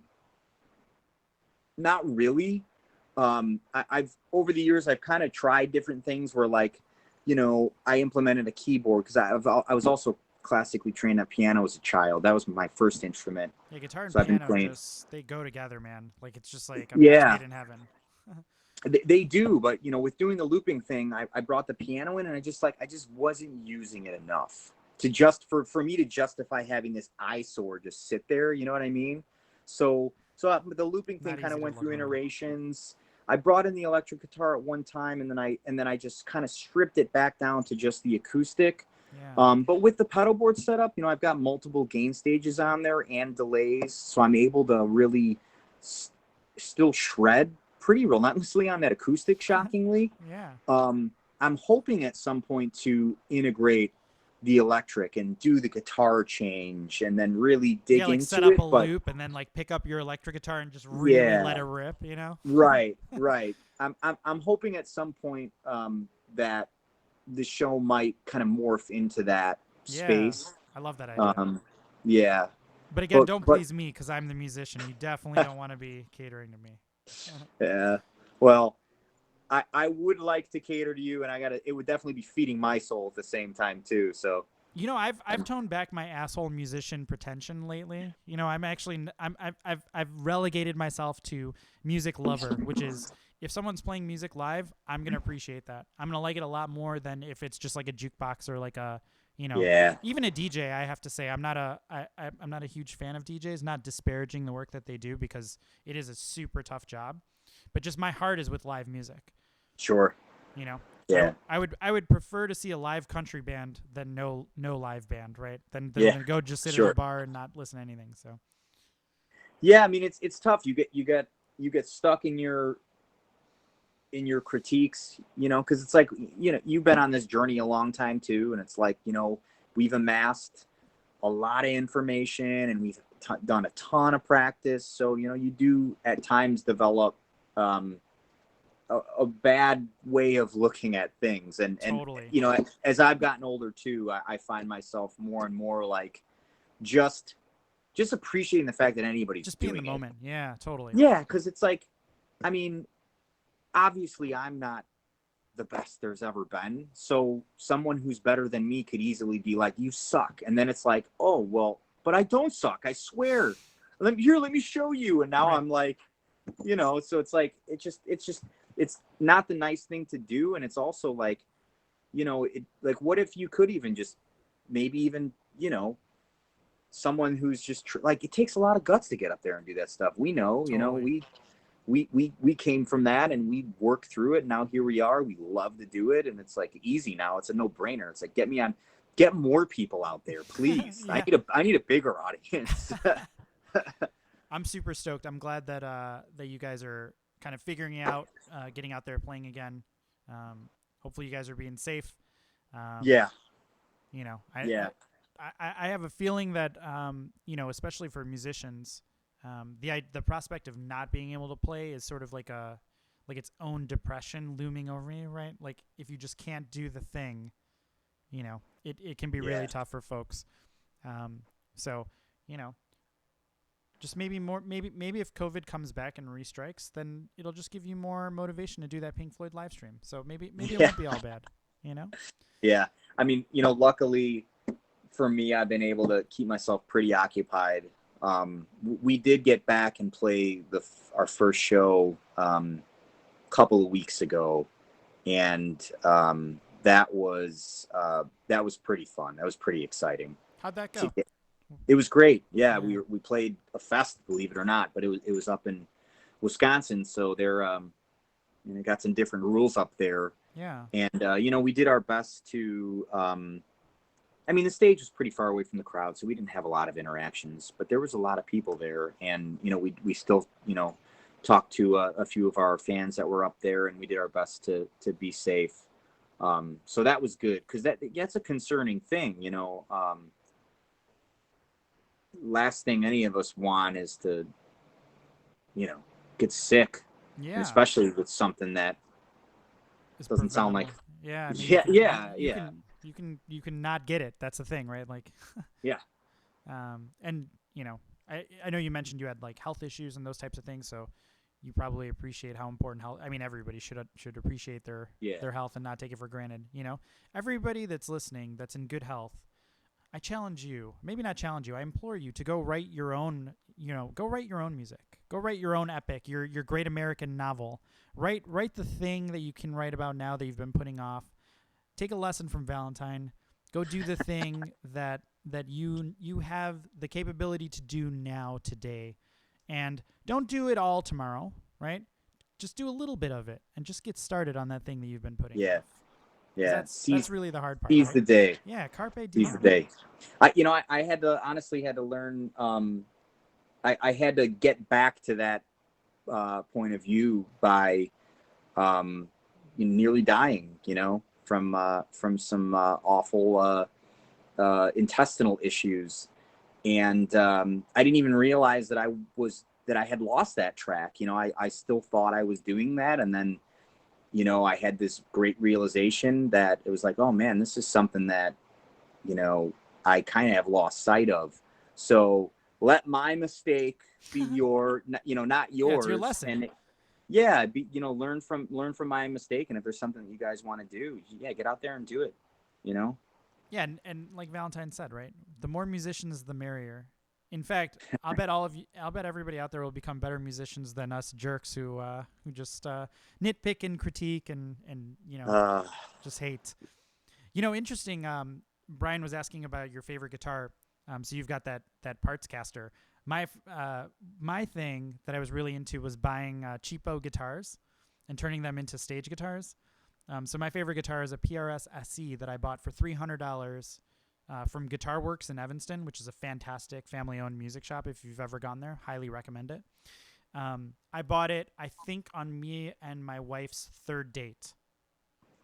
not really. I've over the years I've kind of tried different things where like, I implemented a keyboard because I was also classically trained at piano as a child. That was my first instrument. Yeah, guitar and piano they go together, man. Like it's just like a match made in heaven. They do, but with doing the looping thing, I brought the piano in, and I just wasn't using it enough to for me to justify having this eyesore just sit there. You know what I mean? So the looping thing kind of went through iterations. I brought in the electric guitar at one time, and then I just kind of stripped it back down to just the acoustic. Yeah. But with the pedal board setup, I've got multiple gain stages on there and delays, so I'm able to really still shred pretty relentlessly on that acoustic, shockingly. Yeah. I'm hoping at some point to integrate the electric and do the guitar change and then really dig like into set up it. a loop and then like pick up your electric guitar and just really let it rip, Right. I'm hoping at some point that the show might kind of morph into that space. I love that idea. Yeah. But again, don't please me because I'm the musician. You definitely don't want to be catering to me. Yeah. Well, I would like to cater to you, and it would definitely be feeding my soul at the same time too. So I've toned back my asshole musician pretension lately. I've relegated myself to music lover, which is if someone's playing music live, I'm gonna appreciate that. I'm gonna like it a lot more than if it's just like a jukebox or like a even a DJ. I have to say I'm not a huge fan of DJs. Not disparaging the work that they do because it is a super tough job, but just my heart is with live music. Sure. Yeah. I would prefer to see a live country band than no live band, right? Than go just sit in a bar and not listen to anything. So. Yeah, I mean it's tough. You get stuck in your critiques, because it's like you've been on this journey a long time too, and it's like we've amassed a lot of information and we've done a ton of practice. So you do at times develop a bad way of looking at things, and totally. As I've gotten older too, I find myself more and more like just appreciating the fact that anybody's just be doing in the moment. Yeah, totally. Yeah, because it's like, I mean, obviously I'm not the best there's ever been, so someone who's better than me could easily be like, you suck, and then it's like, oh well, but I don't suck, I swear. Let me show you. And now I'm like, so it's like it's not the nice thing to do. And it's also like, like, what if you could even just maybe even, someone who's just like, it takes a lot of guts to get up there and do that stuff. We know, totally. we came from that and we worked through it. And now here we are. We love to do it. And it's like easy now. It's a no brainer. It's like, get more people out there, please. Yeah. I need a bigger audience. I'm super stoked. I'm glad that that you guys are kind of figuring it out, getting out there playing again. Hopefully you guys are being safe. Yeah. I have a feeling that especially for musicians, the prospect of not being able to play is sort of like its own depression looming over you, right? Like if you just can't do the thing, it can be really tough for folks. So just maybe if COVID comes back and restrikes, then it'll just give you more motivation to do that Pink Floyd live stream. So maybe it won't be all bad, Yeah. I mean, luckily for me, I've been able to keep myself pretty occupied. We did get back and play our first show a couple of weeks ago, and that was pretty fun. That was pretty exciting. How'd that go? It was great. Yeah, we played a fest, believe it or not, but it was up in Wisconsin, so they're got some different rules up there. Yeah. And we did our best to the stage was pretty far away from the crowd, so we didn't have a lot of interactions, but there was a lot of people there, and we still talked to a few of our fans that were up there, and we did our best to be safe. So that was good, because that's a concerning thing, last thing any of us want is to get sick, especially with something that doesn't sound like you can not get it. That's the thing, right? Like and I know you mentioned you had like health issues and those types of things, so you probably appreciate how important health. I mean, everybody should appreciate their health and not take it for granted. Everybody that's listening that's in good health, I challenge you, maybe not challenge you, I implore you to go write your own, go write your own music. Go write your own epic, your great American novel. Write the thing that you can write about now that you've been putting off. Take a lesson from Valentine. Go do the thing that you have the capability to do now, today. And don't do it all tomorrow, right? just do a little bit of it and just get started on that thing that you've been putting Yeah. off. 'Cause Yeah. That's really the hard part. Seize Right? the day. Yeah, carpe diem. Seize the day. I had to honestly had to learn. I had to get back to that point of view by nearly dying. From some awful intestinal issues, and I didn't even realize that I had lost that track. I still thought I was doing that, and then I had this great realization that it was like, oh man, this is something that I kind of have lost sight of. So let my mistake be your, not yours. Yeah, it's your lesson. And learn from my mistake. And if there's something that you guys want to do, get out there and do it. Yeah, and like Valentine said, right? The more musicians, the merrier. In fact, I'll bet everybody out there will become better musicians than us jerks who just nitpick and critique and just hate. Interesting. Brian was asking about your favorite guitar. So you've got that parts caster. My thing that I was really into was buying cheapo guitars and turning them into stage guitars. So my favorite guitar is a PRS SE that I bought for $300 from Guitar Works in Evanston, which is a fantastic family-owned music shop. If you've ever gone there, highly recommend it. I bought it, I think, on me and my wife's third date.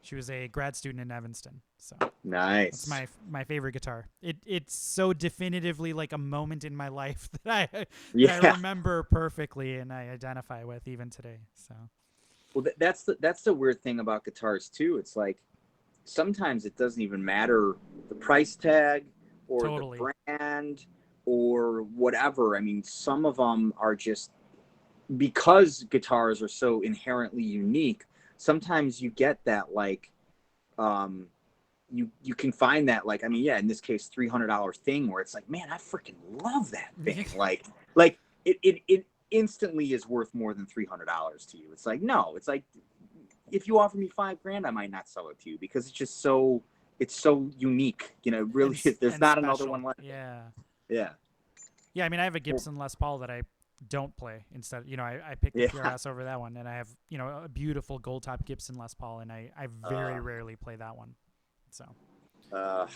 She was a grad student in Evanston. So nice. That's my favorite guitar. It's so definitively like a moment in my life that I remember perfectly and I identify with even today. So. Well, that's the weird thing about guitars too. It's like sometimes it doesn't even matter the price tag or the brand or whatever. I mean, some of them are just because guitars are so inherently unique. Sometimes you get that like, you can find that like, in this case, $300 thing where it's like, man, I freaking love that thing. like it instantly is worth more than $300 to you. It's like, no, it's like, if you offer me $5,000, I might not sell it to you because it's just it's so unique. Really, there's not another one like it. Yeah. I mean, I have a Gibson Les Paul that I don't play. Instead, I picked the PRS over that one, and I have, a beautiful gold top Gibson Les Paul, and I very rarely play that one. So.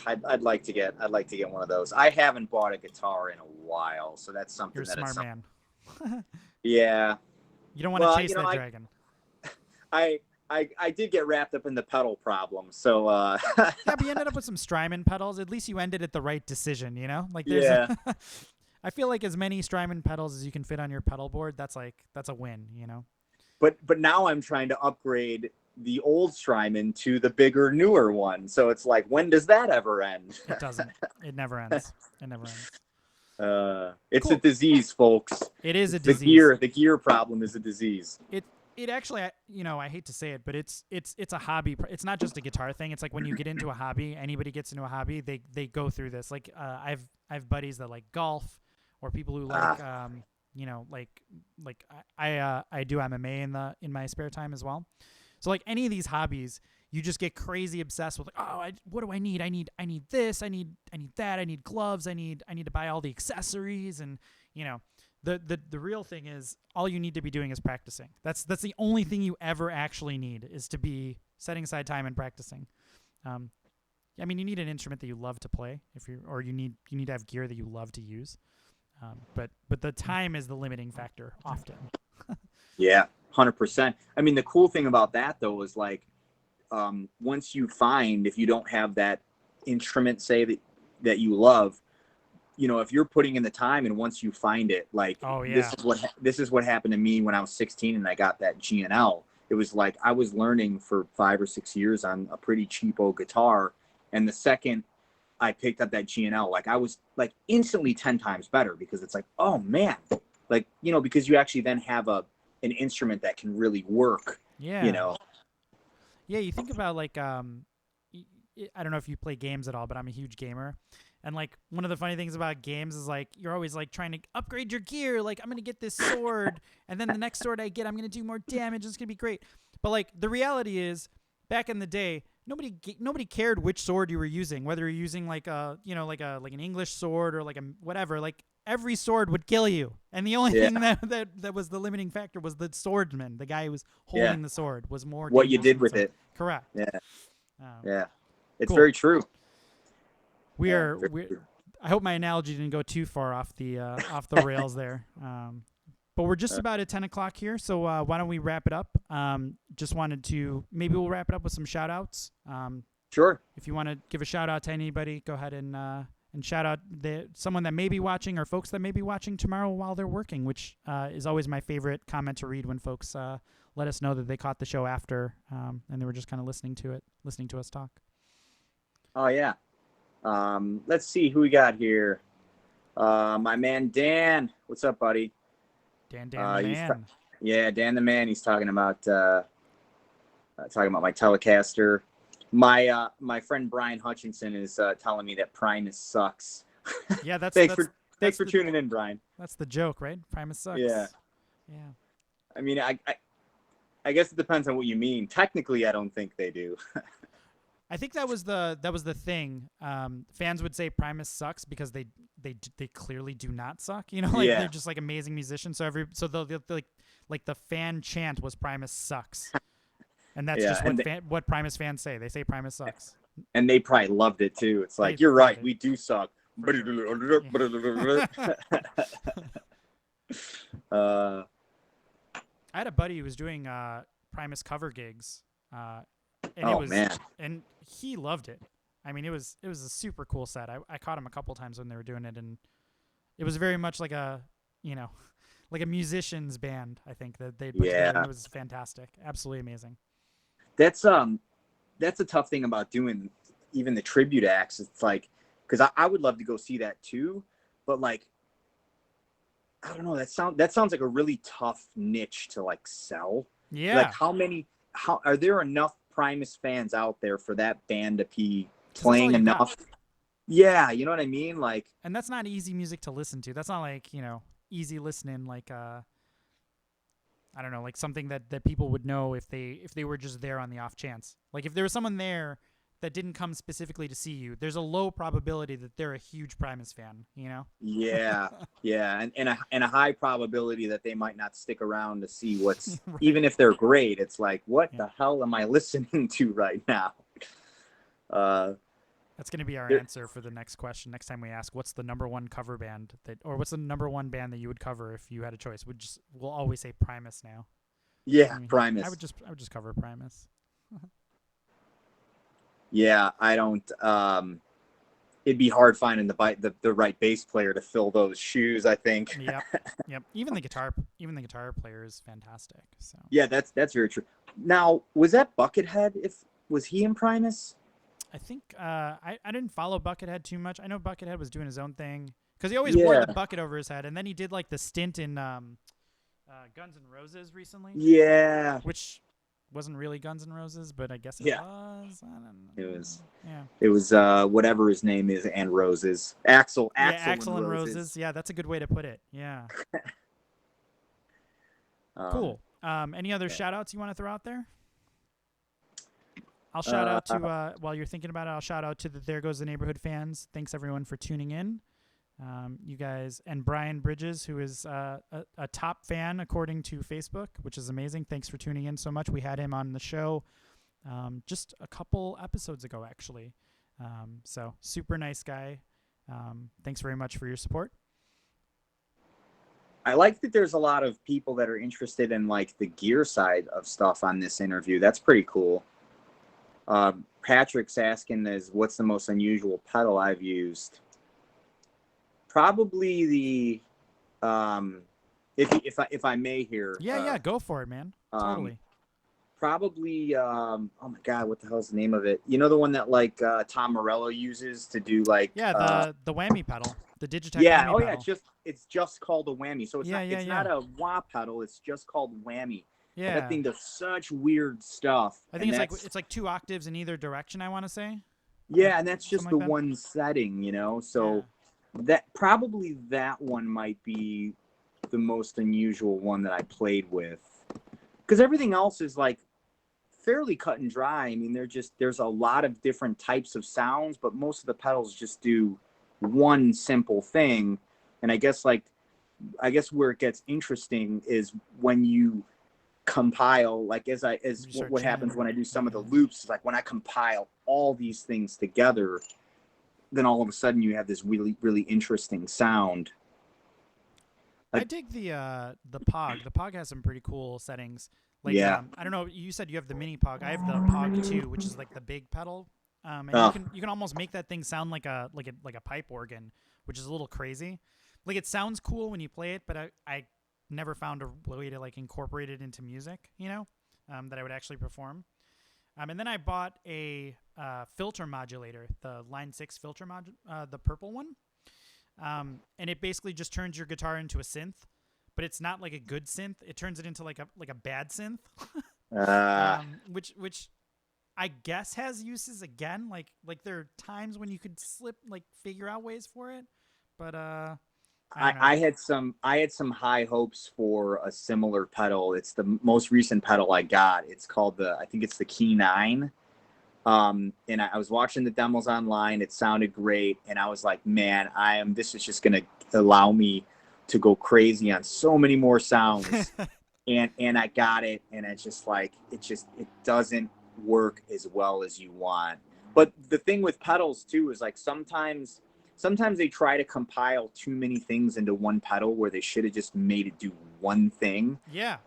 I'd like to get one of those. I haven't bought a guitar in a while, so that's something. You're a smart man. Yeah. You don't want to chase that dragon. I did get wrapped up in the pedal problem, so yeah, but you ended up with some Strymon pedals. At least you ended at the right decision, Like there's I feel like as many Strymon pedals as you can fit on your pedal board, that's a win, But now I'm trying to upgrade the old Strymon to the bigger, newer one. So it's like, when does that ever end? It doesn't. It never ends. It never ends. It's cool. a disease, folks. It is a disease. The gear problem is a disease. It actually, I hate to say it, but it's a hobby. It's not just a guitar thing. It's like when you get into a hobby, anybody gets into a hobby, they go through this. Like I have buddies that like golf, or people who like I do MMA in my spare time as well. So like any of these hobbies, you just get crazy obsessed with like, what do I need? I need this. I need that. I need gloves. I need to buy all the accessories. And the real thing is all you need to be doing is practicing. That's the only thing you ever actually need, is to be setting aside time and practicing. You need an instrument that you love to play or you need to have gear that you love to use. But the time is the limiting factor often. Yeah, 100%. The cool thing about that though is like, once you find, if you don't have that instrument, say that you love, if you're putting in the time and once you find it, like, this is what happened to me when I was 16 and I got that G&L. It was like, I was learning for 5 or 6 years on a pretty cheapo guitar. And the second I picked up that G&L, like I was like instantly 10 times better, because it's like, oh man, like, because you actually then have an instrument that can really work. Yeah. Yeah. You think about like, I don't know if you play games at all, but I'm a huge gamer. And like one of the funny things about games is like, you're always like trying to upgrade your gear. Like, I'm going to get this sword, and then the next sword I get, I'm going to do more damage. It's going to be great. But like the reality is, back in the day, nobody cared which sword you were using, whether you're using like an English sword or like a whatever. Like every sword would kill you, and the only Yeah. thing that was the limiting factor was the swordsman, the guy who was holding the sword, was more what you dangerous did than with sword. it. Correct. Yeah. Um, Yeah. It's Cool. very true. we're Very true. I hope my analogy didn't go too far off the rails there. But we're just about at 10 o'clock here, so why don't we wrap it up? Just wanted to, maybe we'll wrap it up with some shout outs. Sure. If you want to give a shout out to anybody, go ahead and shout out someone that may be watching, or folks that may be watching tomorrow while they're working, which is always my favorite comment to read when folks let us know that they caught the show after and they were just kind of listening to us talk. Oh, yeah. Let's see who we got here. My man, Dan. What's up, buddy? Dan the man. Yeah, Dan the man. He's talking about my Telecaster. My friend Brian Hutchinson is telling me that Primus sucks. Yeah, that's thanks for tuning in, Brian. That's the joke, right? Primus sucks. Yeah. Yeah. I mean, I guess it depends on what you mean. Technically, I don't think they do. I think that was the thing. Fans would say Primus sucks because they clearly do not suck. You know, like they're just like amazing musicians. So they'll like the fan chant was Primus sucks, and that's just what Primus fans say. They say Primus sucks, and they probably loved it too. It's like, you're right, we do suck. I had a buddy who was doing Primus cover gigs. And he loved it. I mean, it was a super cool set. I caught him a couple times when they were doing it, and it was very much like a musician's band. I think that they put together, and it was fantastic, absolutely amazing. That's a tough thing about doing even the tribute acts. It's like, because I would love to go see that too, but like, I don't know. That sounds like a really tough niche to like sell. Yeah. Like how are there enough Primus fans out there for that band to be playing enough? Yeah, you know what I mean? Like, and that's not easy music to listen to. That's not like, easy listening, like I don't know, like something that people would know if they were just there on the off chance. Like if there was someone there that didn't come specifically to see you, there's a low probability that they're a huge Primus fan, Yeah, yeah, and a high probability that they might not stick around to see what's right. Even if they're great, it's like, what the hell am I listening to right now? That's going to be our answer for the next question. Next time we ask, what's the number one cover band or what's the number one band that you would cover if you had a choice? We'll always say Primus now. Yeah, Primus. I would just cover Primus. Yeah, I don't. It'd be hard finding the right bass player to fill those shoes, I think. Yep. Even the guitar player is fantastic. So yeah, that's very true. Now, was that Buckethead? Was he in Primus? I think I didn't follow Buckethead too much. I know Buckethead was doing his own thing because he always wore the bucket over his head, and then he did like the stint in Guns N' Roses recently. Yeah, which wasn't really Guns N' Roses, but I guess it was. I don't know. It was. Yeah. It was whatever his name is, and Roses. Axl and Roses. Yeah, that's a good way to put it. Yeah. Cool. Any other shout outs you want to throw out there? I'll shout out to, while you're thinking about it, I'll shout out to the There Goes the Neighborhood fans. Thanks everyone for tuning in. You guys, and Brian Bridges, who is a top fan according to Facebook, which is amazing. Thanks for tuning in so much. We had him on the show just a couple episodes ago, actually. So super nice guy. Thanks very much for your support. I like that there's a lot of people that are interested in like the gear side of stuff on this interview. That's pretty cool. Patrick's asking what's the most unusual pedal I've used? Probably the if I may here. Yeah, go for it, man. Totally. Probably oh my god, what the hell's the name of it? You know, the one that like Tom Morello uses to do like the whammy pedal, the Digitech. Yeah, whammy yeah, pedal. it's just called a whammy. So it's not a wah pedal, it's just called whammy. Yeah. That thing does such weird stuff. I think it's like 2 octaves in either direction, I want to say. Yeah, and that's just Something like that. one setting, So that one might be the most unusual one that I played with. Because everything else is like fairly cut and dry. I mean, there's a lot of different types of sounds, but most of the pedals just do one simple thing. And I guess where it gets interesting is when you compile, like what happens when I do some of the loops, like when I compile all these things together, then all of a sudden you have this really, really interesting sound. I dig the Pog. The Pog has some pretty cool settings. Like, Yeah. I don't know. You said you have the mini Pog. I have the Pog 2, which is like the big pedal. And you can almost make that thing sound like a pipe organ, which is a little crazy. Like, it sounds cool when you play it, but I never found a way to like incorporate it into music, you know, that I would actually perform. And then I bought a filter modulator, the Line 6 filter the purple one. And it basically just turns your guitar into a synth, but it's not like a good synth. It turns it into like a bad synth, which I guess has uses again. Like there are times when you could figure out ways for it, but I had some high hopes for a similar pedal. It's the most recent pedal I got. It's called I think it's the Key 9. And I was watching the demos online. It sounded great. And I was like, man, this is just going to allow me to go crazy on so many more sounds. and I got it. And it's just like, it doesn't work as well as you want. But the thing with pedals too, is like, sometimes they try to compile too many things into one pedal where they should have just made it do one thing. Yeah.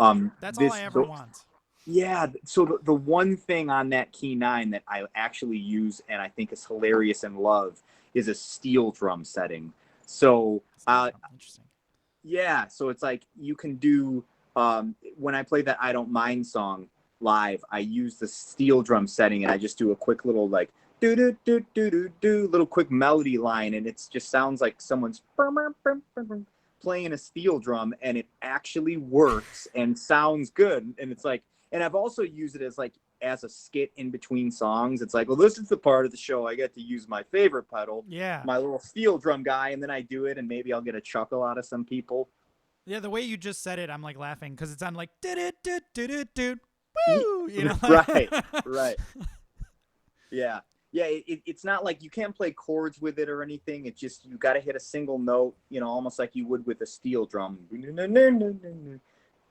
That's all I ever want. Yeah, so the one thing on that Key 9 that I actually use and I think is hilarious and love is a steel drum setting. So, interesting. Yeah, so it's like you can do, when I play that I Don't Mind song live, I use the steel drum setting and I just do a quick little like do little quick melody line, and it just sounds like someone's playing a steel drum, and it actually works and sounds good. And it's like, and I've also used it as a skit in between songs. It's like, well, this is the part of the show I get to use my favorite pedal, my little steel drum guy, and then I do it, and maybe I'll get a chuckle out of some people. Yeah, the way you just said it, I'm like laughing because it's on like woo, you know? right. Yeah. Yeah, it's not like you can't play chords with it or anything. It's just you got to hit a single note, you know, almost like you would with a steel drum.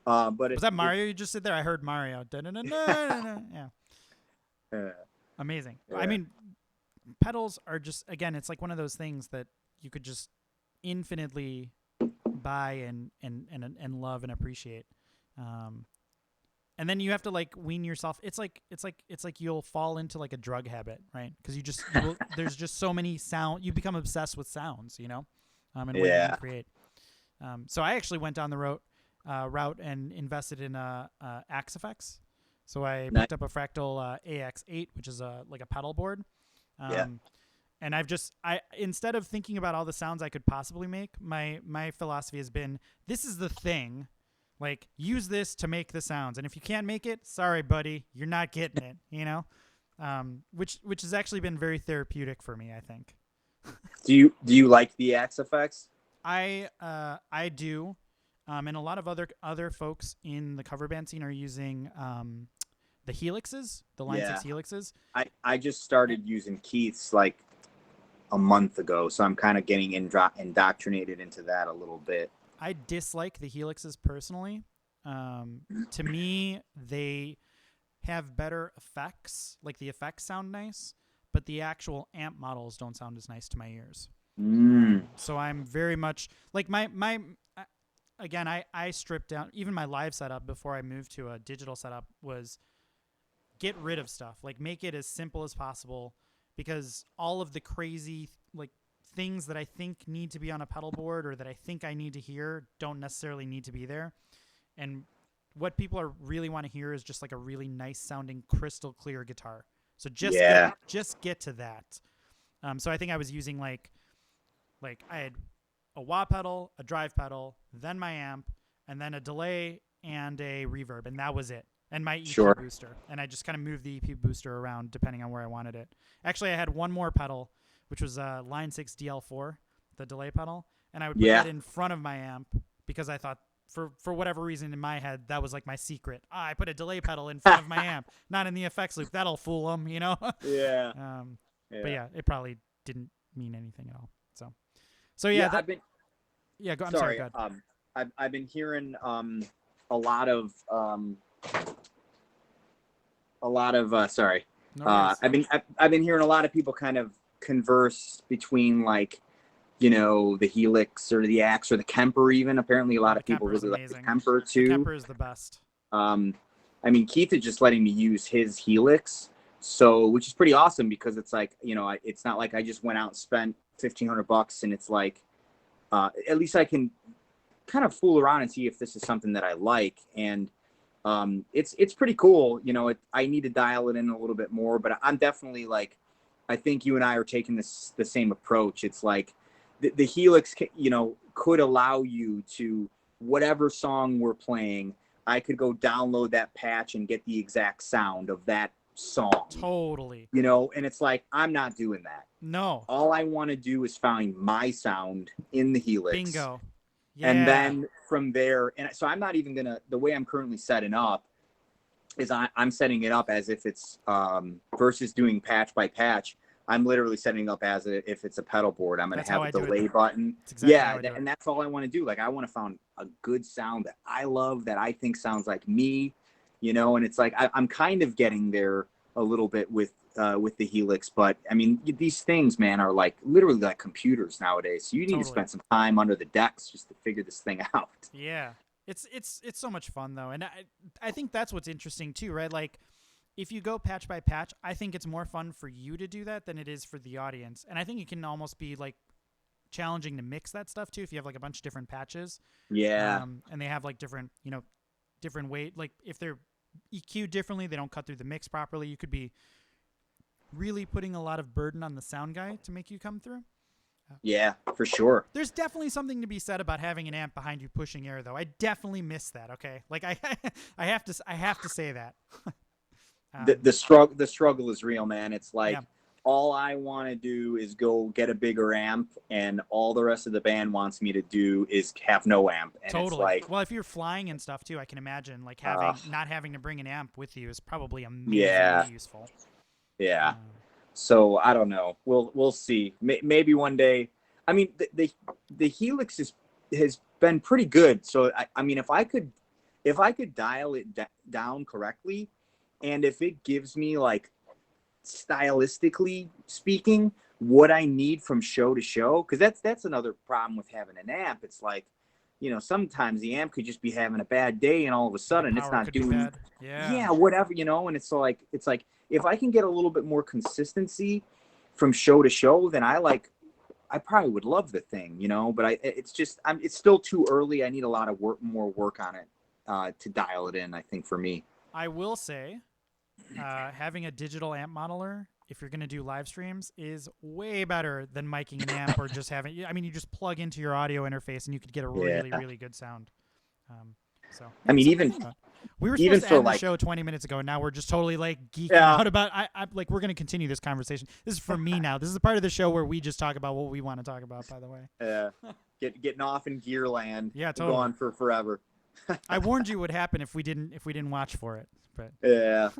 But was that Mario you just said there? I heard Mario. Yeah. Amazing. Yeah. I mean, pedals are just, again, it's like one of those things that you could just infinitely buy and love and appreciate. And then you have to like wean yourself. It's like you'll fall into like a drug habit, right? Because there's just so many sound. You become obsessed with sounds, you know, and what you can create. So I actually went down the route and invested in Axe Effects. So I picked up a Fractal AX8, which is like a pedal board. And instead of thinking about all the sounds I could possibly make, my philosophy has been, this is the thing. Like, use this to make the sounds, and if you can't make it, sorry, buddy, you're not getting it. You know, which has actually been very therapeutic for me, I think. Do you like the Axe Effects? I do, and a lot of other folks in the cover band scene are using the Helixes, the Line 6 Helixes. I just started using Keith's like a month ago, so I'm kind of getting indoctrinated into that a little bit. I dislike the Helixes personally. To me, they have better effects. Like, the effects sound nice, but the actual amp models don't sound as nice to my ears. So I'm very much like again, I stripped down even my live setup before I moved to a digital setup was get rid of stuff. Like, make it as simple as possible, because all of the crazy like things that I think need to be on a pedal board or that I think I need to hear don't necessarily need to be there. And what people really want to hear is just like a really nice sounding crystal clear guitar. So just get to that. So I think I was using like I had a wah pedal, a drive pedal, then my amp, and then a delay and a reverb, and that was it. And my EP booster. And I just kind of moved the EP booster around depending on where I wanted it. Actually, I had one more pedal, which was a Line 6 DL4, the delay pedal. And I would put that in front of my amp because I thought, for whatever reason in my head, that was like my secret. I put a delay pedal in front of my amp, not in the effects loop. That'll fool them, you know? But yeah, it probably didn't mean anything at all. So Yeah, go. I'm sorry. Sorry. Go ahead. I've been hearing a lot of sorry. No worries. I've been hearing a lot of people kind of converse between like, you know, the Helix or the Axe or the Kemper even. Apparently, a lot of people really like the Kemper too. The Kemper is the best. I mean, Keith is just letting me use his Helix, so which is pretty awesome because it's like, you know, it's not like I just went out and spent $1,500 and it's like, at least I can kind of fool around and see if this is something that I like. And it's pretty cool. You know, I need to dial it in a little bit more, but I'm definitely like, I think you and I are taking the same approach. It's like the Helix, you know, could allow you to, whatever song we're playing, I could go download that patch and get the exact sound of that song. Totally. You know, and it's like, I'm not doing that. No. All I want to do is find my sound in the Helix. Bingo. Yeah. And then from there, and so I'm not even going to, the way I'm currently setting up is I'm setting it up as if it's versus doing patch by patch. I'm literally setting up as if it's a pedal board. I'm going to have a delay button. Exactly and that's all I want to do. Like, I want to find a good sound that I love, that I think sounds like me, you know, and it's like, I'm kind of getting there a little bit with the Helix, but I mean, these things, man, are like literally like computers nowadays. So you need to spend some time under the decks just to figure this thing out. Yeah. It's so much fun though. And I think that's what's interesting too, right? Like, if you go patch by patch, I think it's more fun for you to do that than it is for the audience. And I think it can almost be like challenging to mix that stuff too if you have like a bunch of different patches. Yeah. And they have like different, you know, different weight. Like if they're EQ'd differently, they don't cut through the mix properly. You could be really putting a lot of burden on the sound guy to make you come through. Yeah, for sure. There's definitely something to be said about having an amp behind you pushing air, though. I definitely miss that. Okay, like I have to say that. The struggle is real, man. It's like, all I want to do is go get a bigger amp, and all the rest of the band wants me to do is have no amp. And totally. It's like, well, if you're flying and stuff too, I can imagine like not having to bring an amp with you is probably amazingly useful. Yeah. So I don't know. We'll see. Maybe one day. I mean, the Helix has been pretty good. So I mean, if I could dial it down correctly, and if it gives me, like, stylistically speaking, what I need from show to show, because that's another problem with having an amp. It's like, you know, sometimes the amp could just be having a bad day, and all of a sudden it's not doing whatever, you know. And it's like if I can get a little bit more consistency from show to show, then I probably would love the thing, you know. But it's still too early. I need a lot of more work on it to dial it in, I think, for me. I will say, having a digital amp modeler, if you're going to do live streams, is way better than miking an amp or just having. I mean, you just plug into your audio interface and you could get a really good sound. So I mean, even we were supposed to end the show 20 minutes ago, and now we're just totally like geeking out about. I like we're going to continue this conversation. This is for me now. This is the part of the show where we just talk about what we want to talk about. By the way, getting off in gear land. Yeah, totally. Go on for forever. I warned you what would happen if we didn't watch for it. But yeah.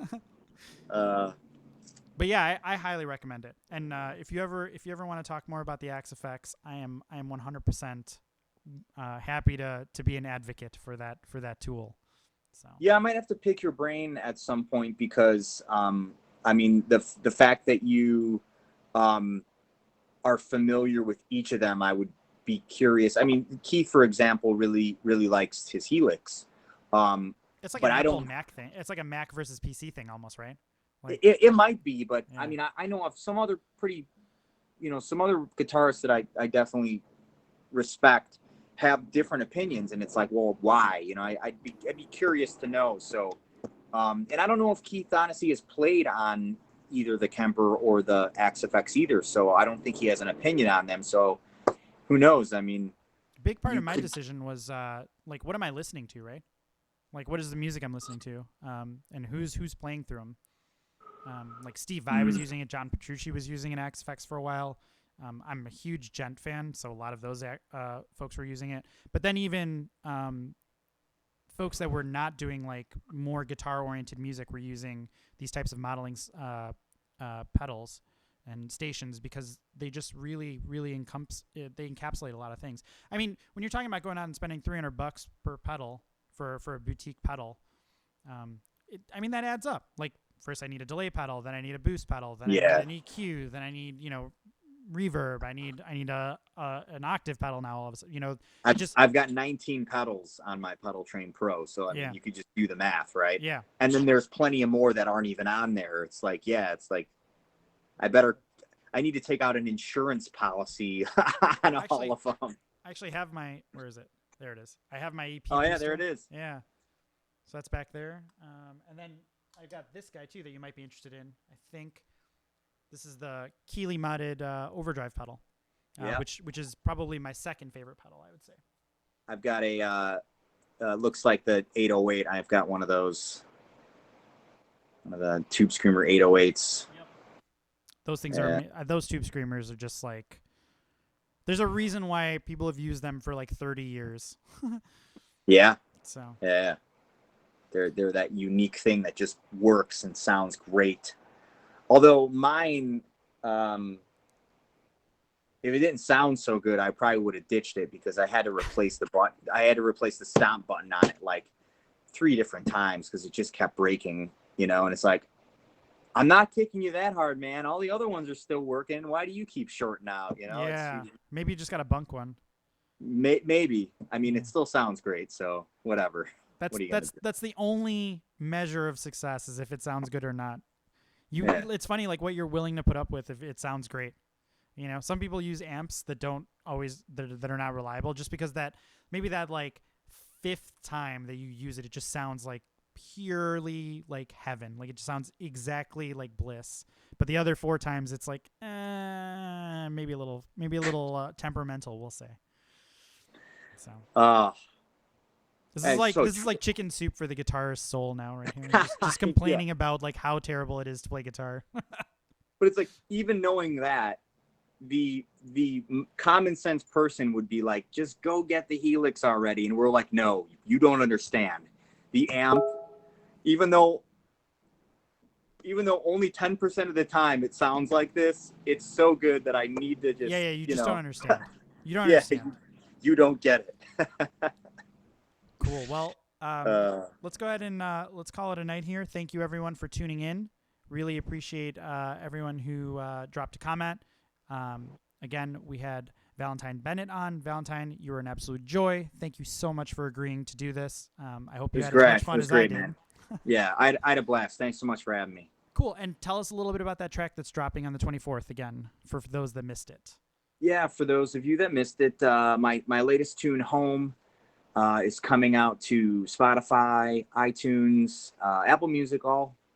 But yeah, I highly recommend it. And if you ever want to talk more about the Axe effects, I am 100% happy to be an advocate for that tool. So yeah, I might have to pick your brain at some point because I mean the fact that you are familiar with each of them, I would be curious. I mean, Keith, for example, really likes his Helix. It's like an Apple Mac thing. It's like a Mac versus PC thing almost, right? Like, it might be, but yeah. I mean, I know of some other some other guitarists that I definitely respect have different opinions, and it's like, well, why? You know, I'd be curious to know. So, and I don't know if Keith honestly has played on either the Kemper or the Axe FX either, so I don't think he has an opinion on them. So, who knows? I mean, big part of my decision was like, what am I listening to, right? Like, what is the music I'm listening to, and who's playing through them? Like Steve Vai was using it. John Petrucci was using an Axe FX for a while. I'm a huge Gent fan, so a lot of those folks were using it. But then even folks that were not doing like more guitar-oriented music were using these types of modeling pedals. and stations, because they just really they encapsulate a lot of things. I mean, when you're talking about going out and spending $300 per pedal for a boutique pedal, I mean, that adds up. Like, first I need a delay pedal, then I need a boost pedal, then I need an EQ, then I need, reverb. I need an octave pedal now. All of a sudden, I've got 19 pedals on my Pedal Train Pro, so I mean, you could just do the math, right? Yeah. And then there's plenty of more that aren't even on there. It's like, I need to take out an insurance policy on all of them. I actually have where is it? There it is. I have my EP. Oh yeah, there it is. Yeah. So that's back there. And then I got this guy too that you might be interested in. I think this is the Keeley modded overdrive pedal, which is probably my second favorite pedal, I would say. I've got a looks like the 808. I've got one of those, one of the Tube Screamer 808s. Yep. Those things those Tube Screamers are just like, there's a reason why people have used them for like 30 years. Yeah. So. Yeah. They're that unique thing that just works and sounds great. Although mine, if it didn't sound so good, I probably would have ditched it, because I had to replace the button. I had to replace the stomp button on it like 3 different times, because it just kept breaking, and it's like, I'm not kicking you that hard, man. All the other ones are still working. Why do you keep shorting out? Yeah. Maybe you just got a bunk one. Maybe. I mean, it still sounds great, so whatever. That's the only measure of success, is if it sounds good or not. It's funny, like, what you're willing to put up with if it sounds great. Some people use amps that don't always that are not reliable, just because that like 5th time that you use it, it just sounds like purely like heaven. Like, it just sounds exactly like bliss. But the other 4 times, it's like maybe a little temperamental, we'll say. So. This is like chicken soup for the guitarist's soul now, right here. Just complaining about like how terrible it is to play guitar. But it's like, even knowing that, the common sense person would be like, just go get the Helix already. And we're like, no, you don't understand. The amp, even though only 10% of the time it sounds like this, it's so good that I need to just you just don't understand. You don't understand. You don't get it. Cool. Well, let's go ahead and let's call it a night here. Thank you, everyone, for tuning in. Really appreciate everyone who dropped a comment. Again, we had Valentine Bennett on. Valentine, you were an absolute joy. Thank you so much for agreeing to do this. I hope you had as much fun as I did. Man. Yeah, I had a blast. Thanks so much for having me. Cool. And tell us a little bit about that track that's dropping on the 24th again, for those that missed it. Yeah, for those of you that missed it, my latest tune, Home, is coming out to Spotify, iTunes, Apple Music,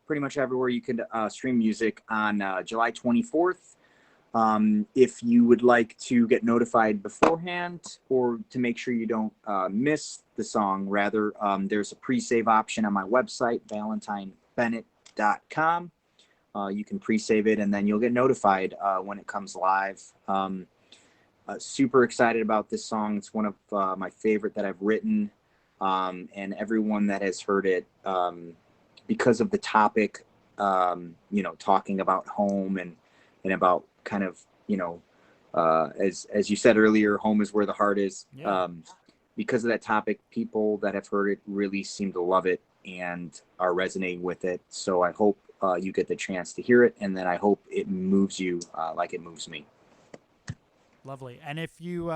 pretty much everywhere you can stream music on July 24th. If you would like to get notified beforehand, or to make sure you don't miss the song, rather, there's a pre-save option on my website, valentinebennett.com. You can pre-save it, and then you'll get notified when it comes live. Super excited about this song. It's one of my favorite that I've written, and everyone that has heard it, because of the topic, talking about home and about kind of, as you said earlier, home is where the heart is. Yeah. Because of that topic, people that have heard it really seem to love it and are resonating with it. So I hope you get the chance to hear it, and then I hope it moves you like it moves me. Lovely. And if you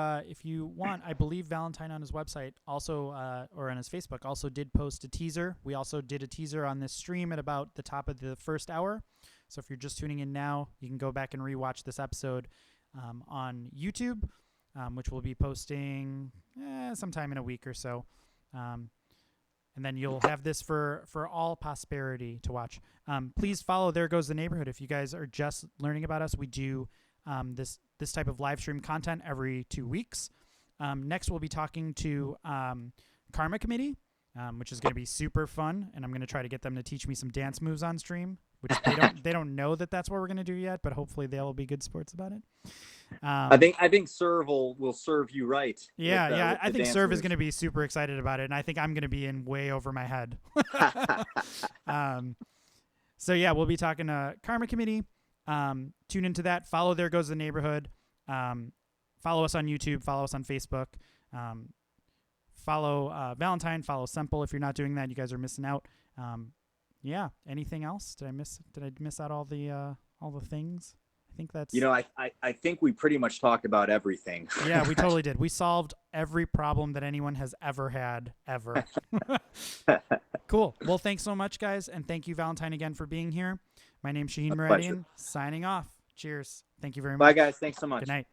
want, I believe Valentine on his website also, or on his Facebook, also did post a teaser. We also did a teaser on this stream at about the top of the first hour. So if you're just tuning in now, you can go back and rewatch this episode on YouTube, which we'll be posting sometime in a week or so. And then you'll have this for all posterity to watch. Please follow There Goes the Neighborhood. If you guys are just learning about us, we do this type of live stream content every 2 weeks. Next, we'll be talking to Karma Committee, which is going to be super fun, and I'm going to try to get them to teach me some dance moves on stream, which they don't know that's what we're going to do yet, but hopefully they'll be good sports about it. I think Serve will serve you right. Yeah, I think Serve is going to be super excited about it, and I think I'm going to be in way over my head. So yeah, we'll be talking to Karma Committee. tune into that. Follow There Goes the Neighborhood. Follow us on YouTube. Follow us on Facebook. Follow Valentine. Follow Semple. If you're not doing that, you guys are missing out. Yeah. Anything else? Did I miss out all the things? I think that's. I think we pretty much talked about everything. Yeah, we totally did. We solved every problem that anyone has ever had, ever. Cool. Well, thanks so much, guys. And thank you, Valentine, again for being here. My name's Shaheen Meridian, signing off. Cheers. Thank you very much. Bye, guys. Thanks so much. Good night.